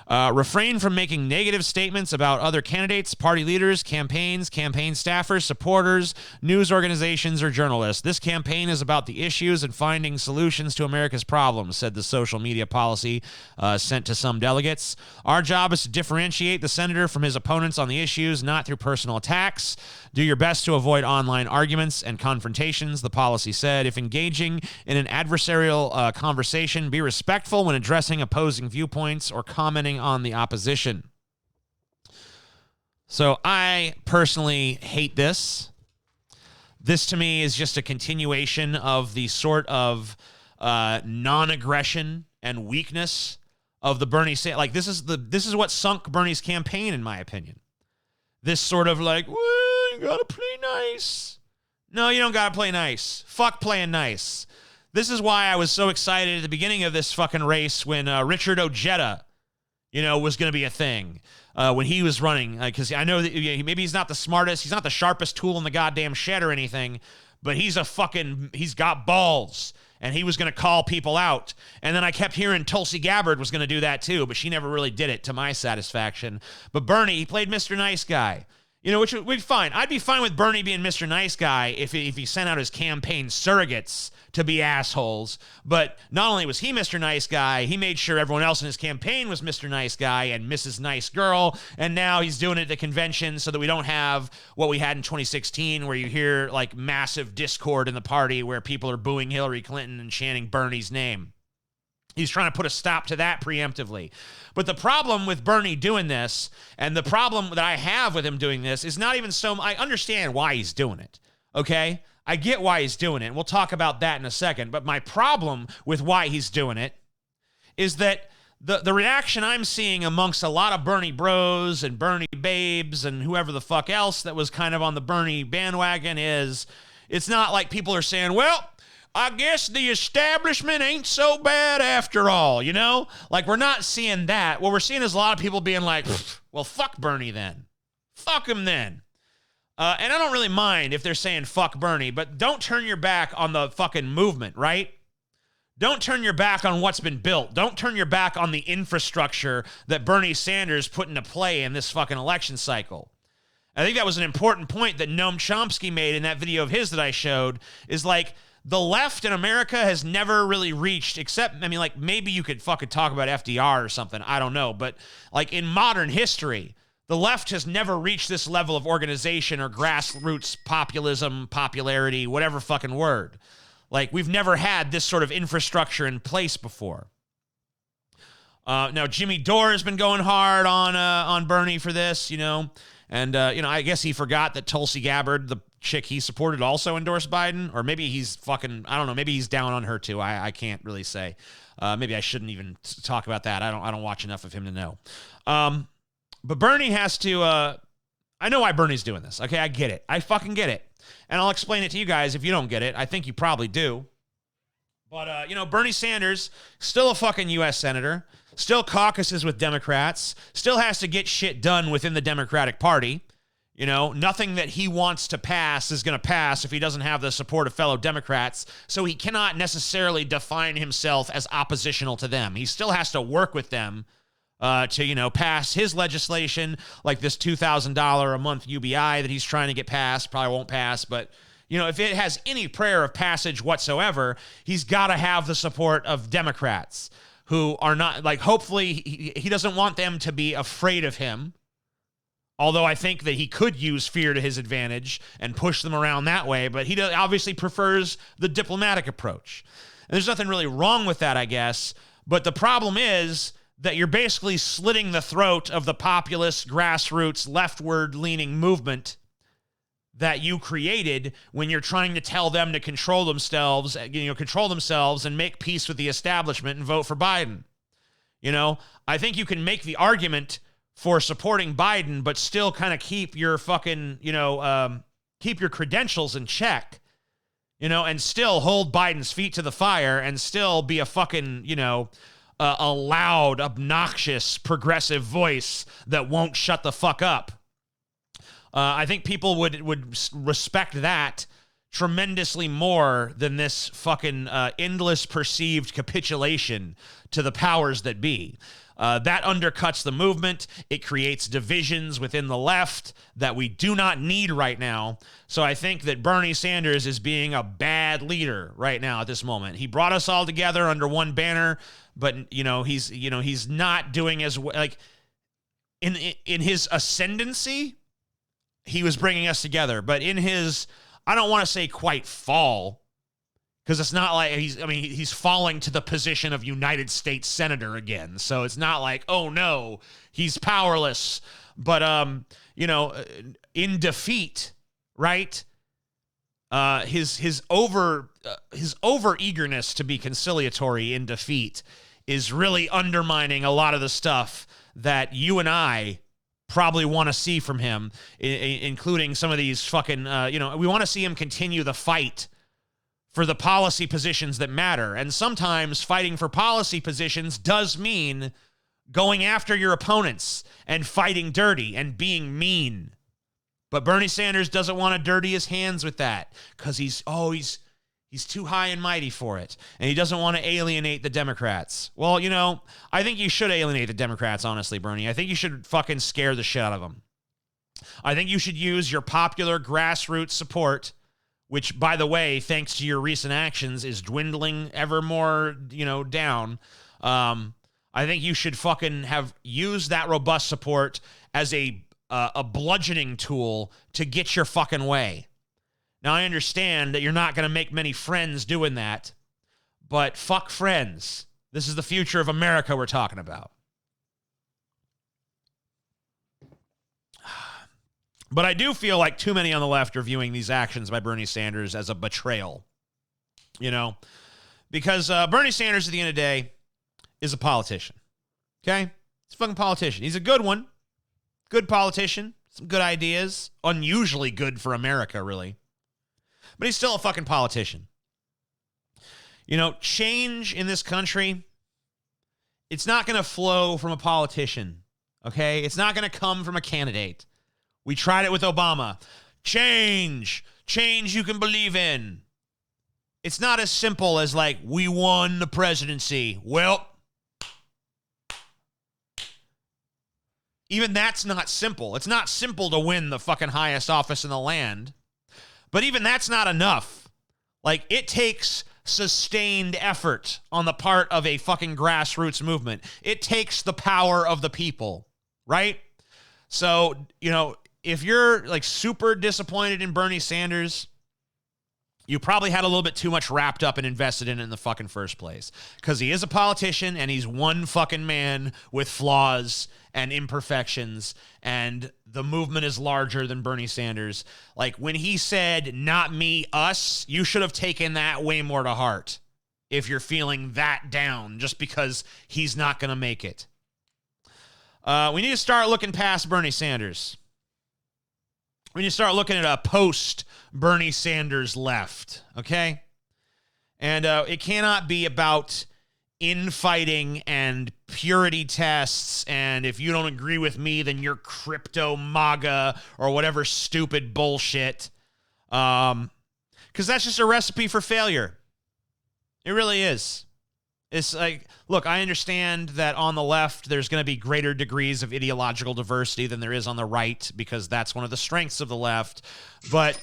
Refrain from making negative statements about other candidates, party leaders, campaigns, campaign staffers, supporters, news organizations, or journalists. This campaign is about the issues and finding solutions to America's problems, said the social media policy sent to some delegates. Our job is to differentiate the senator from his opponents on the issues, not through personal attacks. Do your best to avoid online arguments and confrontations, the policy said. If engaging in an adversarial conversation, be respectful when addressing opposing viewpoints or commenting on the opposition. So I personally hate this. This to me is just a continuation of the sort of non-aggression and weakness of the Bernie Sanders. Like this is what sunk Bernie's campaign, in my opinion. This sort of like, well, you gotta play nice. No, you don't gotta play nice. Fuck playing nice. This is why I was so excited at the beginning of this fucking race when Richard Ojeda, was going to be a thing when he was running. Because I know that maybe he's not the smartest, he's not the sharpest tool in the goddamn shed or anything, but he's got balls. And he was going to call people out. And then I kept hearing Tulsi Gabbard was going to do that too, but she never really did it to my satisfaction. But Bernie, he played Mr. Nice Guy. Which would be fine. I'd be fine with Bernie being Mr. Nice Guy if he sent out his campaign surrogates to be assholes. But not only was he Mr. Nice Guy, he made sure everyone else in his campaign was Mr. Nice Guy and Mrs. Nice Girl. And now he's doing it at the convention so that we don't have what we had in 2016 where you hear like massive discord in the party where people are booing Hillary Clinton and chanting Bernie's name. He's trying to put a stop to that preemptively. But the problem with Bernie doing this, and the problem that I have with him doing this, is not even I understand why he's doing it, okay? I get why he's doing it, and we'll talk about that in a second. But my problem with why he's doing it is that the reaction I'm seeing amongst a lot of Bernie bros and Bernie babes and whoever the fuck else that was kind of on the Bernie bandwagon is, it's not like people are saying, well, I guess the establishment ain't so bad after all, you know? Like, we're not seeing that. What we're seeing is a lot of people being like, well, fuck Bernie then. Fuck him then. And I don't really mind if they're saying fuck Bernie, but don't turn your back on the fucking movement, right? Don't turn your back on what's been built. Don't turn your back on the infrastructure that Bernie Sanders put into play in this fucking election cycle. I think that was an important point that Noam Chomsky made in that video of his that I showed, is like, the left in America has never really reached, except, I mean, like, maybe you could fucking talk about FDR or something, I don't know, but like in modern history, the left has never reached this level of organization or grassroots populism, popularity, whatever fucking word. Like, we've never had this sort of infrastructure in place before. Now, Jimmy Dore has been going hard on Bernie for this, you know, and, you know, I guess he forgot that Tulsi Gabbard, the chick he supported, also endorsed Biden, or maybe he's fucking, I don't know, maybe he's down on her too. I can't really say. Maybe I shouldn't even talk about that. I don't watch enough of him to know. But Bernie has to, I know why Bernie's doing this. Okay, I get it. I fucking get it. And I'll explain it to you guys if you don't get it. I think you probably do. But, you know, Bernie Sanders, still a fucking U.S. Senator, still caucuses with Democrats, still has to get shit done within the Democratic Party. You know, nothing that he wants to pass is going to pass if he doesn't have the support of fellow Democrats. So he cannot necessarily define himself as oppositional to them. He still has to work with them to, you know, pass his legislation, like this $2,000 a month UBI that he's trying to get passed. Probably won't pass, but, you know, if it has any prayer of passage whatsoever, he's got to have the support of Democrats who are not, like, hopefully he doesn't want them to be afraid of him. Although I think that he could use fear to his advantage and push them around that way, but he obviously prefers the diplomatic approach. And there's nothing really wrong with that, I guess, but the problem is that you're basically slitting the throat of the populist, grassroots, leftward-leaning movement that you created when you're trying to tell them to control themselves and make peace with the establishment and vote for Biden. You know, I think you can make the argument for supporting Biden, but still kind of keep your fucking, you know, keep your credentials in check, you know, and still hold Biden's feet to the fire and still be a fucking, you know, a loud, obnoxious, progressive voice that won't shut the fuck up. I think people would respect that tremendously more than this fucking endless perceived capitulation to the powers that be. That undercuts the movement. It creates divisions within the left that we do not need right now. So I think that Bernie Sanders is being a bad leader right now at this moment. He brought us all together under one banner, but he's not doing as well. Like in his ascendancy, he was bringing us together, but in his, I don't want to say quite fall, because it's not like he's falling to the position of United States Senator again. So it's not like, oh no, he's powerless. But, in defeat, right? His over eagerness to be conciliatory in defeat is really undermining a lot of the stuff that you and I probably want to see from him, including some of these fucking, we want to see him continue the fight for the policy positions that matter. And sometimes fighting for policy positions does mean going after your opponents and fighting dirty and being mean. But Bernie Sanders doesn't want to dirty his hands with that because he's too high and mighty for it. And he doesn't want to alienate the Democrats. Well, you know, I think you should alienate the Democrats, honestly, Bernie. I think you should fucking scare the shit out of them. I think you should use your popular grassroots support, which, by the way, thanks to your recent actions, is dwindling ever more, down. I think you should fucking have used that robust support as a bludgeoning tool to get your fucking way. Now, I understand that you're not going to make many friends doing that, but fuck friends. This is the future of America we're talking about. But I do feel like too many on the left are viewing these actions by Bernie Sanders as a betrayal, because Bernie Sanders, at the end of the day, is a politician, okay? He's a fucking politician. He's a good one, good politician, some good ideas, unusually good for America, really. But he's still a fucking politician. You know, change in this country, it's not going to flow from a politician, okay? It's not going to come from a candidate. We tried it with Obama. Change you can believe in. It's not as simple as like, we won the presidency. Well, even that's not simple. It's not simple to win the fucking highest office in the land. But even that's not enough. Like, it takes sustained effort on the part of a fucking grassroots movement. It takes the power of the people, right? So, you know, if you're like super disappointed in Bernie Sanders, you probably had a little bit too much wrapped up and invested in it in the fucking first place. Because he is a politician and he's one fucking man with flaws and imperfections, and the movement is larger than Bernie Sanders. Like, when he said, not me, us, you should have taken that way more to heart if you're feeling that down just because he's not going to make it. We need to start looking past Bernie Sanders. We need to start looking at a post-Bernie Sanders left, okay? And it cannot be about infighting and purity tests, and if you don't agree with me, then you're crypto MAGA or whatever stupid bullshit. Because that's just a recipe for failure. It really is. It's like, look, I understand that on the left, there's going to be greater degrees of ideological diversity than there is on the right, because that's one of the strengths of the left. But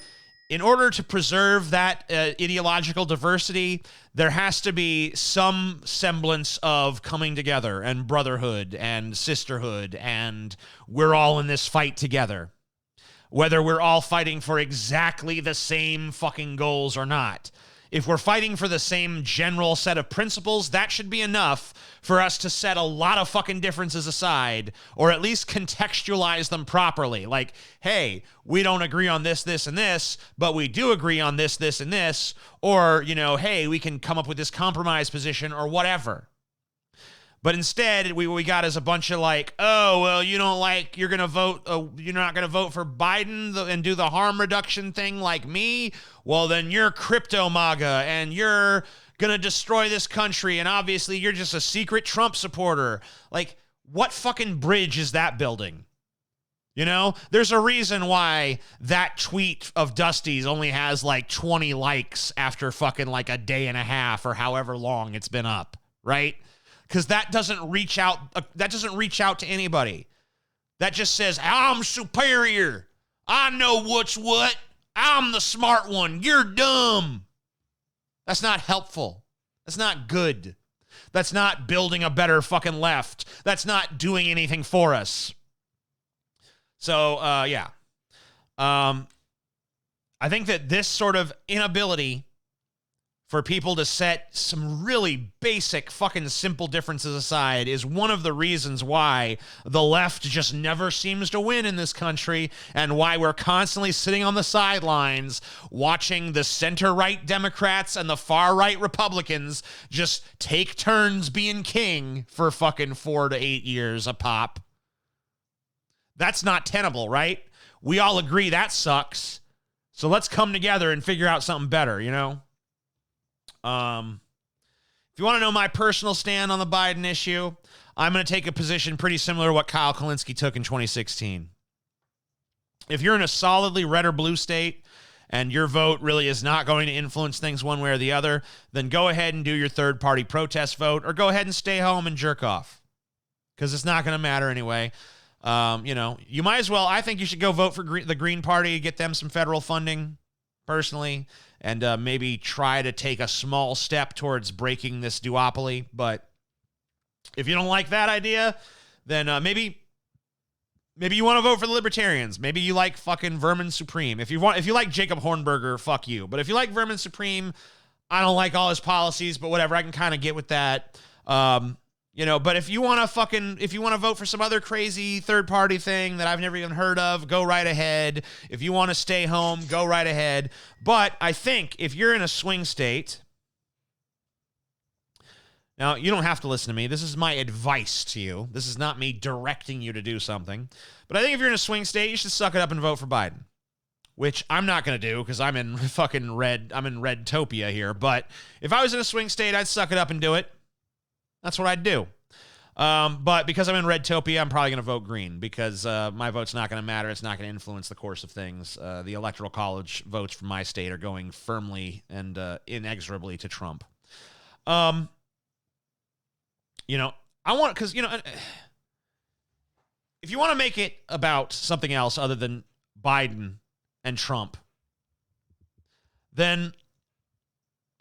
in order to preserve that ideological diversity, there has to be some semblance of coming together and brotherhood and sisterhood, and we're all in this fight together. Whether we're all fighting for exactly the same fucking goals or not. If we're fighting for the same general set of principles, that should be enough for us to set a lot of fucking differences aside, or at least contextualize them properly. Like, hey, we don't agree on this, this, and this, but we do agree on this, this, and this. Or, you know, hey, we can come up with this compromise position or whatever. But instead, we got is a bunch of like, oh, well, you don't like, you're not going to vote for Biden and do the harm reduction thing like me? Well, then you're crypto MAGA and you're going to destroy this country. And obviously, you're just a secret Trump supporter. Like, what fucking bridge is that building? You know, there's a reason why that tweet of Dusty's only has like 20 likes after fucking like a day and a half or however long it's been up, right? Because that doesn't reach out. That doesn't reach out to anybody. That just says, I'm superior. I know what's what. I'm the smart one. You're dumb. That's not helpful. That's not good. That's not building a better fucking left. That's not doing anything for us. So, yeah. I think that this sort of inability for people to set some really basic fucking simple differences aside is one of the reasons why the left just never seems to win in this country, and why we're constantly sitting on the sidelines watching the center-right Democrats and the far-right Republicans just take turns being king for fucking 4 to 8 years a pop. That's not tenable, right? We all agree that sucks. So let's come together and figure out something better, you know? If you want to know my personal stand on the Biden issue, I'm going to take a position pretty similar to what Kyle Kalinske took in 2016. If you're in a solidly red or blue state and your vote really is not going to influence things one way or the other, then go ahead and do your third-party protest vote, or go ahead and stay home and jerk off, because it's not going to matter anyway. You know, you might as well, I think you should go vote for the Green Party, get them some federal funding, personally, and maybe try to take a small step towards breaking this duopoly. But if you don't like that idea, then maybe you want to vote for the Libertarians. Maybe you like fucking Vermin Supreme. If you like Jacob Hornberger, fuck you. But if you like Vermin Supreme, I don't like all his policies, but whatever, I can kind of get with that. You know, but if you want to vote for some other crazy third party thing that I've never even heard of, go right ahead. If you want to stay home, go right ahead. But I think if you're in a swing state, now you don't have to listen to me. This is my advice to you. This is not me directing you to do something. But I think if you're in a swing state, you should suck it up and vote for Biden. which I'm not going to do because I'm in fucking red. I'm in Redtopia here. But if I was in a swing state, I'd suck it up and do it. That's what I'd do. But because I'm in Redtopia, I'm probably going to vote green because my vote's not going to matter. It's not going to influence the course of things. The Electoral College votes from my state are going firmly and inexorably to Trump. You know, I want, because, you know, if you want to make it about something else other than Biden and Trump, then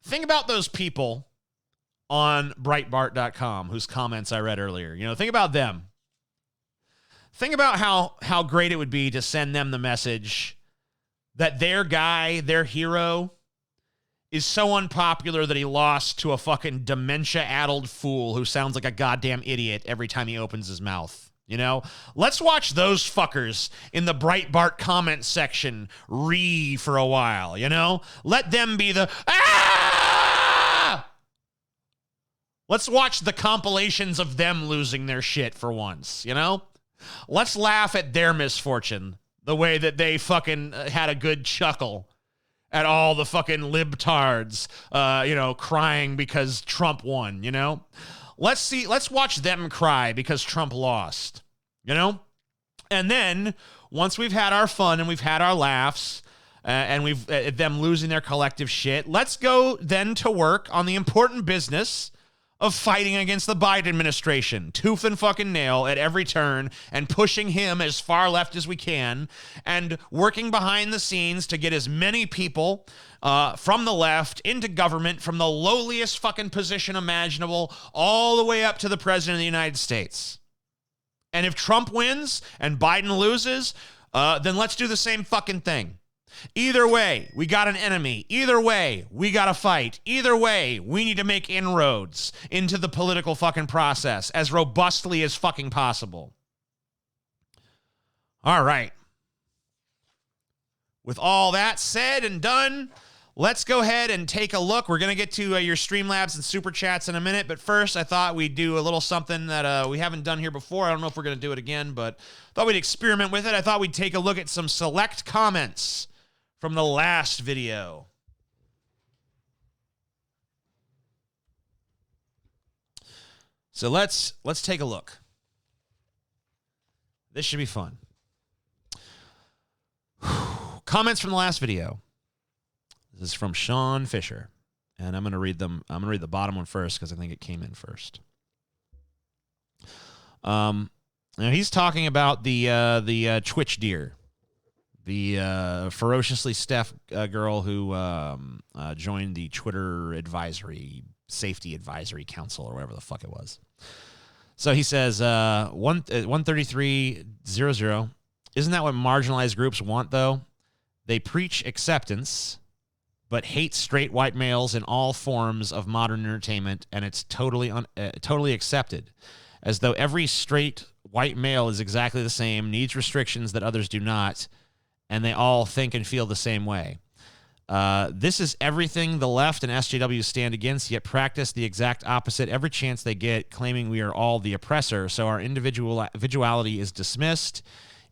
think about those people on Breitbart.com whose comments I read earlier. You know, think about them. Think about how great it would be to send them the message that their guy, their hero, is so unpopular that he lost to a fucking dementia-addled fool who sounds like a goddamn idiot every time he opens his mouth. You know, let's watch those fuckers in the Breitbart comment section for a while, you know? Let them be the, let's watch the compilations of them losing their shit for once, you know? Let's laugh at their misfortune the way that they fucking had a good chuckle at all the fucking libtards, you know, crying because Trump won, you know? Let's watch them cry because Trump lost, you know? And then once we've had our fun and we've had our laughs and we've them losing their collective shit, let's go then to work on the important business of fighting against the Biden administration, tooth and fucking nail at every turn, and pushing him as far left as we can, and working behind the scenes to get as many people from the left into government, from the lowliest fucking position imaginable, all the way up to the president of the United States. And if Trump wins and Biden loses, then let's do the same fucking thing. Either way, we got an enemy. Either way, we got to fight. Either way, we need to make inroads into the political fucking process as robustly as fucking possible. All right. With all that said and done, let's go ahead and take a look. We're going to get to your Streamlabs and Super Chats in a minute, but first I thought we'd do a little something that we haven't done here before. I don't know if we're going to do it again, but thought we'd experiment with it. I thought we'd take a look at some select comments from the last video. So let's take a look. This should be fun. Comments from the last video. This is from Sean Fisher, and I'm going to read them. I'm going to read the bottom one first because I think it came in first. Now he's talking about the Twitch deer. The ferociously Steph girl who joined the Twitter safety advisory council or whatever the fuck it was. So he says, 13300, isn't that what marginalized groups want, though? They preach acceptance, but hate straight white males in all forms of modern entertainment, and it's totally accepted, as though every straight white male is exactly the same, needs restrictions that others do not, and they all think and feel the same way. This is everything the left and SJWs stand against, yet practice the exact opposite every chance they get, claiming we are all the oppressor, so our individuality is dismissed,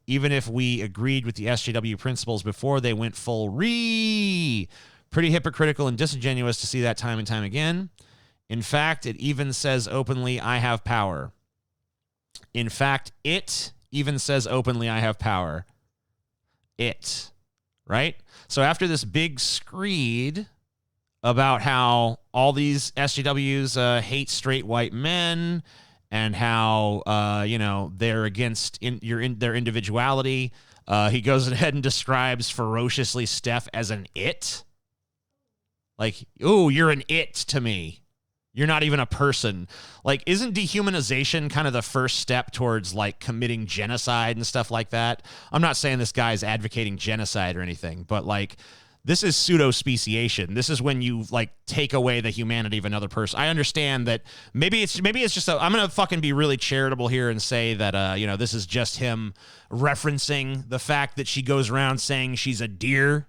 even if we agreed with the SJW principles before they went full Pretty hypocritical and disingenuous to see that time and time again. In fact, it even says openly, I have power. In fact, it even says openly, I have power. It, right? So after this big screed about how all these SJWs hate straight white men and how, they're against their individuality, he goes ahead and describes ferociously Steph as an it. Like, ooh, you're an it to me. You're not even a person. Like, isn't dehumanization kind of the first step towards, like, committing genocide and stuff like that? I'm not saying this guy's advocating genocide or anything, but, like, this is pseudo-speciation. This is when you, like, take away the humanity of another person. I understand that maybe it's just I'm going to fucking be really charitable here and say that, this is just him referencing the fact that she goes around saying she's a deer.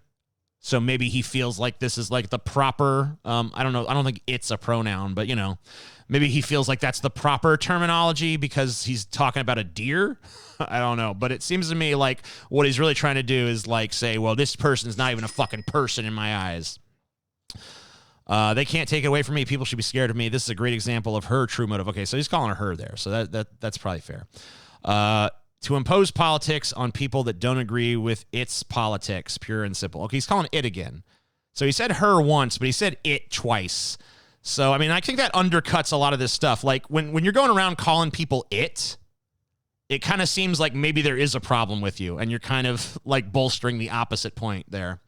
So maybe he feels like this is like the proper, I don't know. I don't think it's a pronoun, but, you know, maybe he feels like that's the proper terminology because he's talking about a deer. I don't know. But it seems to me like what he's really trying to do is like say, well, this person's not even a fucking person in my eyes. They can't take it away from me. People should be scared of me. This is a great example of her true motive. Okay, so he's calling her there. So that's probably fair. To impose politics on people that don't agree with its politics, pure and simple. Okay, he's calling it again. So he said her once, but he said it twice. So, I mean, I think that undercuts a lot of this stuff. Like, when you're going around calling people it kind of seems like maybe there is a problem with you, and you're kind of, like, bolstering the opposite point there.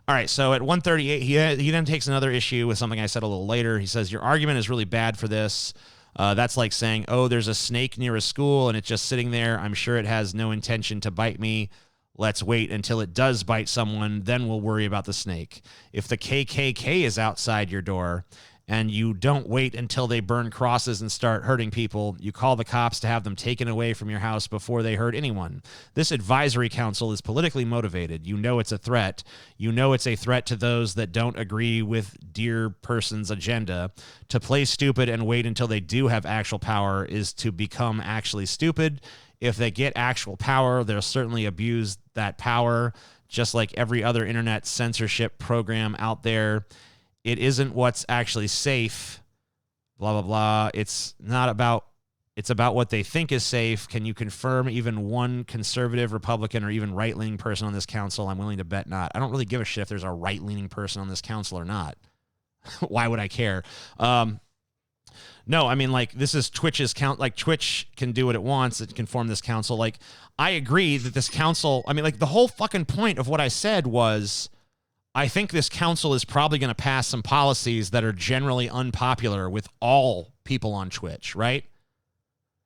All right, so at 138, he then takes another issue with something I said a little later. He says, your argument is really bad for this. That's like saying, oh, there's a snake near a school and it's just sitting there. I'm sure it has no intention to bite me. Let's wait until it does bite someone. Then we'll worry about the snake. If the KKK is outside your door and you don't wait until they burn crosses and start hurting people, you call the cops to have them taken away from your house before they hurt anyone. This advisory council is politically motivated. You know it's a threat. You know it's a threat to those that don't agree with dear person's agenda. To play stupid and wait until they do have actual power is to become actually stupid. If they get actual power, they'll certainly abuse that power, just like every other internet censorship program out there. It isn't what's actually safe, blah, blah, blah. It's about what they think is safe. Can you confirm even one conservative, Republican, or even right-leaning person on this council? I'm willing to bet not. I don't really give a shit if there's a right-leaning person on this council or not. Why would I care? No, I mean, like, this is Twitch's count. Like, Twitch can do what it wants. It can form this council. Like, I agree that this council, I mean, like, the whole fucking point of what I said was, I think this council is probably going to pass some policies that are generally unpopular with all people on Twitch, right?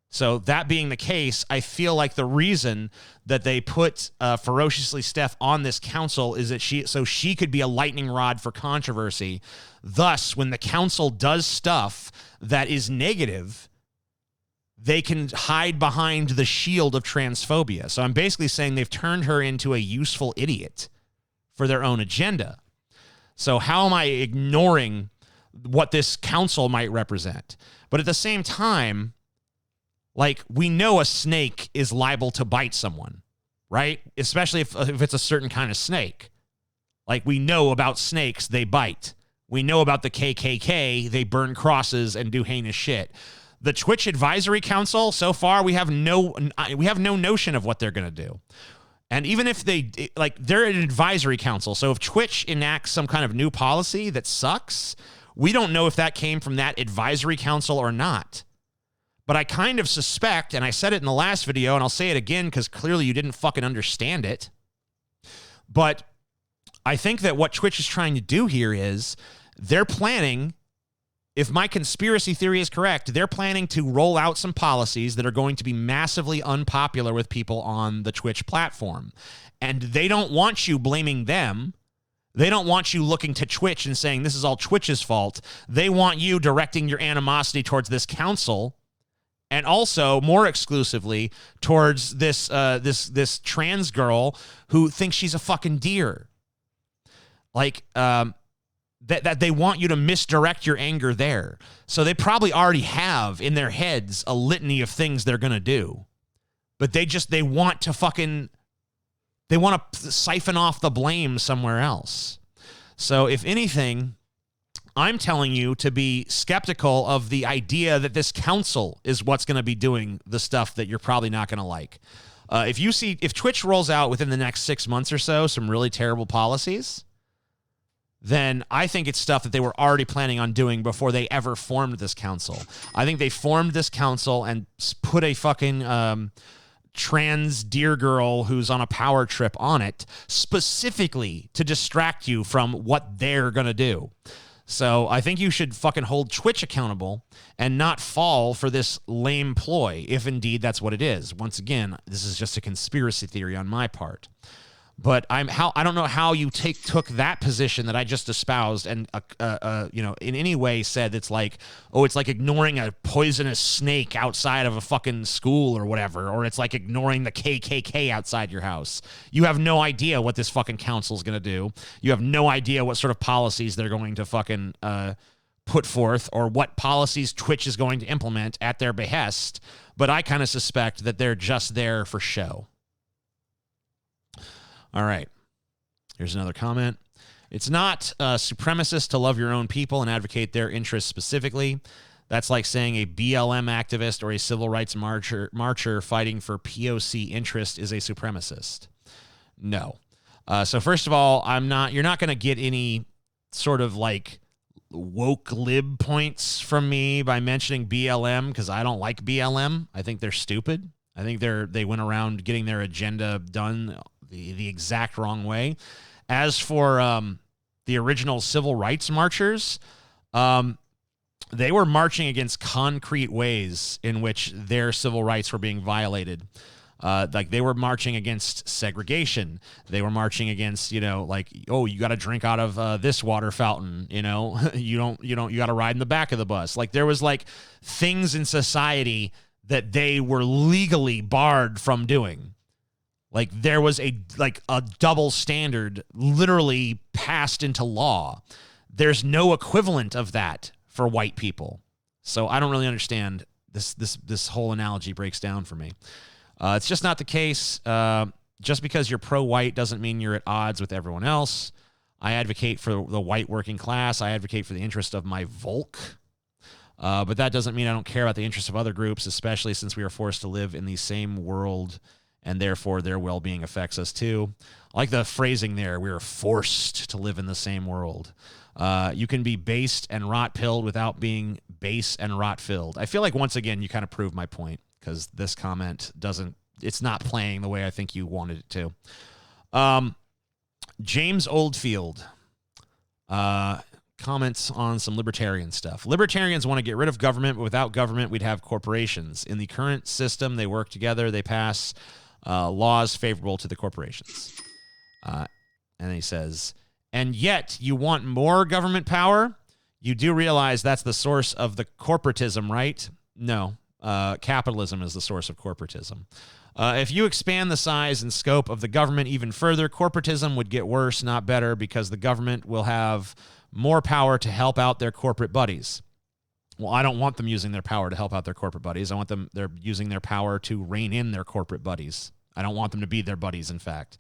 So that being the case, I feel like the reason that they put Ferociously Steph on this council is that she could be a lightning rod for controversy. Thus, when the council does stuff that is negative, they can hide behind the shield of transphobia. So I'm basically saying they've turned her into a useful idiot for their own agenda. So how am I ignoring what this council might represent? But at the same time, like, we know a snake is liable to bite someone, right? Especially if it's a certain kind of snake. Like, we know about snakes, they bite. We know about the KKK, they burn crosses and do heinous shit. The Twitch Advisory Council, so far, we have no notion of what they're going to do. And even if they're an advisory council. So if Twitch enacts some kind of new policy that sucks, we don't know if that came from that advisory council or not. But I kind of suspect, and I said it in the last video, and I'll say it again because clearly you didn't fucking understand it. But I think that what Twitch is trying to do here is they're planning, if my conspiracy theory is correct, they're planning to roll out some policies that are going to be massively unpopular with people on the Twitch platform. And they don't want you blaming them. They don't want you looking to Twitch and saying this is all Twitch's fault. They want you directing your animosity towards this council, and also more exclusively towards this trans girl who thinks she's a fucking deer. Like, that they want you to misdirect your anger there. So they probably already have in their heads a litany of things they're going to do. But they want to siphon off the blame somewhere else. So if anything, I'm telling you to be skeptical of the idea that this council is what's going to be doing the stuff that you're probably not going to like. If Twitch rolls out within the next 6 months or so some really terrible policies, then I think it's stuff that they were already planning on doing before they ever formed this council. I think they formed this council and put a fucking trans deer girl who's on a power trip on it specifically to distract you from what they're going to do. So I think you should fucking hold Twitch accountable and not fall for this lame ploy, if indeed that's what it is. Once again, this is just a conspiracy theory on my part. But I don't know how you took that position that I just espoused and in any way said it's like, oh, it's like ignoring a poisonous snake outside of a fucking school or whatever, or it's like ignoring the KKK outside your house. You have no idea what this fucking council's going to do. You have no idea what sort of policies they're going to fucking put forth, or what policies Twitch is going to implement at their behest. But I kind of suspect that they're just there for show. All right. Here's another comment. It's not supremacist to love your own people and advocate their interests specifically. That's like saying a BLM activist or a civil rights marcher fighting for POC interest is a supremacist. No. So first of all, you're not going to get any sort of like woke lib points from me by mentioning BLM, because I don't like BLM. I think they're stupid. I think they went around getting their agenda done the exact wrong way. As for the original civil rights marchers, they were marching against concrete ways in which their civil rights were being violated. Like they were marching against segregation. They were marching against, like, oh, you got to drink out of this water fountain. You got to ride in the back of the bus. Like there was like things in society that they were legally barred from doing. Like there was a double standard literally passed into law. There's no equivalent of that for white people. So I don't really understand this whole analogy breaks down for me. It's just not the case. Just because you're pro-white doesn't mean you're at odds with everyone else. I advocate for the white working class. I advocate for the interest of my Volk. But that doesn't mean I don't care about the interests of other groups, especially since we are forced to live in the same world and therefore their well-being affects us too. I like the phrasing there. We are forced to live in the same world. You can be based and rot-pilled without being base and rot-filled. I feel like, once again, you kind of proved my point, because this comment it's not playing the way I think you wanted it to. James Oldfield comments on some libertarian stuff. Libertarians want to get rid of government, but without government, we'd have corporations. In the current system, they work together. They pass laws favorable to the corporations. And he says, and yet you want more government power? You do realize that's the source of the corporatism, right? No. Capitalism is the source of corporatism. If you expand the size and scope of the government even further, corporatism would get worse, not better, because the government will have more power to help out their corporate buddies. Well, I don't want them using their power to help out their corporate buddies. I want they're using their power to rein in their corporate buddies. I don't want them to be their buddies, in fact.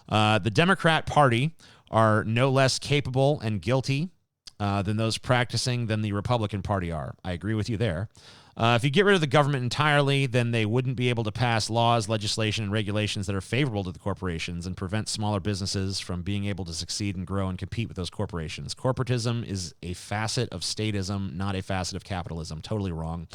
The Democrat Party are no less capable and guilty than those practicing than the Republican Party are. I agree with you there. If you get rid of the government entirely, then they wouldn't be able to pass laws, legislation, and regulations that are favorable to the corporations and prevent smaller businesses from being able to succeed and grow and compete with those corporations. Corporatism is a facet of statism, not a facet of capitalism. Totally wrong.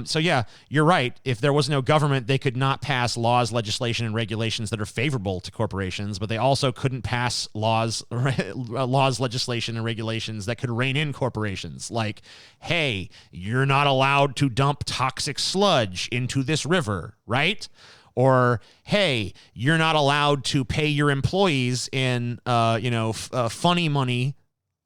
So yeah, you're right. If there was no government, they could not pass laws, legislation, and regulations that are favorable to corporations, but they also couldn't pass laws, legislation, and regulations that could rein in corporations. Like, hey, you're not allowed to dump toxic sludge into this river, right? Or, hey, you're not allowed to pay your employees in, funny money,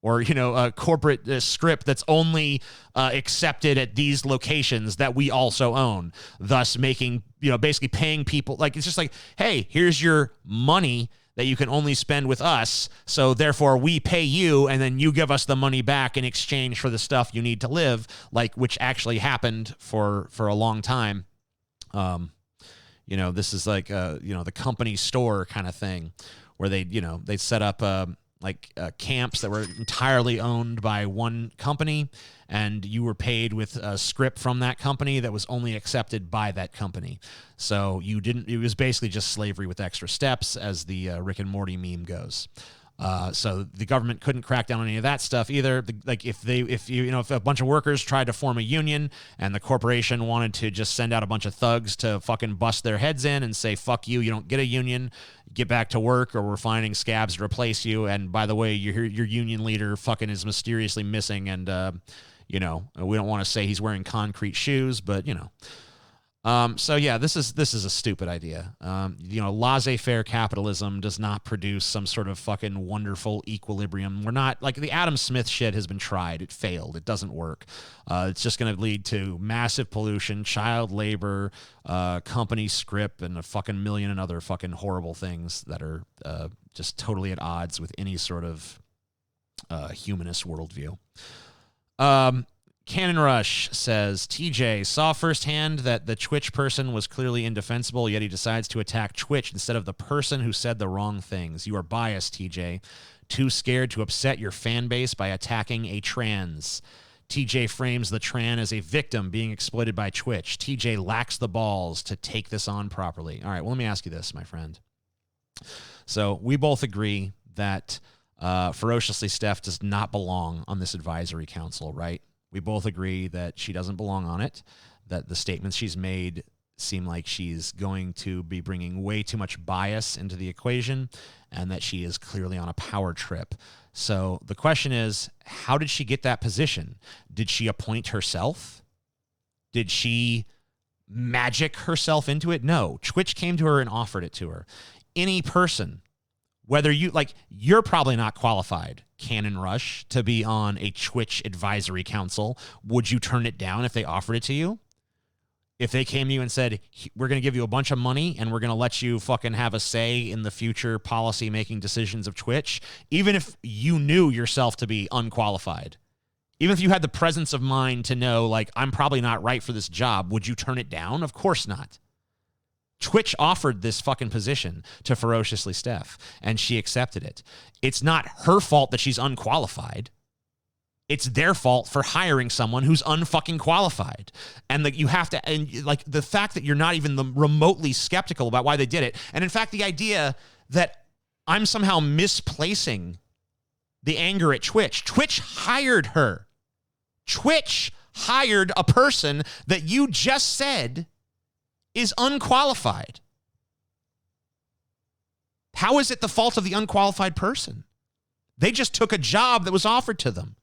or, a corporate script that's only accepted at these locations that we also own, thus making, basically paying people. Like, it's just like, hey, here's your money that you can only spend with us, so therefore we pay you, and then you give us the money back in exchange for the stuff you need to live, like, which actually happened for a long time. This is like, the company store kind of thing, where they set up camps that were entirely owned by one company, and you were paid with a script from that company that was only accepted by that company. So it was basically just slavery with extra steps, as the Rick and Morty meme goes. So the government couldn't crack down on any of that stuff either. If a bunch of workers tried to form a union and the corporation wanted to just send out a bunch of thugs to fucking bust their heads in and say, fuck you, you don't get a union, get back to work, or we're finding scabs to replace you. And by the way, your union leader fucking is mysteriously missing. And, we don't want to say he's wearing concrete shoes, but, So yeah, this is a stupid idea. Laissez-faire capitalism does not produce some sort of fucking wonderful equilibrium. We're not like the Adam Smith shit has been tried. It failed. It doesn't work. It's just going to lead to massive pollution, child labor, company script, and a fucking million and other fucking horrible things that are just totally at odds with any sort of humanist worldview. Cannon Rush says, TJ saw firsthand that the Twitch person was clearly indefensible, yet he decides to attack Twitch instead of the person who said the wrong things. You are biased, TJ. Too scared to upset your fan base by attacking a trans. TJ frames the tran as a victim being exploited by Twitch. TJ lacks the balls to take this on properly. All right, well, let me ask you this, my friend. So we both agree that Ferociously Steph does not belong on this advisory council, right? We both agree that she doesn't belong on it, that the statements she's made seem like she's going to be bringing way too much bias into the equation, and that she is clearly on a power trip. So the question is, how did she get that position? Did she appoint herself? Did she magic herself into it? No. Twitch came to her and offered it to her. Any person, whether you're probably not qualified, Cannon Rush, to be on a Twitch advisory council. Would you turn it down if they offered it to you? If they came to you and said, we're going to give you a bunch of money and we're going to let you fucking have a say in the future policy making decisions of Twitch, even if you knew yourself to be unqualified, even if you had the presence of mind to know, like, I'm probably not right for this job, would you turn it down? Of course not. Twitch offered this fucking position to Ferociously Steph, and she accepted it. It's not her fault that she's unqualified. It's their fault for hiring someone who's unfucking qualified. And you have to, and like the fact that you're not even remotely skeptical about why they did it. And in fact, the idea that I'm somehow misplacing the anger at Twitch. Twitch hired her. Twitch hired a person that you just said is unqualified. How is it the fault of the unqualified person? They just took a job that was offered to them.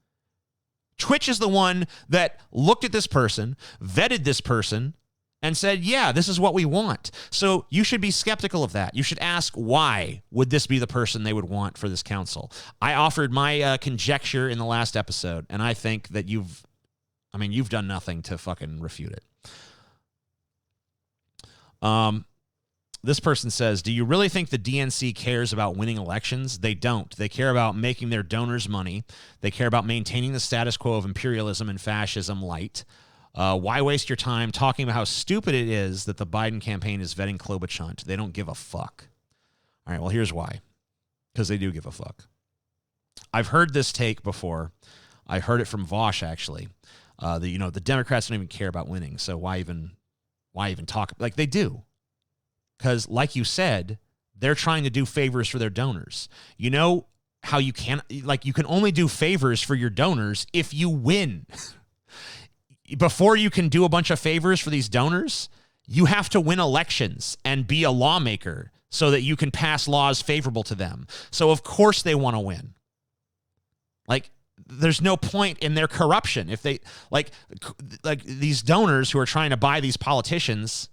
Twitch is the one that looked at this person, vetted this person, and said, yeah, this is what we want. So you should be skeptical of that. You should ask, why would this be the person they would want for this council? I offered my conjecture in the last episode, and I think that you've done nothing to fucking refute it. This person says, do you really think the DNC cares about winning elections? They don't. They care about making their donors money. They care about maintaining the status quo of imperialism and fascism light. Why waste your time talking about how stupid it is that the Biden campaign is vetting Klobuchar? They don't give a fuck. All right, well, here's why. Because they do give a fuck. I've heard this take before. I heard it from Vosh, actually. The Democrats don't even care about winning, so why even talk? Like, they do. Because, like you said, they're trying to do favors for their donors. You know how you can only do favors for your donors if you win. Before you can do a bunch of favors for these donors, you have to win elections and be a lawmaker so that you can pass laws favorable to them. So, of course, they want to win. Like, there's no point in their corruption. If they, like these donors who are trying to buy these politicians,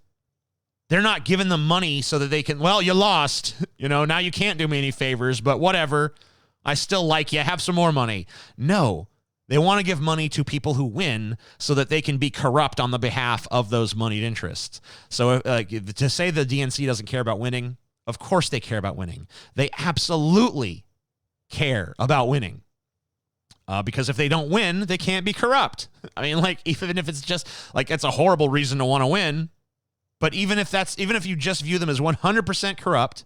they're not giving them money so that they can, well, you lost. Now you can't do me any favors, but whatever. I still like you. Have some more money. No, they want to give money to people who win so that they can be corrupt on the behalf of those moneyed interests. So to say the DNC doesn't care about winning, of course they care about winning. They absolutely care about winning. Because if they don't win, they can't be corrupt. I mean, like, even if it's just, like, it's a horrible reason to want to win. But even if you just view them as 100% corrupt,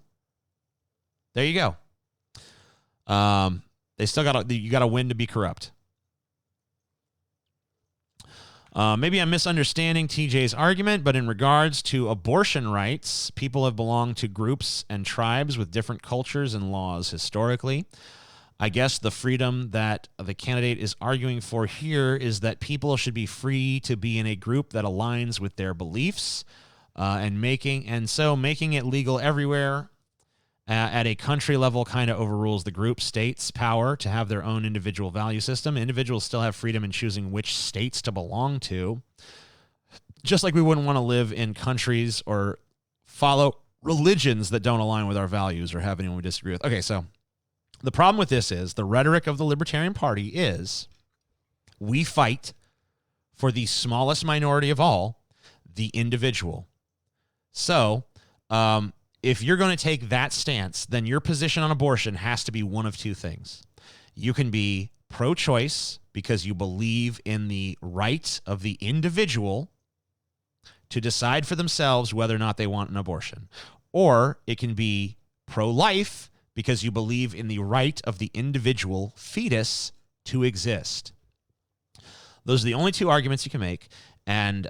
there you go. They still you got to win to be corrupt. Maybe I'm misunderstanding TJ's argument, but in regards to abortion rights, people have belonged to groups and tribes with different cultures and laws historically. I guess the freedom that the candidate is arguing for here is that people should be free to be in a group that aligns with their beliefs. And making it legal everywhere at a country level kind of overrules the group states' power to have their own individual value system. Individuals still have freedom in choosing which states to belong to. just like we wouldn't want to live in countries or follow religions that don't align with our values or have anyone we disagree with. Okay, so the problem with this is the rhetoric of the Libertarian Party is we fight for the smallest minority of all, the individual. So if you're going to take that stance, then your position on abortion has to be one of two things. You can be pro-choice because you believe in the right of the individual to decide for themselves whether or not they want an abortion. Or it can be pro-life because you believe in the right of the individual fetus to exist. Those are the only two arguments you can make. And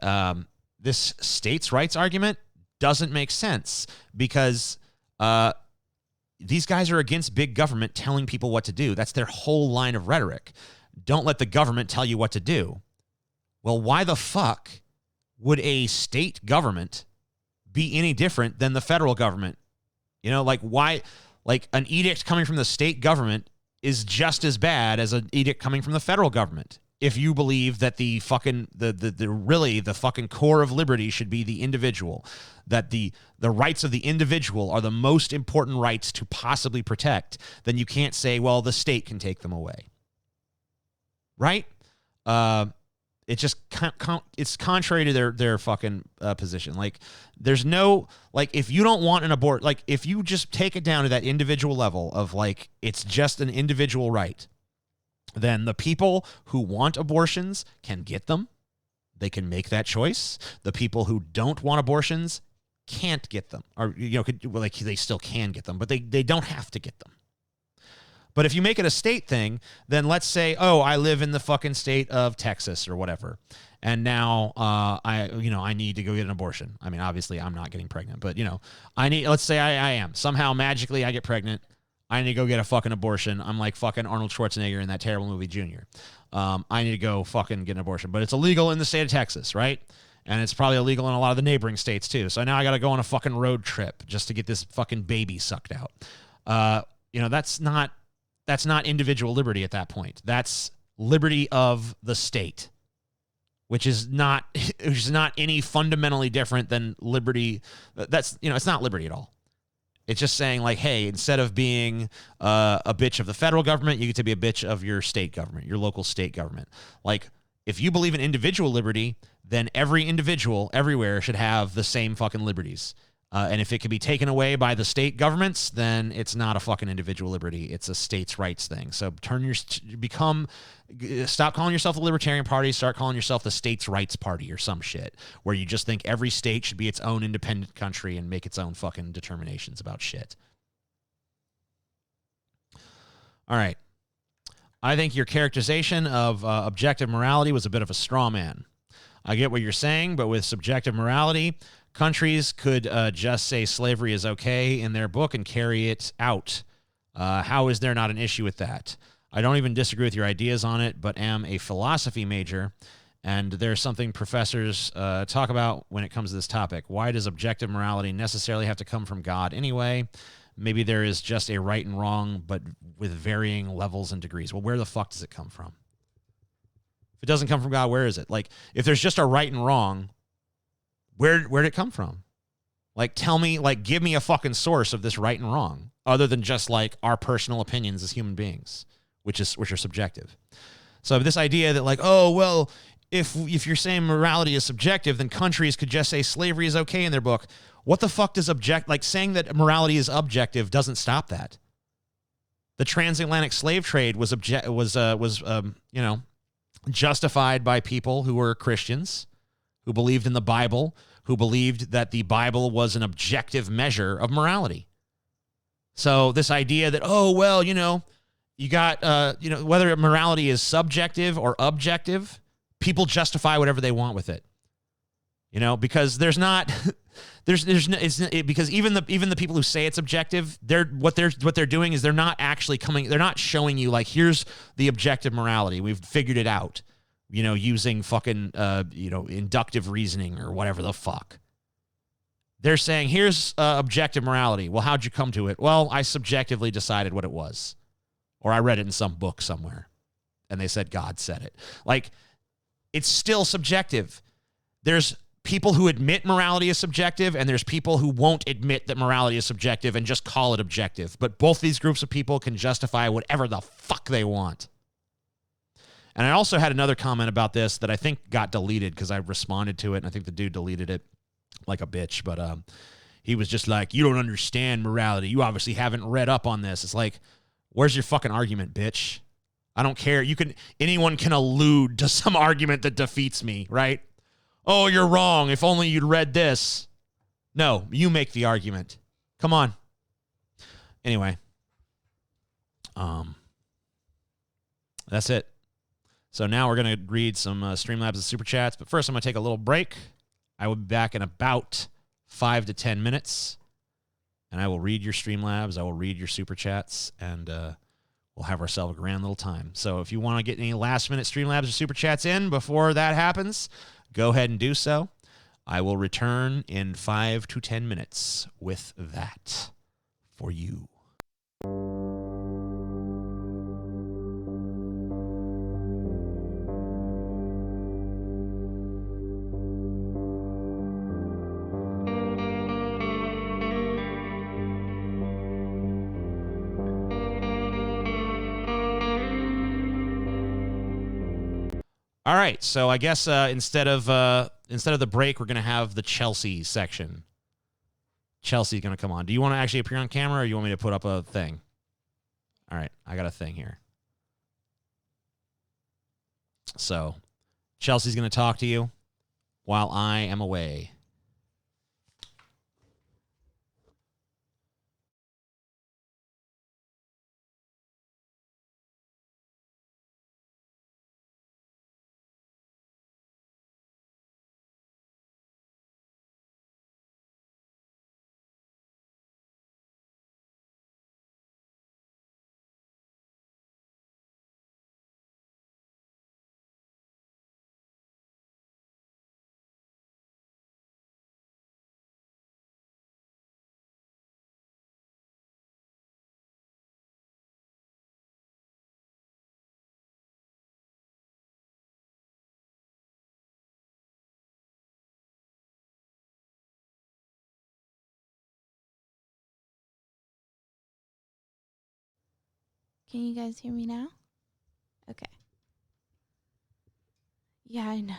this states' rights argument doesn't make sense because these guys are against big government telling people what to do. That's their whole line of rhetoric. Don't let the government tell you what to do. Well, why the fuck would a state government be any different than the federal government? You know, like why, like an edict coming from the state government is just as bad as an edict coming from the federal government. If you believe that the fucking, the fucking core of liberty should be the individual, that the rights of the individual are the most important rights to possibly protect, then you can't say, well, the state can take them away. Right? It just it's contrary to their fucking position. Like, there's no, like, if you don't want an abort, like, if you just take it down to that individual level of like it's just an individual right, then the people who want abortions can get them. They can make that choice. The people who don't want abortions can't get them, or like they still can get them, but they don't have to get them. But if you make it a state thing, then let's say, oh, I live in the fucking state of Texas or whatever, and now I need to go get an abortion. I mean, obviously I'm not getting pregnant, but let's say I am. Somehow magically I get pregnant. I need to go get a fucking abortion. I'm like fucking Arnold Schwarzenegger in that terrible movie Junior. I need to go fucking get an abortion, but it's illegal in the state of Texas, right? And it's probably illegal in a lot of the neighboring states too. So now I got to go on a fucking road trip just to get this fucking baby sucked out. That's not individual liberty at that point. That's liberty of the state, which is not any fundamentally different than liberty. It's not liberty at all. It's just saying like, hey, instead of being a bitch of the federal government, you get to be a bitch of your state government, your local state government. Like, if you believe in individual liberty, then every individual everywhere should have the same fucking liberties. And if it can be taken away by the state governments, then it's not a fucking individual liberty. It's a states' rights thing. So stop calling yourself the Libertarian Party. Start calling yourself the States' Rights Party or some shit, where you just think every state should be its own independent country and make its own fucking determinations about shit. All right. I think your characterization of objective morality was a bit of a straw man. I get what you're saying, but with subjective morality, countries could just say slavery is okay in their book and carry it out. How is there not an issue with that? I don't even disagree with your ideas on it, but am a philosophy major, and there's something professors talk about when it comes to this topic. Why does objective morality necessarily have to come from God anyway? Maybe there is just a right and wrong, but with varying levels and degrees. Well, where the fuck does it come from? If it doesn't come from God, where is it? Like, if there's just a right and wrong, where'd it come from? Like, tell me, like, give me a fucking source of this right and wrong, other than just like our personal opinions as human beings, which are subjective. So this idea that like, oh, well, if you're saying morality is subjective, then countries could just say slavery is okay in their book. What the fuck does like saying that morality is objective doesn't stop that. The transatlantic slave trade was justified by people who were Christians, who believed in the Bible, who believed that the Bible was an objective measure of morality. So this idea that, oh, well, you got, whether morality is subjective or objective, people justify whatever they want with it. Because there's not, because even the people who say it's objective, what they're doing is they're not showing you like, here's the objective morality. We've figured it out, using fucking, inductive reasoning or whatever the fuck. They're saying, here's objective morality. Well, how'd you come to it? Well, I subjectively decided what it was. Or I read it in some book somewhere. And they said God said it. Like, it's still subjective. There's people who admit morality is subjective, and there's people who won't admit that morality is subjective and just call it objective. But both these groups of people can justify whatever the fuck they want. And I also had another comment about this that I think got deleted because I responded to it, and I think the dude deleted it like a bitch. But he was just like, you don't understand morality. You obviously haven't read up on this. It's like, where's your fucking argument, bitch? I don't care. Anyone can allude to some argument that defeats me, right? Oh, you're wrong. If only you'd read this. No, you make the argument. Come on. Anyway. That's it. So now we're going to read some Streamlabs and Super Chats. But first, I'm going to take a little break. I will be back in about 5 to 10 minutes. And I will read your Streamlabs. I will read your Super Chats. And we'll have ourselves a grand little time. So if you want to get any last-minute Streamlabs or Super Chats in before that happens, go ahead and do so. I will return in 5 to 10 minutes with that for you. All right, so I guess instead of the break, we're gonna have the Chelsea section. Chelsea's gonna come on. Do you want to actually appear on camera, or you want me to put up a thing? All right, I got a thing here. So, Chelsea's gonna talk to you while I am away. Can you guys hear me now? Okay. Yeah, I know.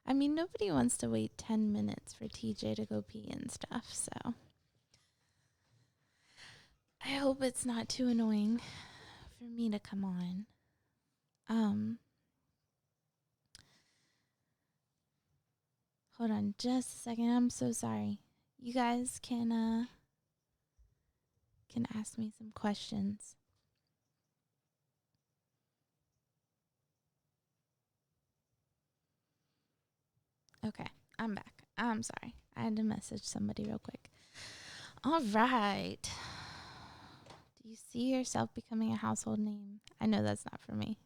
I mean, nobody wants to wait 10 minutes for TJ to go pee and stuff, so I hope it's not too annoying for me to come on. Hold on just a second. I'm so sorry. You guys can ask me some questions. Okay, I'm back. I'm sorry. I had to message somebody real quick. All right. Do you see yourself becoming a household name? I know that's not for me,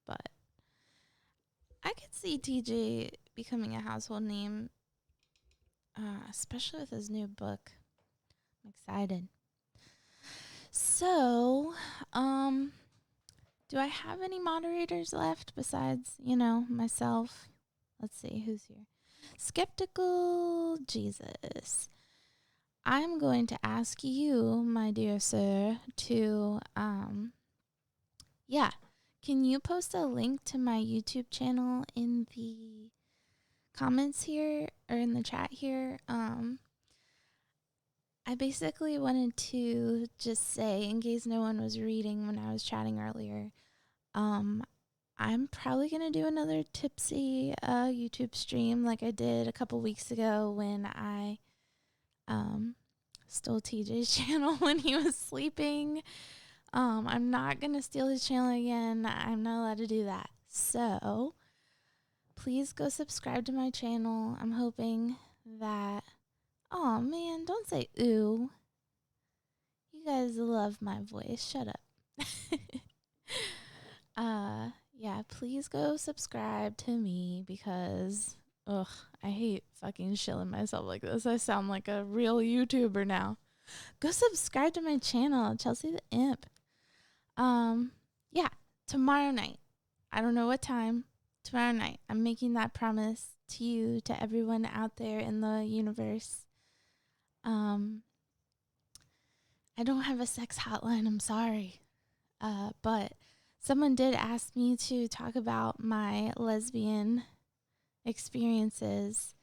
but I could see TJ becoming a household name, especially with his new book. I'm excited. So, do I have any moderators left besides, myself? Let's see, who's here? Skeptical Jesus. I'm going to ask you, my dear sir, to, can you post a link to my YouTube channel in the comments here, or in the chat here? I basically wanted to just say, in case no one was reading when I was chatting earlier, I'm probably going to do another tipsy YouTube stream like I did a couple weeks ago when I stole TJ's channel when he was sleeping. I'm not going to steal his channel again. I'm not allowed to do that. So please go subscribe to my channel. I'm hoping that... Oh, man, don't say ooh. You guys love my voice. Shut up. Yeah, please go subscribe to me because, I hate fucking shilling myself like this. I sound like a real YouTuber now. Go subscribe to my channel, Chelsea the Imp. Yeah, tomorrow night. I don't know what time. Tomorrow night. I'm making that promise to you, to everyone out there in the universe. I don't have a sex hotline. I'm sorry. But someone did ask me to talk about my lesbian experiences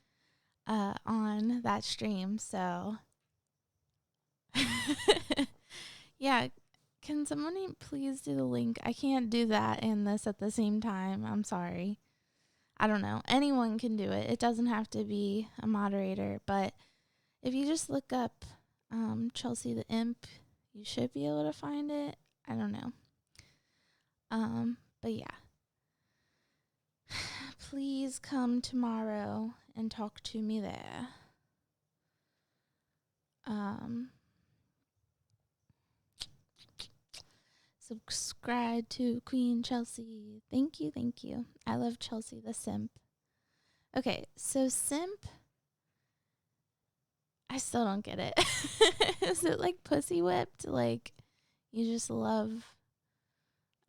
on that stream. So, yeah. Can somebody please do the link? I can't do that and this at the same time. I'm sorry. I don't know. Anyone can do it. It doesn't have to be a moderator. But if you just look up Chelsea the Imp, you should be able to find it. I don't know. But yeah. Please come tomorrow and talk to me there. Subscribe to Queen Chelsea. Thank you, thank you. I love Chelsea the Simp. Okay, so simp, I still don't get it. Is it like pussy whipped? Like, you just love,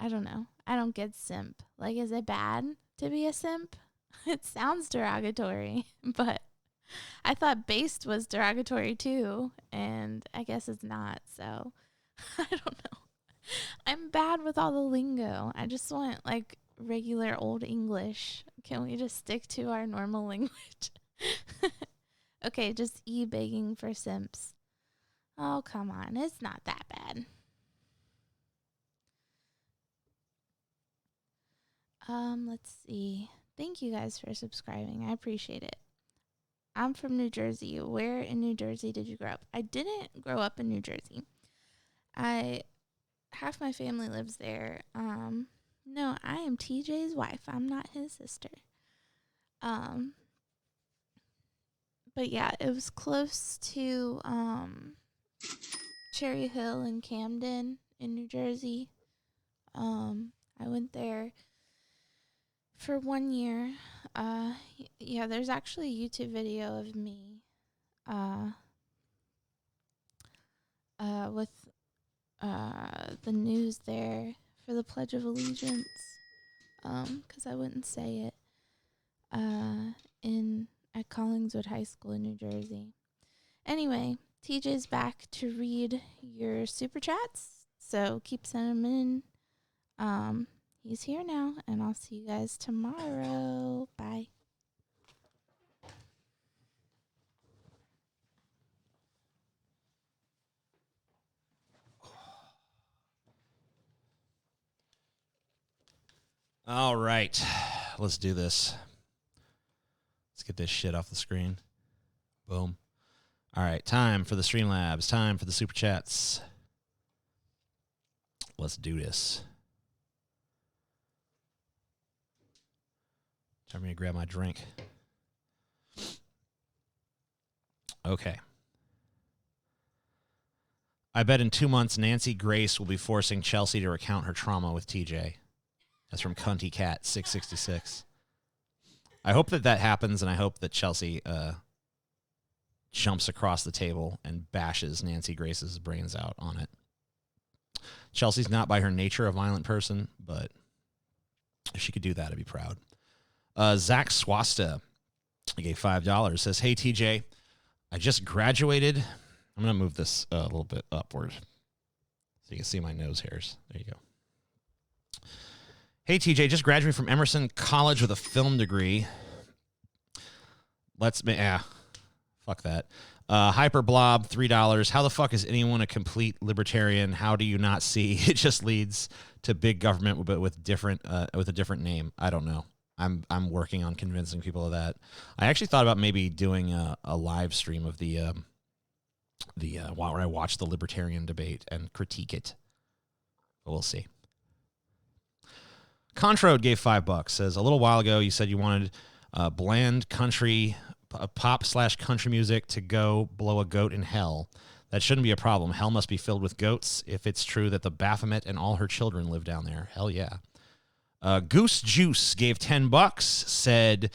I don't know. I don't get simp. Like, is it bad to be a simp? It sounds derogatory, but I thought based was derogatory too, and I guess it's not, so I don't know. I'm bad with all the lingo. I just want like regular old English. Can we just stick to our normal language? Okay, just begging for simps. Oh, come on. It's not that bad. Let's see. Thank you guys for subscribing. I appreciate it. I'm from New Jersey. Where in New Jersey did you grow up? I didn't grow up in New Jersey. Half my family lives there. No, I am TJ's wife. I'm not his sister. But yeah, it was close to Cherry Hill and Camden in New Jersey. I went there for 1 year. Yeah, there's actually a YouTube video of me with the news there for the Pledge of Allegiance, because I wouldn't say it, at Collingswood High School in New Jersey. Anyway, TJ's back to read your super chats, so keep sending them in. He's here now, and I'll see you guys tomorrow. Bye. All right, let's do this. Let's get this shit off the screen. Boom. All right, time for the Streamlabs. Time for the Super Chats. Let's do this. Time for me to grab my drink. Okay. I bet in 2 months, Nancy Grace will be forcing Chelsea to recount her trauma with TJ. That's from Cunty Cat 666. I hope that happens, and I hope that Chelsea jumps across the table and bashes Nancy Grace's brains out on it. Chelsea's not by her nature a violent person, but if she could do that, I'd be proud. Zach Swasta, I gave $5, says, "Hey, TJ, I just graduated." I'm going to move this a little bit upward so you can see my nose hairs. There you go. "Hey, TJ, just graduated from Emerson College with a film degree. Fuck that. Hyperblob, $3. How the fuck is anyone a complete libertarian? How do you not see it just leads to big government, but with a different name? I don't know. I'm working on convincing people of that. I actually thought about maybe doing a live stream of the where I watch the libertarian debate and critique it. But we'll see. Controde gave $5. Says, "A little while ago you said you wanted bland country pop/country music to go blow a goat in hell. That shouldn't be a problem. Hell must be filled with goats if it's true that the Baphomet and all her children live down there. Hell yeah." Goose Juice gave $10. Said,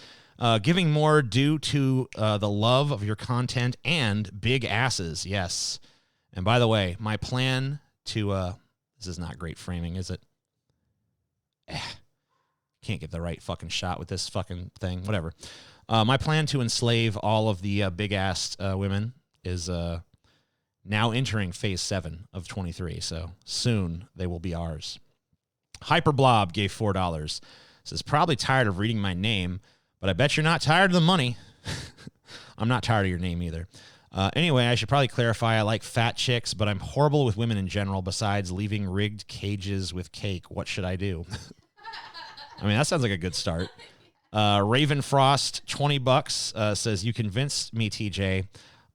"Giving more due to the love of your content and big asses. Yes. And by the way, my plan to this is not great framing, is it? can't get the right fucking shot with this fucking thing. Whatever. My plan to enslave all of the big-assed women is now entering phase 7 of 23. So soon they will be ours. Hyperblob gave $4. Says, probably tired of reading my name, but I bet you're not tired of the money. I'm not tired of your name either. Anyway, I should probably clarify I like fat chicks, but I'm horrible with women in general besides leaving rigged cages with cake. What should I do? I mean, that sounds like a good start. Raven Frost, $20, says, you convinced me, TJ.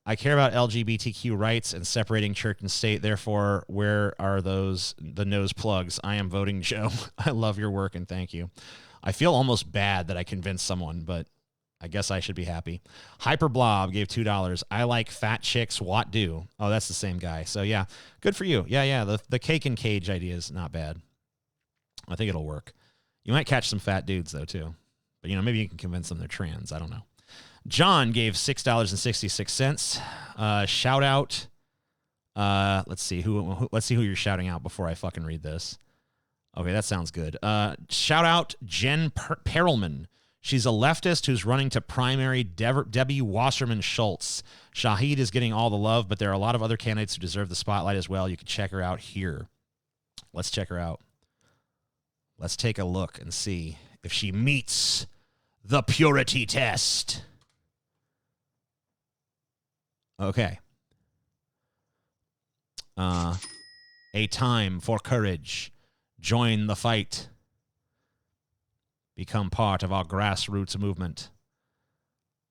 I care about LGBTQ rights and separating church and state. Therefore, where are the nose plugs? I am voting Joe. I love your work and thank you. I feel almost bad that I convinced someone, but I guess I should be happy. Hyperblob gave $2. I like fat chicks. What do? Oh, that's the same guy. So yeah, good for you. Yeah. The cake and cage idea is not bad. I think it'll work. You might catch some fat dudes though too, but maybe you can convince them they're trans. I don't know. John gave $6.66. Shout out. Let's see who you're shouting out before I fucking read this. Okay, that sounds good. Shout out Jen Perelman. She's a leftist who's running to primary Debbie Wasserman Schultz. Shahid is getting all the love, but there are a lot of other candidates who deserve the spotlight as well. You can check her out here. Let's check her out. Let's take a look and see if she meets the purity test. Okay. A time for courage. Join the fight. Become part of our grassroots movement.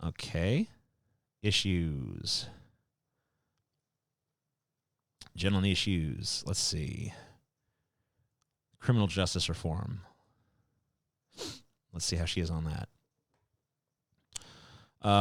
Okay. Issues. General issues. Let's see. Criminal justice reform. Let's see how she is on that.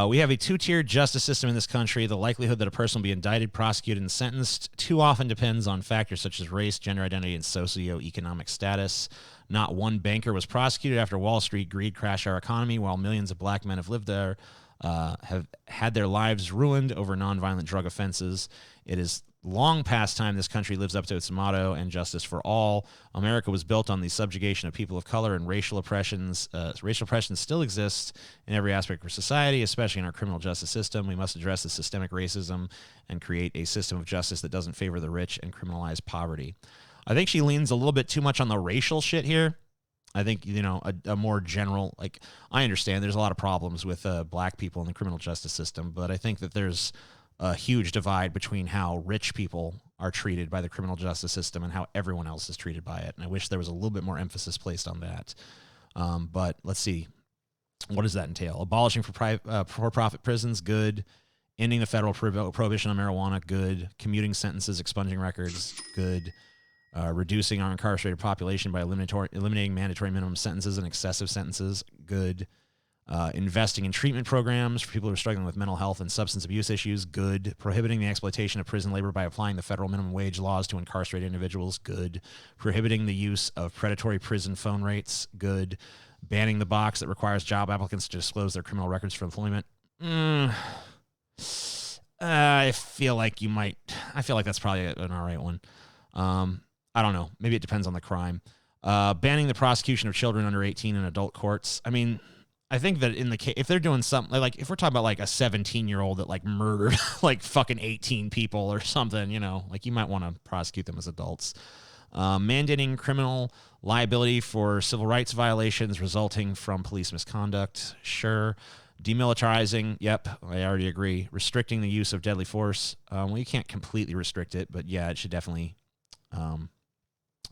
We have a two-tiered justice system in this country. The likelihood that a person will be indicted, prosecuted, and sentenced too often depends on factors such as race, gender identity, and socioeconomic status. Not one banker was prosecuted after Wall Street greed crashed our economy, while millions of black men have lived there, have had their lives ruined over nonviolent drug offenses. It is long past time this country lives up to its motto and justice for all. America was built on the subjugation of people of color, and racial oppressions still exist in every aspect of society, especially in our criminal justice system. We must address the systemic racism and create a system of justice that doesn't favor the rich and criminalize poverty. I think she leans a little bit too much on the racial shit here. I think, a more general, I understand there's a lot of problems with black people in the criminal justice system, but I think that there's a huge divide between how rich people are treated by the criminal justice system and how everyone else is treated by it. And I wish there was a little bit more emphasis placed on that. But let's see. What does that entail? Abolishing for-profit prisons, good. Ending the federal prohibition on marijuana, good. Commuting sentences, expunging records, good. Reducing our incarcerated population by eliminating mandatory minimum sentences and excessive sentences, good. Investing in treatment programs for people who are struggling with mental health and substance abuse issues, good. Prohibiting the exploitation of prison labor by applying the federal minimum wage laws to incarcerate individuals, good. Prohibiting the use of predatory prison phone rates, good. Banning the box that requires job applicants to disclose their criminal records for employment. I feel like that's probably an all right one. I don't know. Maybe it depends on the crime. Banning the prosecution of children under 18 in adult courts. I mean, I think that in the case, if they're doing something if we're talking about a 17-year-old that murdered fucking 18 people or something, you might want to prosecute them as adults. Mandating criminal liability for civil rights violations resulting from police misconduct. Sure. Demilitarizing. Yep. I already agree. Restricting the use of deadly force. Well, you can't completely restrict it, but yeah, it should definitely,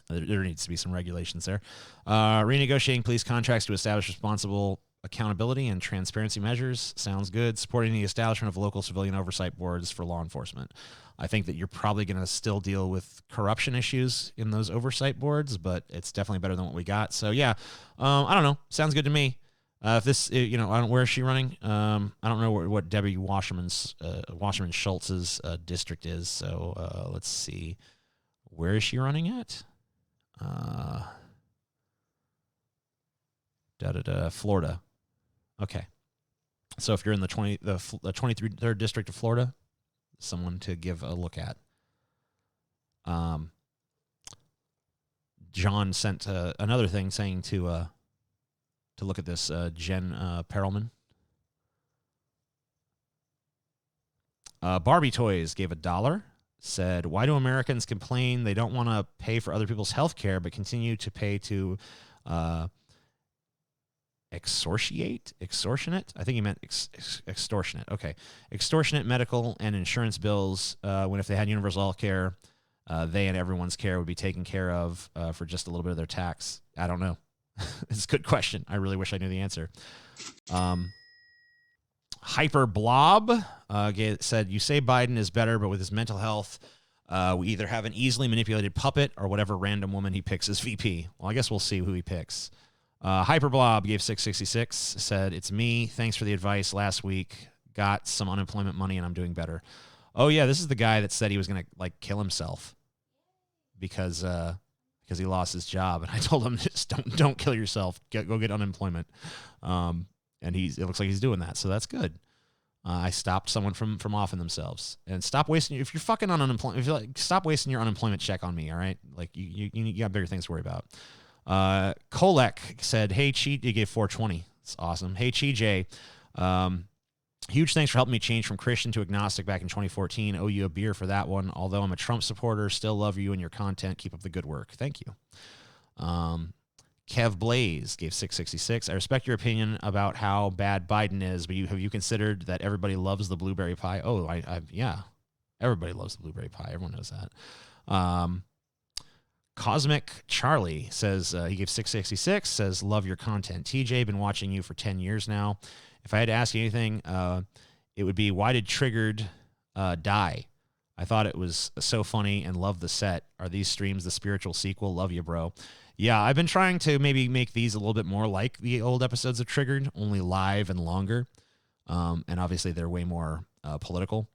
there needs to be some regulations there. Renegotiating police contracts to establish responsible accountability and transparency measures. Sounds good. Supporting the establishment of local civilian oversight boards for law enforcement. I think that you're probably going to still deal with corruption issues in those oversight boards, but it's definitely better than what we got. So yeah, I don't know. Sounds good to me. If this, I don't, where is she running? I don't know what Debbie Wasserman Schultz's district is. So let's see. Where is she running at? Florida. Okay. So if you're in the 23rd district of Florida, someone to give a look at. John sent another thing saying to to look at this. Jen Perelman. Barbie Toys gave $1. Said, why do Americans complain they don't want to pay for other people's health care but continue to pay to extortionate? I think he meant extortionate. Okay. Extortionate medical and insurance bills when if they had universal health care, they and everyone's care would be taken care of for just a little bit of their tax. I don't know. It's a good question. I really wish I knew the answer. Hyper Blob said, you say Biden is better, but with his mental health, we either have an easily manipulated puppet or whatever random woman he picks as VP. Well, I guess we'll see who he picks. Hyper Blob gave 666, said, it's me. Thanks for the advice last week. Got some unemployment money and I'm doing better. Oh, yeah, this is the guy that said he was going to like kill himself because he lost his job. And I told him, just don't kill yourself. Go get unemployment. And it looks like he's doing that, so that's good. I stopped someone from offing themselves. And stop wasting. If you're fucking on unemployment, stop wasting your unemployment check on me. All right, like you got bigger things to worry about. Kolek said, "Hey, Cheat," he gave 420. It's awesome. Hey, Chi huge thanks for helping me change from Christian to agnostic back in 2014. Owe you a beer for that one. Although I'm a Trump supporter, still love you and your content. Keep up the good work. Thank you. Kev Blaze gave 666. I respect your opinion about how bad Biden is, but have you considered that everybody loves the blueberry pie? Oh, yeah. Everybody loves the blueberry pie. Everyone knows that. Cosmic Charlie says, he gave 666, says, love your content. TJ, been watching you for 10 years now. If I had to ask you anything, it would be, why did Triggered die? I thought it was so funny and loved the set. Are these streams the spiritual sequel? Love you, bro. Yeah, I've been trying to maybe make these a little bit more like the old episodes of Triggered, only live and longer. And obviously they're way more political.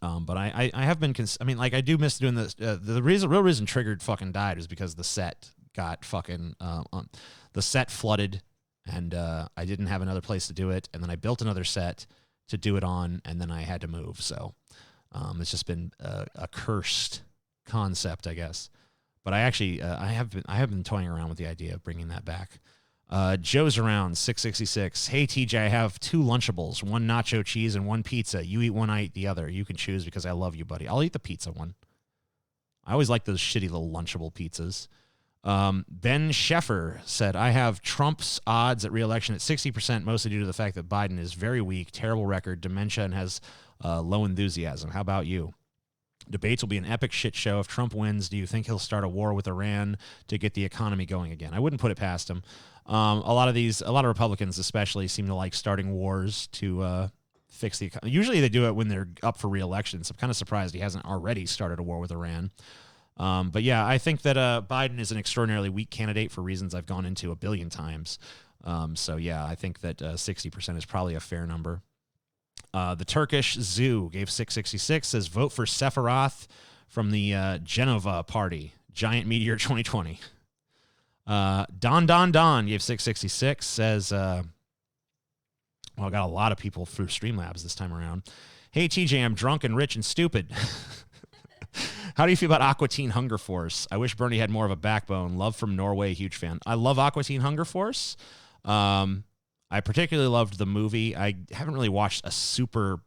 But I have been, I do miss doing this. The real reason Triggered fucking died was because the set got fucking, the set flooded and I didn't have another place to do it. And then I built another set to do it on and then I had to move. So it's just been a cursed concept, I guess. But I actually, I have been toying around with the idea of bringing that back. Joe's around 666. Hey TJ, I have 2 Lunchables, 1 nacho cheese and 1 pizza. You eat one, I eat the other. You can choose because I love you, buddy. I'll eat the pizza one. I always like those shitty little Lunchable pizzas. Ben Sheffer said, I have Trump's odds at re-election at 60%, mostly due to the fact that Biden is very weak, terrible record, dementia, and has low enthusiasm. How about you? Debates will be an epic shit show. If Trump wins, do you think he'll start a war with Iran to get the economy going again? I wouldn't put it past him. A lot of Republicans especially seem to like starting wars to fix the economy. Usually they do it when they're up for re-election. So I'm kind of surprised he hasn't already started a war with Iran. But yeah, I think that Biden is an extraordinarily weak candidate for reasons I've gone into a billion times. So yeah, I think that 60% is probably a fair number. The Turkish Zoo gave 666, says vote for Sephiroth from the Genova Party, Giant Meteor 2020. Don gave 666, says, well, I got a lot of people through Streamlabs this time around. Hey, TJ, I'm drunk and rich and stupid. How do you feel about Aqua Teen Hunger Force? I wish Bernie had more of a backbone. Love from Norway, huge fan. I love Aqua Teen Hunger Force. I particularly loved the movie. I haven't really watched a super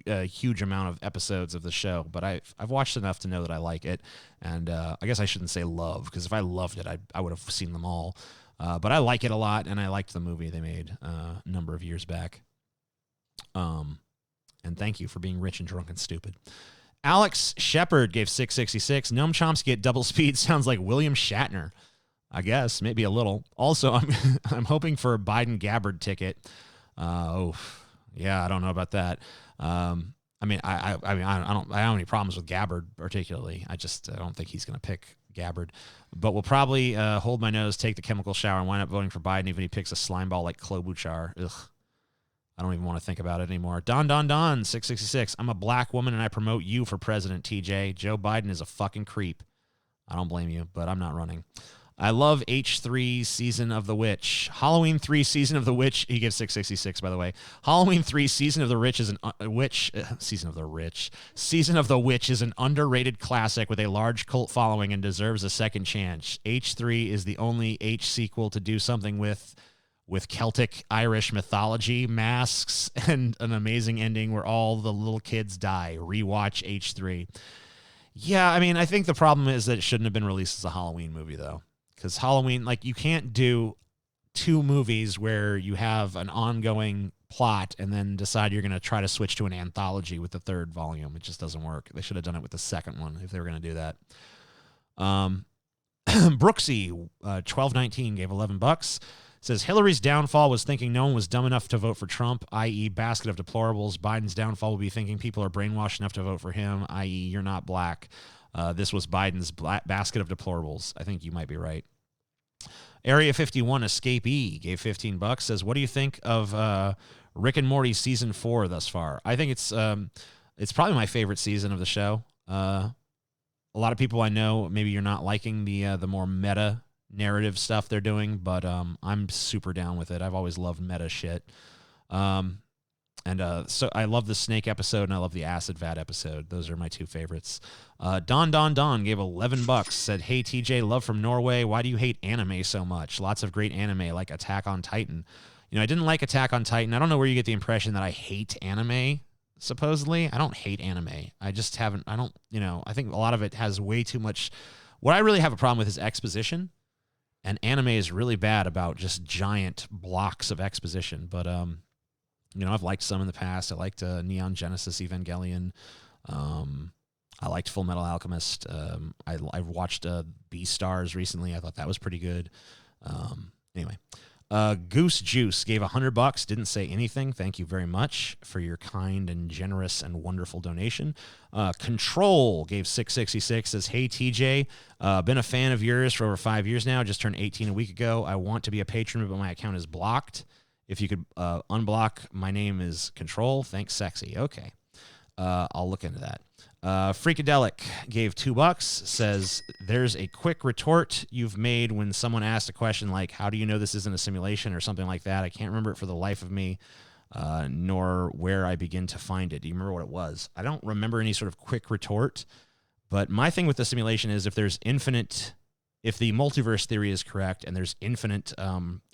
huge amount of episodes of the show, but I've watched enough to know that I like it. And I guess I shouldn't say love, because if I loved it, I would have seen them all. But I like it a lot, and I liked the movie they made a number of years back. And thank you for being rich and drunk and stupid. Alex Shepard gave 666. Noam Chomsky at double speed sounds like William Shatner. I guess, maybe a little. Also, I'm hoping for a Biden Gabbard ticket. Yeah, I don't know about that. I don't have any problems with Gabbard particularly. I don't think he's going to pick Gabbard. But we'll probably hold my nose, take the chemical shower, and wind up voting for Biden even if he picks a slimeball like Klobuchar. Ugh. I don't even want to think about it anymore. Don, 666. I'm a black woman and I promote you for president, TJ. Joe Biden is a fucking creep. I don't blame you, but I'm not running. I love H3 Season of the Witch. Halloween 3 Season of the Witch. He gives 666, by the way. Halloween 3 Season of the Witch is Season of the Witch is an underrated classic with a large cult following and deserves a second chance. H3 is the only H sequel to do something with with Celtic Irish mythology, masks, and an amazing ending where all the little kids die. Rewatch H3. Yeah, I mean, I think the problem is that it shouldn't have been released as a Halloween movie, though. Because Halloween, like, you can't do 2 movies where you have an ongoing plot and then decide you're going to try to switch to an anthology with the 3rd volume. It just doesn't work. They should have done it with the 2nd one if they were going to do that. Brooksy, 1219, gave $11. Says Hillary's downfall was thinking no one was dumb enough to vote for Trump, i.e. basket of deplorables. Biden's downfall will be thinking people are brainwashed enough to vote for him, i.e. you're not black. This was Biden's basket of deplorables. I think you might be right. Area 51 Escapee gave $15. Says, what do you think of Rick and Morty season 4 thus far? I think it's probably my favorite season of the show. A lot of people I know, maybe you're not liking the more meta narrative stuff they're doing, but I'm super down with it. I've always loved meta shit. So I love the snake episode and I love the acid vat episode. Those are my 2 favorites. Don gave $11. Said, hey, TJ, love from Norway. Why do you hate anime so much? Lots of great anime like Attack on Titan. You know, I didn't like Attack on Titan. I don't know where you get the impression that I hate anime, supposedly. I don't hate anime. I just haven't, I don't, you know, I think a lot of it has way too much. What I really have a problem with is exposition. And anime is really bad about just giant blocks of exposition. But, you know, I've liked some in the past. I liked Neon Genesis Evangelion. I liked Full Metal Alchemist. I watched Beastars recently. I thought that was pretty good. Anyway, Goose Juice gave $100. Didn't say anything. Thank you very much for your kind and generous and wonderful donation. Control gave $6.66. Says, hey, TJ, been a fan of yours for over 5 years now. Just turned 18 a week ago. I want to be a patron, but my account is blocked. If you could unblock, my name is Control. Thanks, sexy. Okay. I'll look into that. Freakadelic gave $2. Says, there's a quick retort you've made when someone asked a question like, how do you know this isn't a simulation or something like that? I can't remember it for the life of me, nor where I begin to find it. Do you remember what it was? I don't remember any sort of quick retort, but my thing with the simulation is if the multiverse theory is correct and there's infinite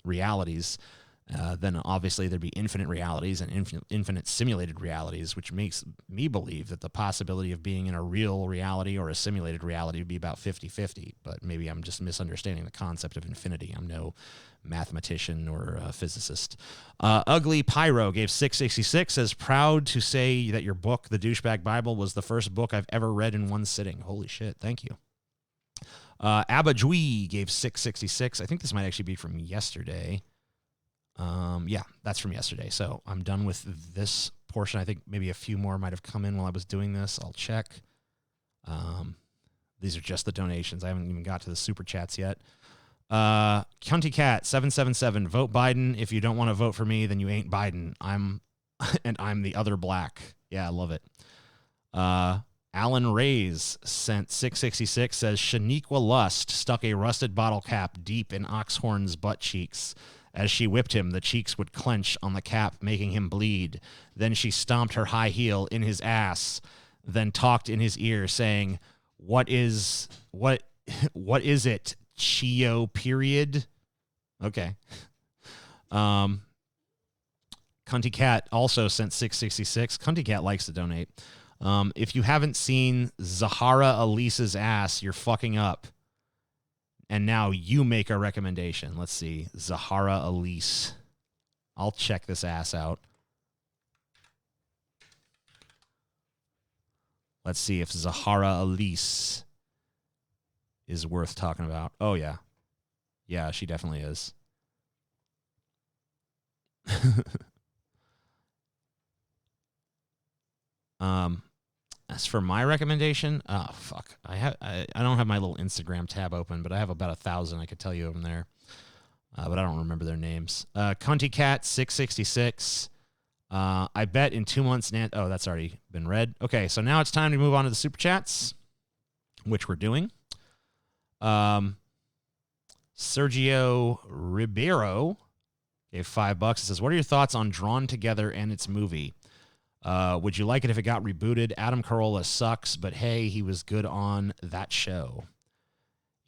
realities, then obviously there'd be infinite realities and infinite simulated realities, which makes me believe that the possibility of being in a real reality or a simulated reality would be about 50-50. But maybe I'm just misunderstanding the concept of infinity. I'm no mathematician or physicist. Ugly Pyro gave $6.66. Says, proud to say that your book, The Douchebag Bible, was the first book I've ever read in one sitting. Holy shit. Thank you. Abba Jui gave $6.66. I think this might actually be from yesterday. Yeah, that's from yesterday. So I'm done with this portion. I think maybe a few more might have come in while I was doing this. I'll check. These are just the donations. I haven't even got to the super chats yet. Cunty Cat 777. Vote Biden. If you don't want to vote for me, then you ain't Biden. I'm the other black. Yeah, I love it. Alan Rays sent $6.66. Says, Shaniqua Lust stuck a rusted bottle cap deep in Oxhorn's butt cheeks. As she whipped him, the cheeks would clench on the cap, making him bleed. Then she stomped her high heel in his ass, then talked in his ear, saying, what is it, Chio period? Okay. Cunty Cat also sent $6.66. Cunty Cat likes to donate. If you haven't seen Zahara Elise's ass, you're fucking up. And now you make a recommendation. Let's see. Zahara Elise. I'll check this ass out. Let's see if Zahara Elise is worth talking about. Oh, yeah. Yeah, she definitely is. As for my recommendation, oh fuck, I don't have my little Instagram tab open, but I have about 1,000 I could tell you over there, but I don't remember their names. Cunty Cat 666. I bet in 2 months. Oh, that's already been read. Okay, so now it's time to move on to the super chats, which we're doing. Sergio Ribeiro gave $5. It says, what are your thoughts on Drawn Together and its movie? Would you like it if it got rebooted? Adam Carolla sucks, but hey, he was good on that show.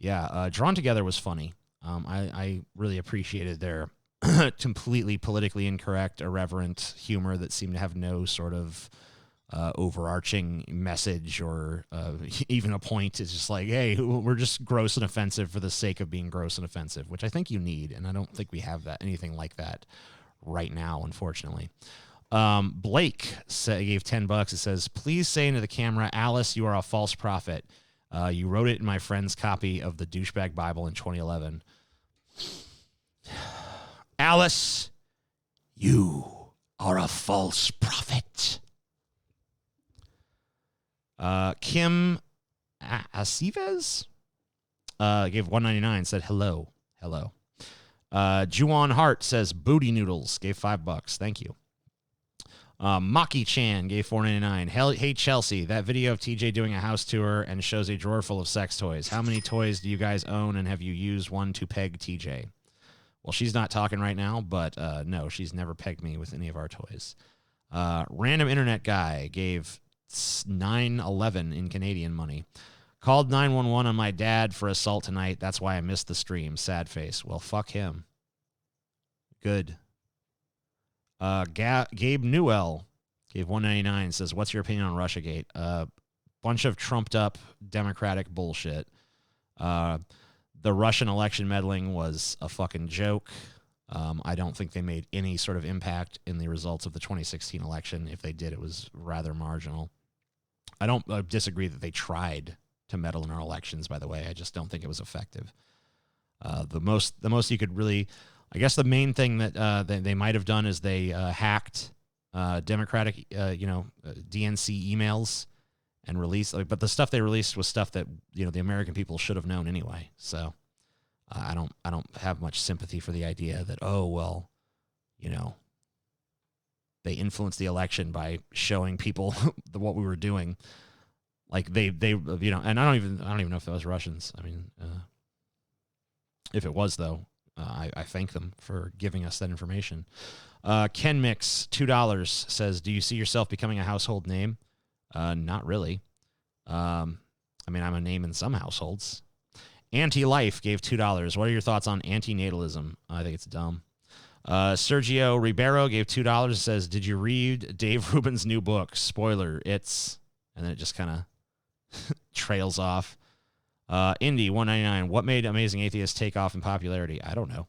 Yeah, Drawn Together was funny. I really appreciated their completely politically incorrect, irreverent humor that seemed to have no sort of overarching message or even a point. It's just like, hey, we're just gross and offensive for the sake of being gross and offensive, which I think you need, and I don't think we have anything like that right now, unfortunately. Blake gave $10. It says, please say into the camera, Alice, you are a false prophet. You wrote it in my friend's copy of the Douchebag Bible in 2011. Alice, you are a false prophet. Kim Aceves gave $1.99, said hello. Juwan Hart says booty noodles, gave $5. Thank you. Maki Chan gave $4.99. Hey Chelsea, that video of TJ doing a house tour and shows a drawer full of sex toys. How many toys do you guys own, and have you used one to peg TJ? Well, she's not talking right now, but no, she's never pegged me with any of our toys. Random internet guy gave $9.11 in Canadian money. Called 911 on my dad for assault tonight. That's why I missed the stream. Sad face. Well, fuck him. Good. Gabe Newell gave $1.99. Says, what's your opinion on Russiagate? Bunch of trumped up Democratic bullshit. The Russian election meddling was a fucking joke. I don't think they made any sort of impact in the results of the 2016 election. If they did, it was rather marginal. I don't disagree that they tried to meddle in our elections, by the way. I just don't think it was effective. The most you could really, I guess the main thing that they might have done is they hacked Democratic, DNC emails and released. But the stuff they released was stuff that the American people should have known anyway. So I don't have much sympathy for the idea that they influenced the election by showing people what we were doing. Like they and I don't even know if that was Russians. I mean, if it was though, I thank them for giving us that information. Ken Mix, $2, says, do you see yourself becoming a household name? Not really. I mean, I'm a name in some households. Anti-Life gave $2. What are your thoughts on antinatalism? I think it's dumb. Sergio Ribeiro gave $2. Says, did you read Dave Rubin's new book? Spoiler, it's... And then it just kind of trails off. Indy, $1.99. What made Amazing Atheist take off in popularity? I don't know.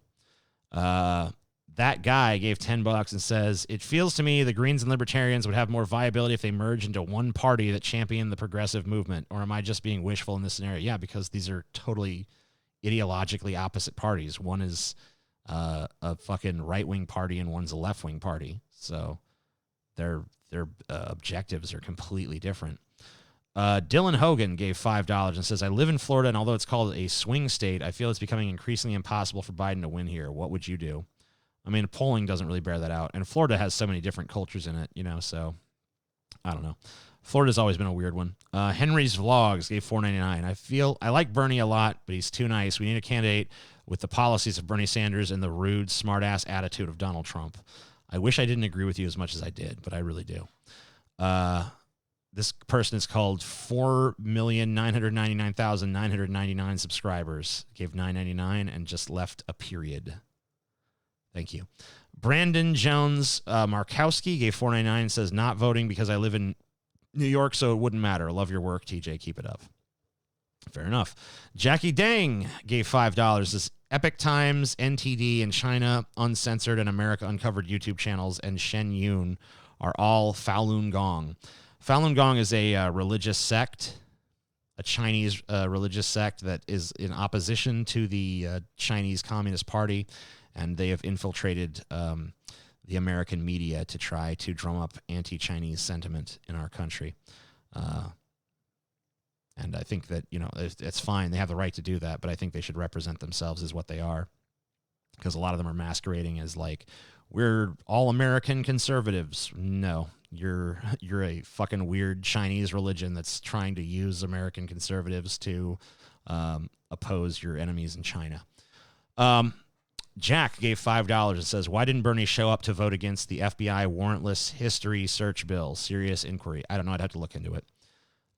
That guy gave $10 and says, it feels to me the Greens and Libertarians would have more viability if they merge into one party that championed the progressive movement. Or am I just being wishful in this scenario? Yeah, because these are totally ideologically opposite parties. One is a fucking right-wing party and one's a left-wing party. So their objectives are completely different. Dylan Hogan gave $5 and says, I live in Florida, and although it's called a swing state, I feel it's becoming increasingly impossible for Biden to win here. What would you do? I mean, polling doesn't really bear that out. And Florida has so many different cultures in it, so I don't know. Florida's always been a weird one. Henry's Vlogs gave $4.99. I like Bernie a lot, but he's too nice. We need a candidate with the policies of Bernie Sanders and the rude, smart-ass attitude of Donald Trump. I wish I didn't agree with you as much as I did, but I really do. This person is called 4,999,999 subscribers. Gave $9.99 and just left a period. Thank you. Brandon Jones Markowski gave $4.99. Says, not voting because I live in New York, so it wouldn't matter. Love your work, TJ. Keep it up. Fair enough. Jackie Dang gave $5. This Epic Times, NTD, and China Uncensored and America Uncovered YouTube channels and Shen Yun are all Falun Gong. Falun Gong is a religious sect, a Chinese religious sect that is in opposition to the Chinese Communist Party, and they have infiltrated the American media to try to drum up anti-Chinese sentiment in our country. And I think that, it's fine. They have the right to do that, but I think they should represent themselves as what they are, because a lot of them are masquerading as like, we're all American conservatives. No, you're a fucking weird Chinese religion that's trying to use American conservatives to oppose your enemies in China. Jack gave $5 and says, why didn't Bernie show up to vote against the FBI warrantless history search bill? Serious inquiry. I don't know. I'd have to look into it.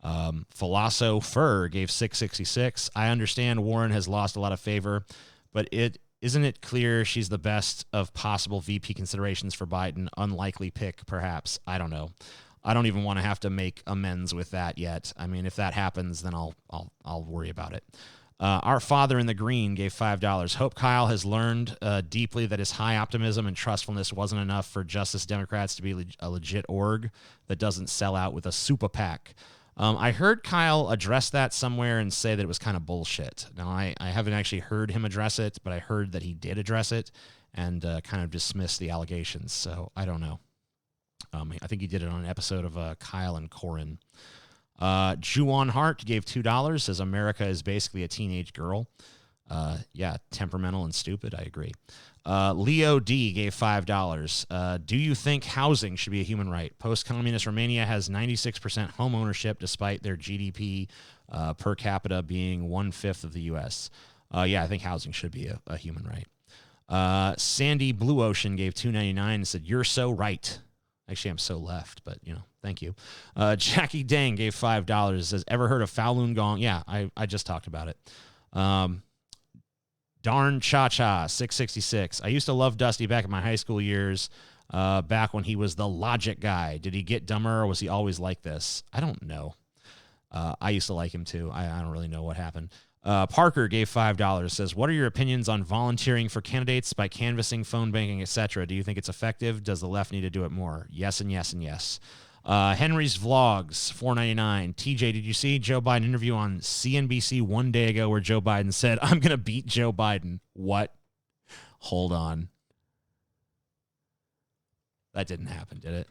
Philoso Fur gave $6.66. I understand Warren has lost a lot of favor, but it Isn't it clear she's the best of possible VP considerations for Biden? Unlikely pick, perhaps. I don't know. I don't even want to have to make amends with that yet. I mean, if that happens, then I'll worry about it. Our father in the green gave $5. Hope Kyle has learned deeply that his high optimism and trustfulness wasn't enough for Justice Democrats to be a legit org that doesn't sell out with a super PAC. I heard Kyle address that somewhere and say that it was kind of bullshit. Now, I haven't actually heard him address it, but I heard that he did address it and kind of dismiss the allegations. So I don't know. I think he did it on an episode of Kyle and Corin. Juwan Hart gave $2, says America is basically a teenage girl. Yeah, temperamental and stupid. I agree. Leo D gave $5. Do you think housing should be a human right? Post-communist Romania has 96% home ownership despite their GDP per capita being 1/5 of the U.S. Yeah, I think housing should be a human right. Sandy Blue Ocean gave $2.99 and said, you're so right. Actually, I'm so left, but, you know, thank you. Jackie Dang gave $5. Says, ever heard of Falun Gong? Yeah, I just talked about it. Darn Cha-Cha, 666. I used to love Dusty back in my high school years, back when he was the logic guy. Did he get dumber or was he always like this? I don't know. I used to like him too. I don't really know what happened. Parker gave $5. Says, what are your opinions on volunteering for candidates by canvassing, phone banking, etc.? Do you think it's effective? Does the left need to do it more? Yes and yes and yes. Henry's Vlogs, $4.99. TJ, did you see Joe Biden interview on CNBC one day ago where Joe Biden said, I'm going to beat Joe Biden? What? Hold on. That didn't happen, did it?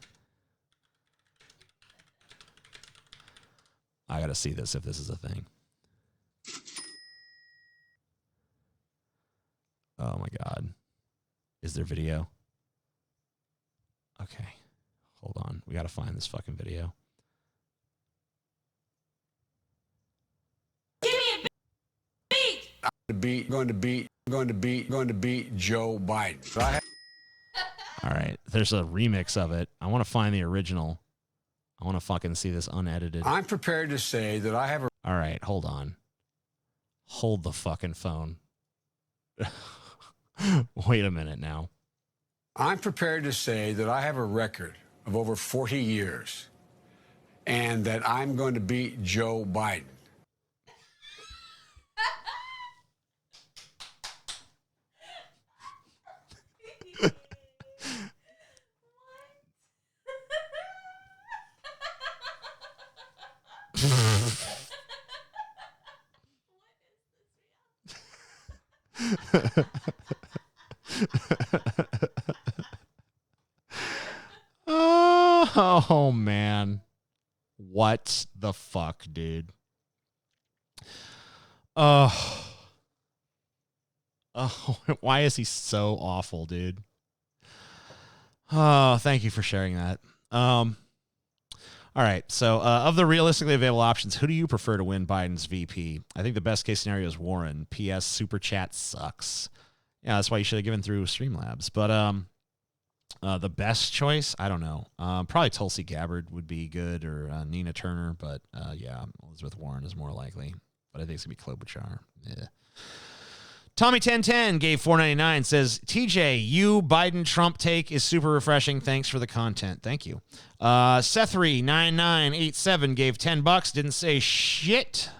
I got to see this if this is a thing. Oh, my God. Is there video? Okay. Hold on. We got to find this fucking video. Give me a beat. Going to beat Joe Biden. All right. There's a remix of it. I want to find the original. I want to fucking see this unedited. I'm prepared to say that I have a... All right. Hold on. Hold the fucking phone. Wait a minute now. I'm prepared to say that I have a record of over 40 years and that I'm going to beat Joe Biden. Oh, man. What the fuck, dude? Oh, why is he so awful, dude? Oh, thank you for sharing that. All right. So, of the realistically available options, who do you prefer to win Biden's VP? I think the best case scenario is Warren. P.S. Super Chat sucks. Yeah, that's why you should have given through Streamlabs. But the best choice, I don't know. Probably Tulsi Gabbard would be good, or Nina Turner. But yeah, Elizabeth Warren is more likely. But I think it's gonna be Klobuchar. Yeah. Tommy 1010 gave $4.99. Says, TJ, you Biden Trump take is super refreshing. Thanks for the content. Thank you. Sethri9987 gave $10. Didn't say shit.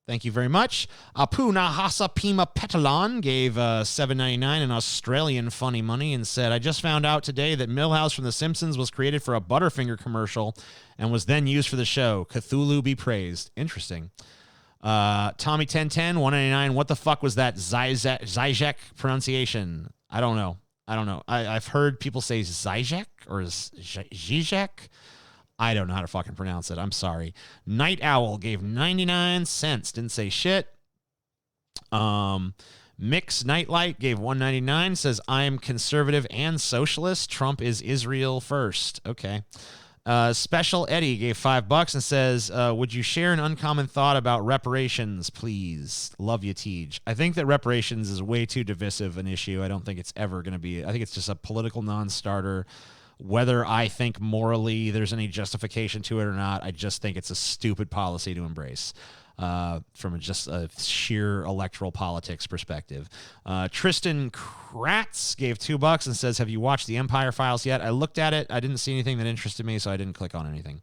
Thank you very much. Apu Nahasa Pima Petalon gave $7.99 in Australian funny money and said, I just found out today that Milhouse from The Simpsons was created for a Butterfinger commercial and was then used for the show. Cthulhu be praised. Interesting. Tommy 1010, $1.99. What the fuck was that Zizek pronunciation? I don't know. I've heard people say Zizek or Zizek. I don't know how to fucking pronounce it. I'm sorry. Night Owl gave 99 cents. Didn't say shit. Mix Nightlight gave $1.99. Says, I'm conservative and socialist. Trump is Israel first. Okay. Special Eddie gave $5 and says, would you share an uncommon thought about reparations, please? Love you, Tej. I think that reparations is way too divisive an issue. I don't think it's ever going to be. I think it's just a political non-starter. Whether I think morally there's any justification to it or not, I just think it's a stupid policy to embrace. from just a sheer electoral politics perspective. Tristan Kratz gave $2 and says, have you watched the Empire Files yet? I looked at it. I didn't see anything that interested me, so I didn't click on anything.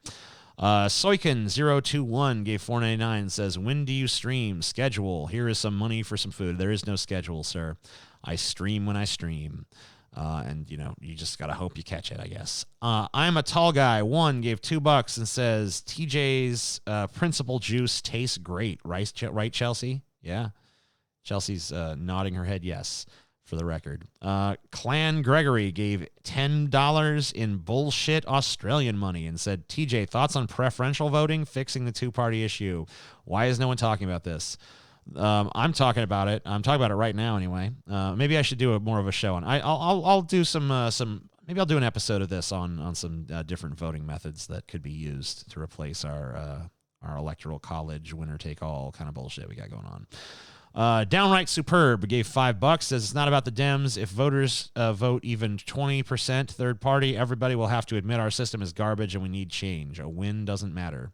Soikin021 gave $4.99 and says, when do you stream? Schedule. Here is some money for some food. There is no schedule, sir. I stream when I stream. And, you know, you just got to hope you catch it, I guess. I'm a Tall Guy. One gave $2 and says, TJ's principal juice tastes great. Right, Chelsea? Yeah. Chelsea's nodding her head yes, for the record. Clan Gregory gave $10 in bullshit Australian money and said, TJ, thoughts on preferential voting, fixing the two-party issue? Why is no one talking about this? I'm talking about it. I'm talking about it right now anyway. Maybe I should do more of a show on. I'll do some maybe I'll do an episode of this on some different voting methods that could be used to replace our electoral college winner take all kind of bullshit we got going on. Downright Superb gave $5, says it's not about the Dems. If voters vote even 20% third party, everybody will have to admit our system is garbage and we need change. A win doesn't matter.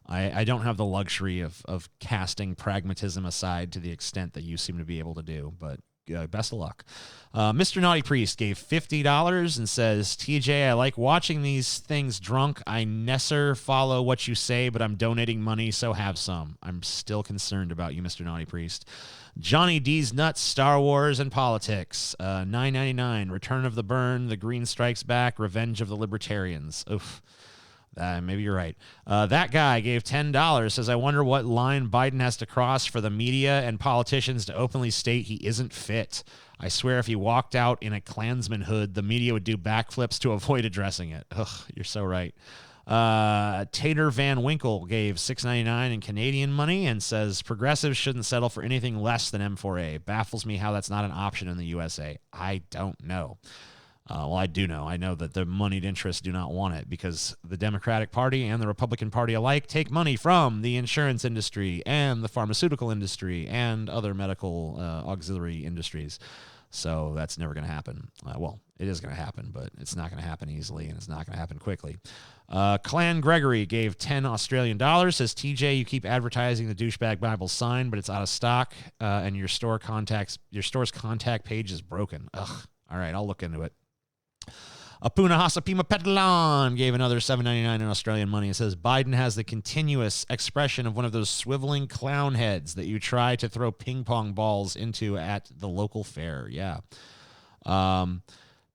I don't have the luxury of casting pragmatism aside to the extent that you seem to be able to do, but best of luck. Mr. Naughty Priest gave $50 and says, TJ, I like watching these things drunk. I nesser follow what you say, but I'm donating money, so have some. I'm still concerned about you, Mr. Naughty Priest. Johnny D's Nuts, Star Wars and Politics. $9.99, Return of the Burn, The Green Strikes Back, Revenge of the Libertarians. Oof. Maybe you're right. That guy gave $10, says, I wonder what line Biden has to cross for the media and politicians to openly state he isn't fit. I swear if he walked out in a Klansman hood, the media would do backflips to avoid addressing it. Ugh, you're so right. Tater Van Winkle gave $6.99 in Canadian money and says, progressives shouldn't settle for anything less than M4A. Baffles me how that's not an option in the USA. I don't know. Well, I do know. I know that the moneyed interests do not want it because the Democratic Party and the Republican Party alike take money from the insurance industry and the pharmaceutical industry and other medical auxiliary industries. So that's never going to happen. Well, it is going to happen, but it's not going to happen easily and it's not going to happen quickly. Clan Gregory gave $10 Australian, says, TJ, you keep advertising the douchebag Bible sign, but it's out of stock and your store's contact page is broken. Ugh. All right, I'll look into it. Apuna Hasapima Petalon gave another $7.99 in Australian money. It says, Biden has the continuous expression of one of those swiveling clown heads that you try to throw ping pong balls into at the local fair. Yeah. Tommy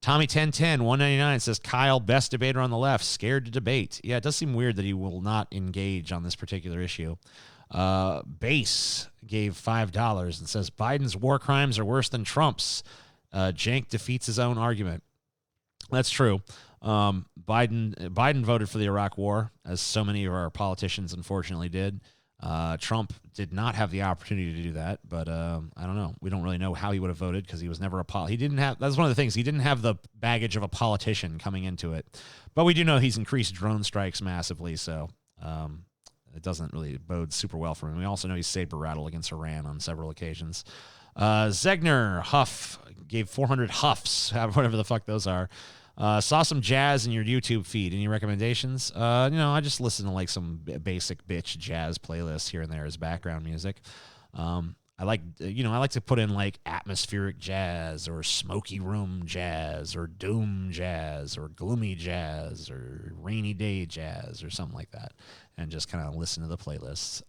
1010, $1.99 says, Kyle, best debater on the left, scared to debate. Yeah, it does seem weird that he will not engage on this particular issue. Base gave $5 and says, Biden's war crimes are worse than Trump's. Jank defeats his own argument. That's true. Biden voted for the Iraq War, as so many of our politicians unfortunately did. Trump did not have the opportunity to do that, but I don't know. We don't really know how he would have voted because he was never he didn't have. That's one of the things. He didn't have the baggage of a politician coming into it. But we do know he's increased drone strikes massively, so it doesn't really bode super well for him. We also know he's saber rattled against Iran on several occasions. Zegner Huff gave 400 huffs, whatever the fuck those are. Saw some jazz in your YouTube feed. Any recommendations? I just listen to like some basic bitch jazz playlists here and there as background music. I like to put in like atmospheric jazz or smoky room jazz or doom jazz or gloomy jazz or rainy day jazz or something like that, and just kind of listen to the playlists.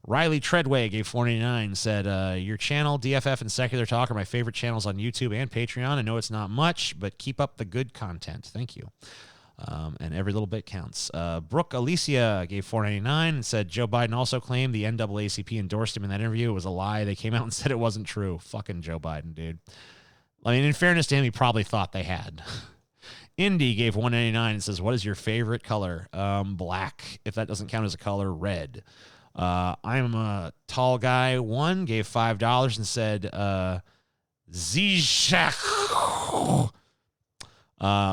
Riley Treadway gave $4.99, said, your channel, DFF and Secular Talk, are my favorite channels on YouTube and Patreon. I know it's not much, but keep up the good content. Thank you. And every little bit counts. Brooke Alicia gave $4.99 and said, Joe Biden also claimed the NAACP endorsed him in that interview. It was a lie. They came out and said it wasn't true. Fucking Joe Biden, dude. I mean, in fairness to him, he probably thought they had. Indy gave $1.99 and says, what is your favorite color? Black. If that doesn't count as a color, red. I'm a Tall Guy. One gave $5 and said, Zizak,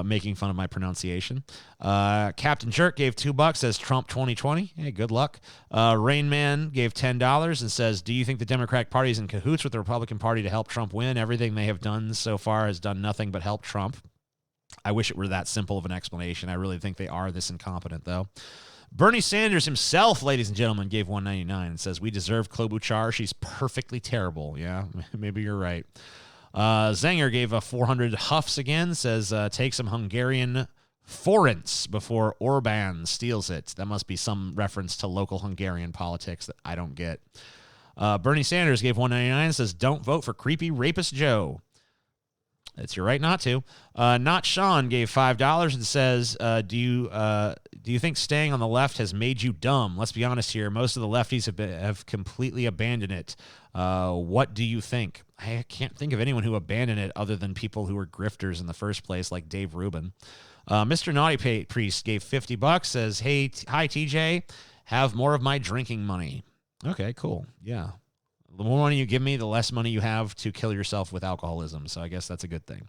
making fun of my pronunciation. Captain Jerk gave $2, says Trump 2020. Hey, good luck. Rain Man gave $10 and says, do you think the Democratic Party is in cahoots with the Republican Party to help Trump win? Everything they have done so far has done nothing but help Trump. I wish it were that simple of an explanation. I really think they are this incompetent, though. Bernie Sanders himself, ladies and gentlemen, gave $1.99 and says, we deserve Klobuchar. She's perfectly terrible. Yeah, maybe you're right. Zenger gave a 400 huffs again, says, take some Hungarian forints before Orban steals it. That must be some reference to local Hungarian politics that I don't get. Bernie Sanders gave $1.99 and says, don't vote for creepy rapist Joe. It's your right not to. Not Sean gave $5 and says, do you think staying on the left has made you dumb? Let's be honest here. Most of the lefties have completely abandoned it. What do you think? I can't think of anyone who abandoned it other than people who were grifters in the first place, like Dave Rubin. Mr. Naughty Priest gave $50, says, hey, hi, TJ. Have more of my drinking money. Okay, cool. Yeah. The more money you give me, the less money you have to kill yourself with alcoholism. So I guess that's a good thing.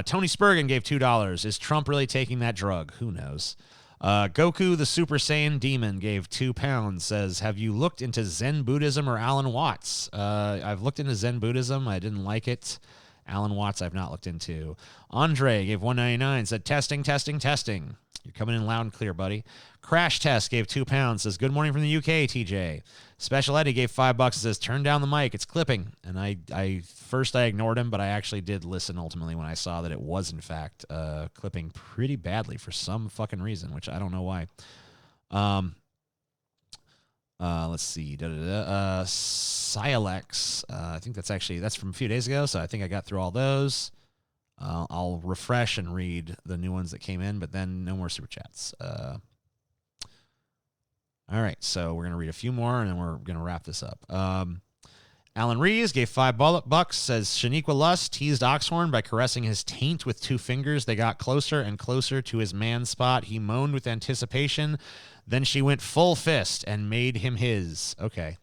Tony Spurgeon gave $2. Is Trump really taking that drug? Who knows? Goku the Super Saiyan Demon gave £2. Says, have you looked into Zen Buddhism or Alan Watts? I've looked into Zen Buddhism. I didn't like it. Alan Watts I've not looked into. Andre gave $1.99. Said, testing. You're coming in loud and clear, buddy. Crash Test gave £2. Says, good morning from the UK, TJ. Special Eddie gave $5 and says, turn down the mic. It's clipping. And I first ignored him, but I actually did listen ultimately when I saw that it was, in fact, clipping pretty badly for some fucking reason, which I don't know why. Let's see. Silex. I think that's from a few days ago, so I think I got through all those. I'll refresh and read the new ones that came in, but then no more super chats. All right, so we're going to read a few more, and then we're going to wrap this up. Alan Rees gave $5, says, Shaniqua Lust teased Oxhorn by caressing his taint with 2 fingers. They got closer and closer to his man spot. He moaned with anticipation. Then she went full fist and made him his. Okay.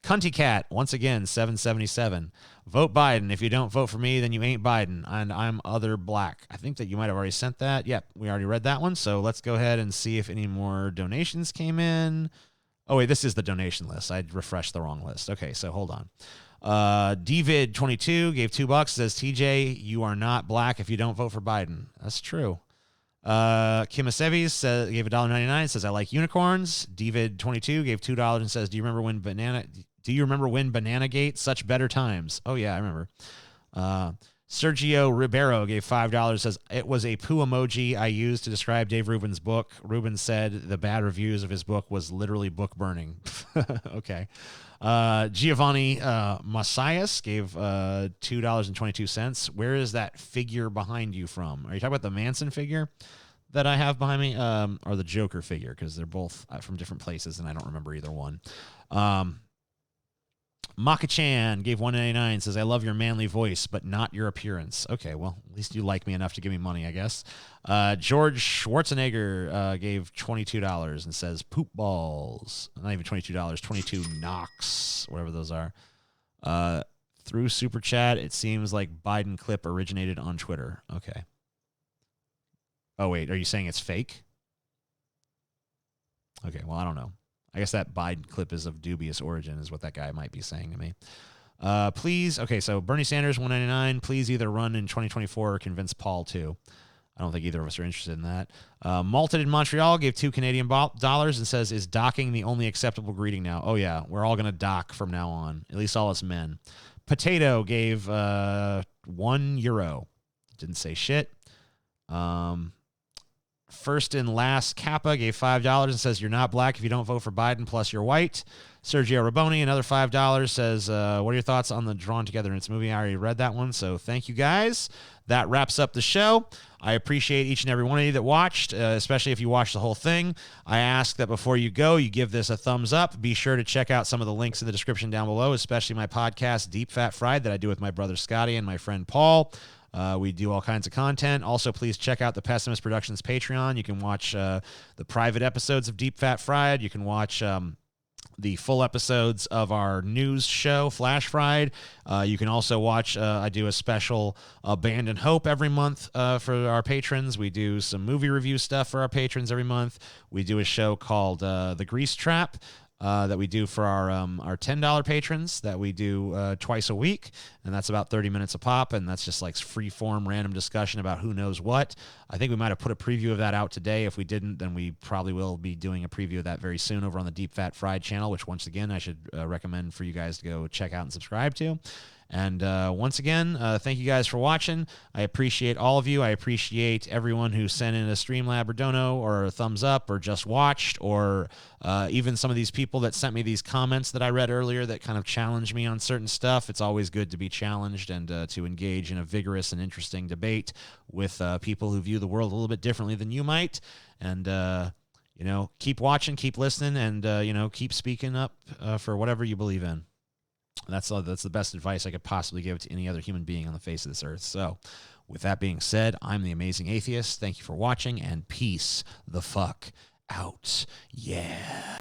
Cunty Cat, once again, 777. Vote Biden. If you don't vote for me, then you ain't Biden. And I'm other black. I think that you might have already sent that. Yep, we already read that one. So let's go ahead and see if any more donations came in. Oh, wait, this is the donation list. I refreshed the wrong list. Okay, so hold on. Dvid22 gave $2. Says, TJ, you are not black if you don't vote for Biden. That's true. Kim Aceves gave $1.99. Says, I like unicorns. Dvid22 gave $2 and says, do you remember when Bananagate? Such better times. Oh, yeah, I remember. Sergio Ribeiro gave $5. Says, it was a poo emoji I used to describe Dave Rubin's book. Rubin said the bad reviews of his book was literally book burning. Okay. Giovanni Masias gave $2.22. Where is that figure behind you from? Are you talking about the Manson figure that I have behind me, or the Joker figure? Because they're both from different places, and I don't remember either one. Maka-chan gave $1.99. Says, I love your manly voice, but not your appearance. Okay, well, at least you like me enough to give me money, I guess. George Schwarzenegger gave $22 and says, poop balls. Not even $22, 22 knocks, whatever those are. Through Super Chat, it seems like Biden clip originated on Twitter. Okay. Oh, wait, are you saying it's fake? Okay, well, I don't know. I guess that Biden clip is of dubious origin is what that guy might be saying to me. Please, okay, so Bernie Sanders, $1.99. Please either run in 2024 or convince Paul to. I don't think either of us are interested in that. Malted in Montreal gave $2 Canadian dollars and says, is docking the only acceptable greeting now? Oh, yeah, we're all going to dock from now on, at least all us men. Potato gave €1. Didn't say shit. First and last Kappa gave $5 and says, you're not black if you don't vote for Biden, plus you're white. Sergio Raboni, another $5, says, what are your thoughts on the Drawn Together in its movie? I already read that one, so thank you guys. That wraps up the show. I appreciate each and every one of you that watched, especially if you watched the whole thing. I ask that before you go, you give this a thumbs up. Be sure to check out some of the links in the description down below, especially my podcast, Deep Fat Fried, that I do with my brother Scotty and my friend Paul. We do all kinds of content. Also, please check out the Pessimist Productions Patreon. You can watch the private episodes of Deep Fat Fried. You can watch the full episodes of our news show, Flash Fried. You can also watch, I do a special Abandon Hope every month for our patrons. We do some movie review stuff for our patrons every month. We do a show called The Grease Trap. that we do for our $10 patrons that we do twice a week, and that's about 30 minutes a pop, and that's just like free form random discussion about who knows what. I think we might have put a preview of that out today. If we didn't, then we probably will be doing a preview of that very soon over on the Deep Fat Fried channel, which once again I should recommend for you guys to go check out and subscribe to. And once again, thank you guys for watching. I appreciate all of you. I appreciate everyone who sent in a Streamlab or dono or a thumbs up or just watched, or even some of these people that sent me these comments that I read earlier that kind of challenged me on certain stuff. It's always good to be challenged and to engage in a vigorous and interesting debate with people who view the world a little bit differently than you might. And you know, keep watching, keep listening, and you know, keep speaking up for whatever you believe in. That's the best advice I could possibly give to any other human being on the face of this earth. So, with that being said, I'm the Amazing Atheist. Thank you for watching, and peace the fuck out. Yeah.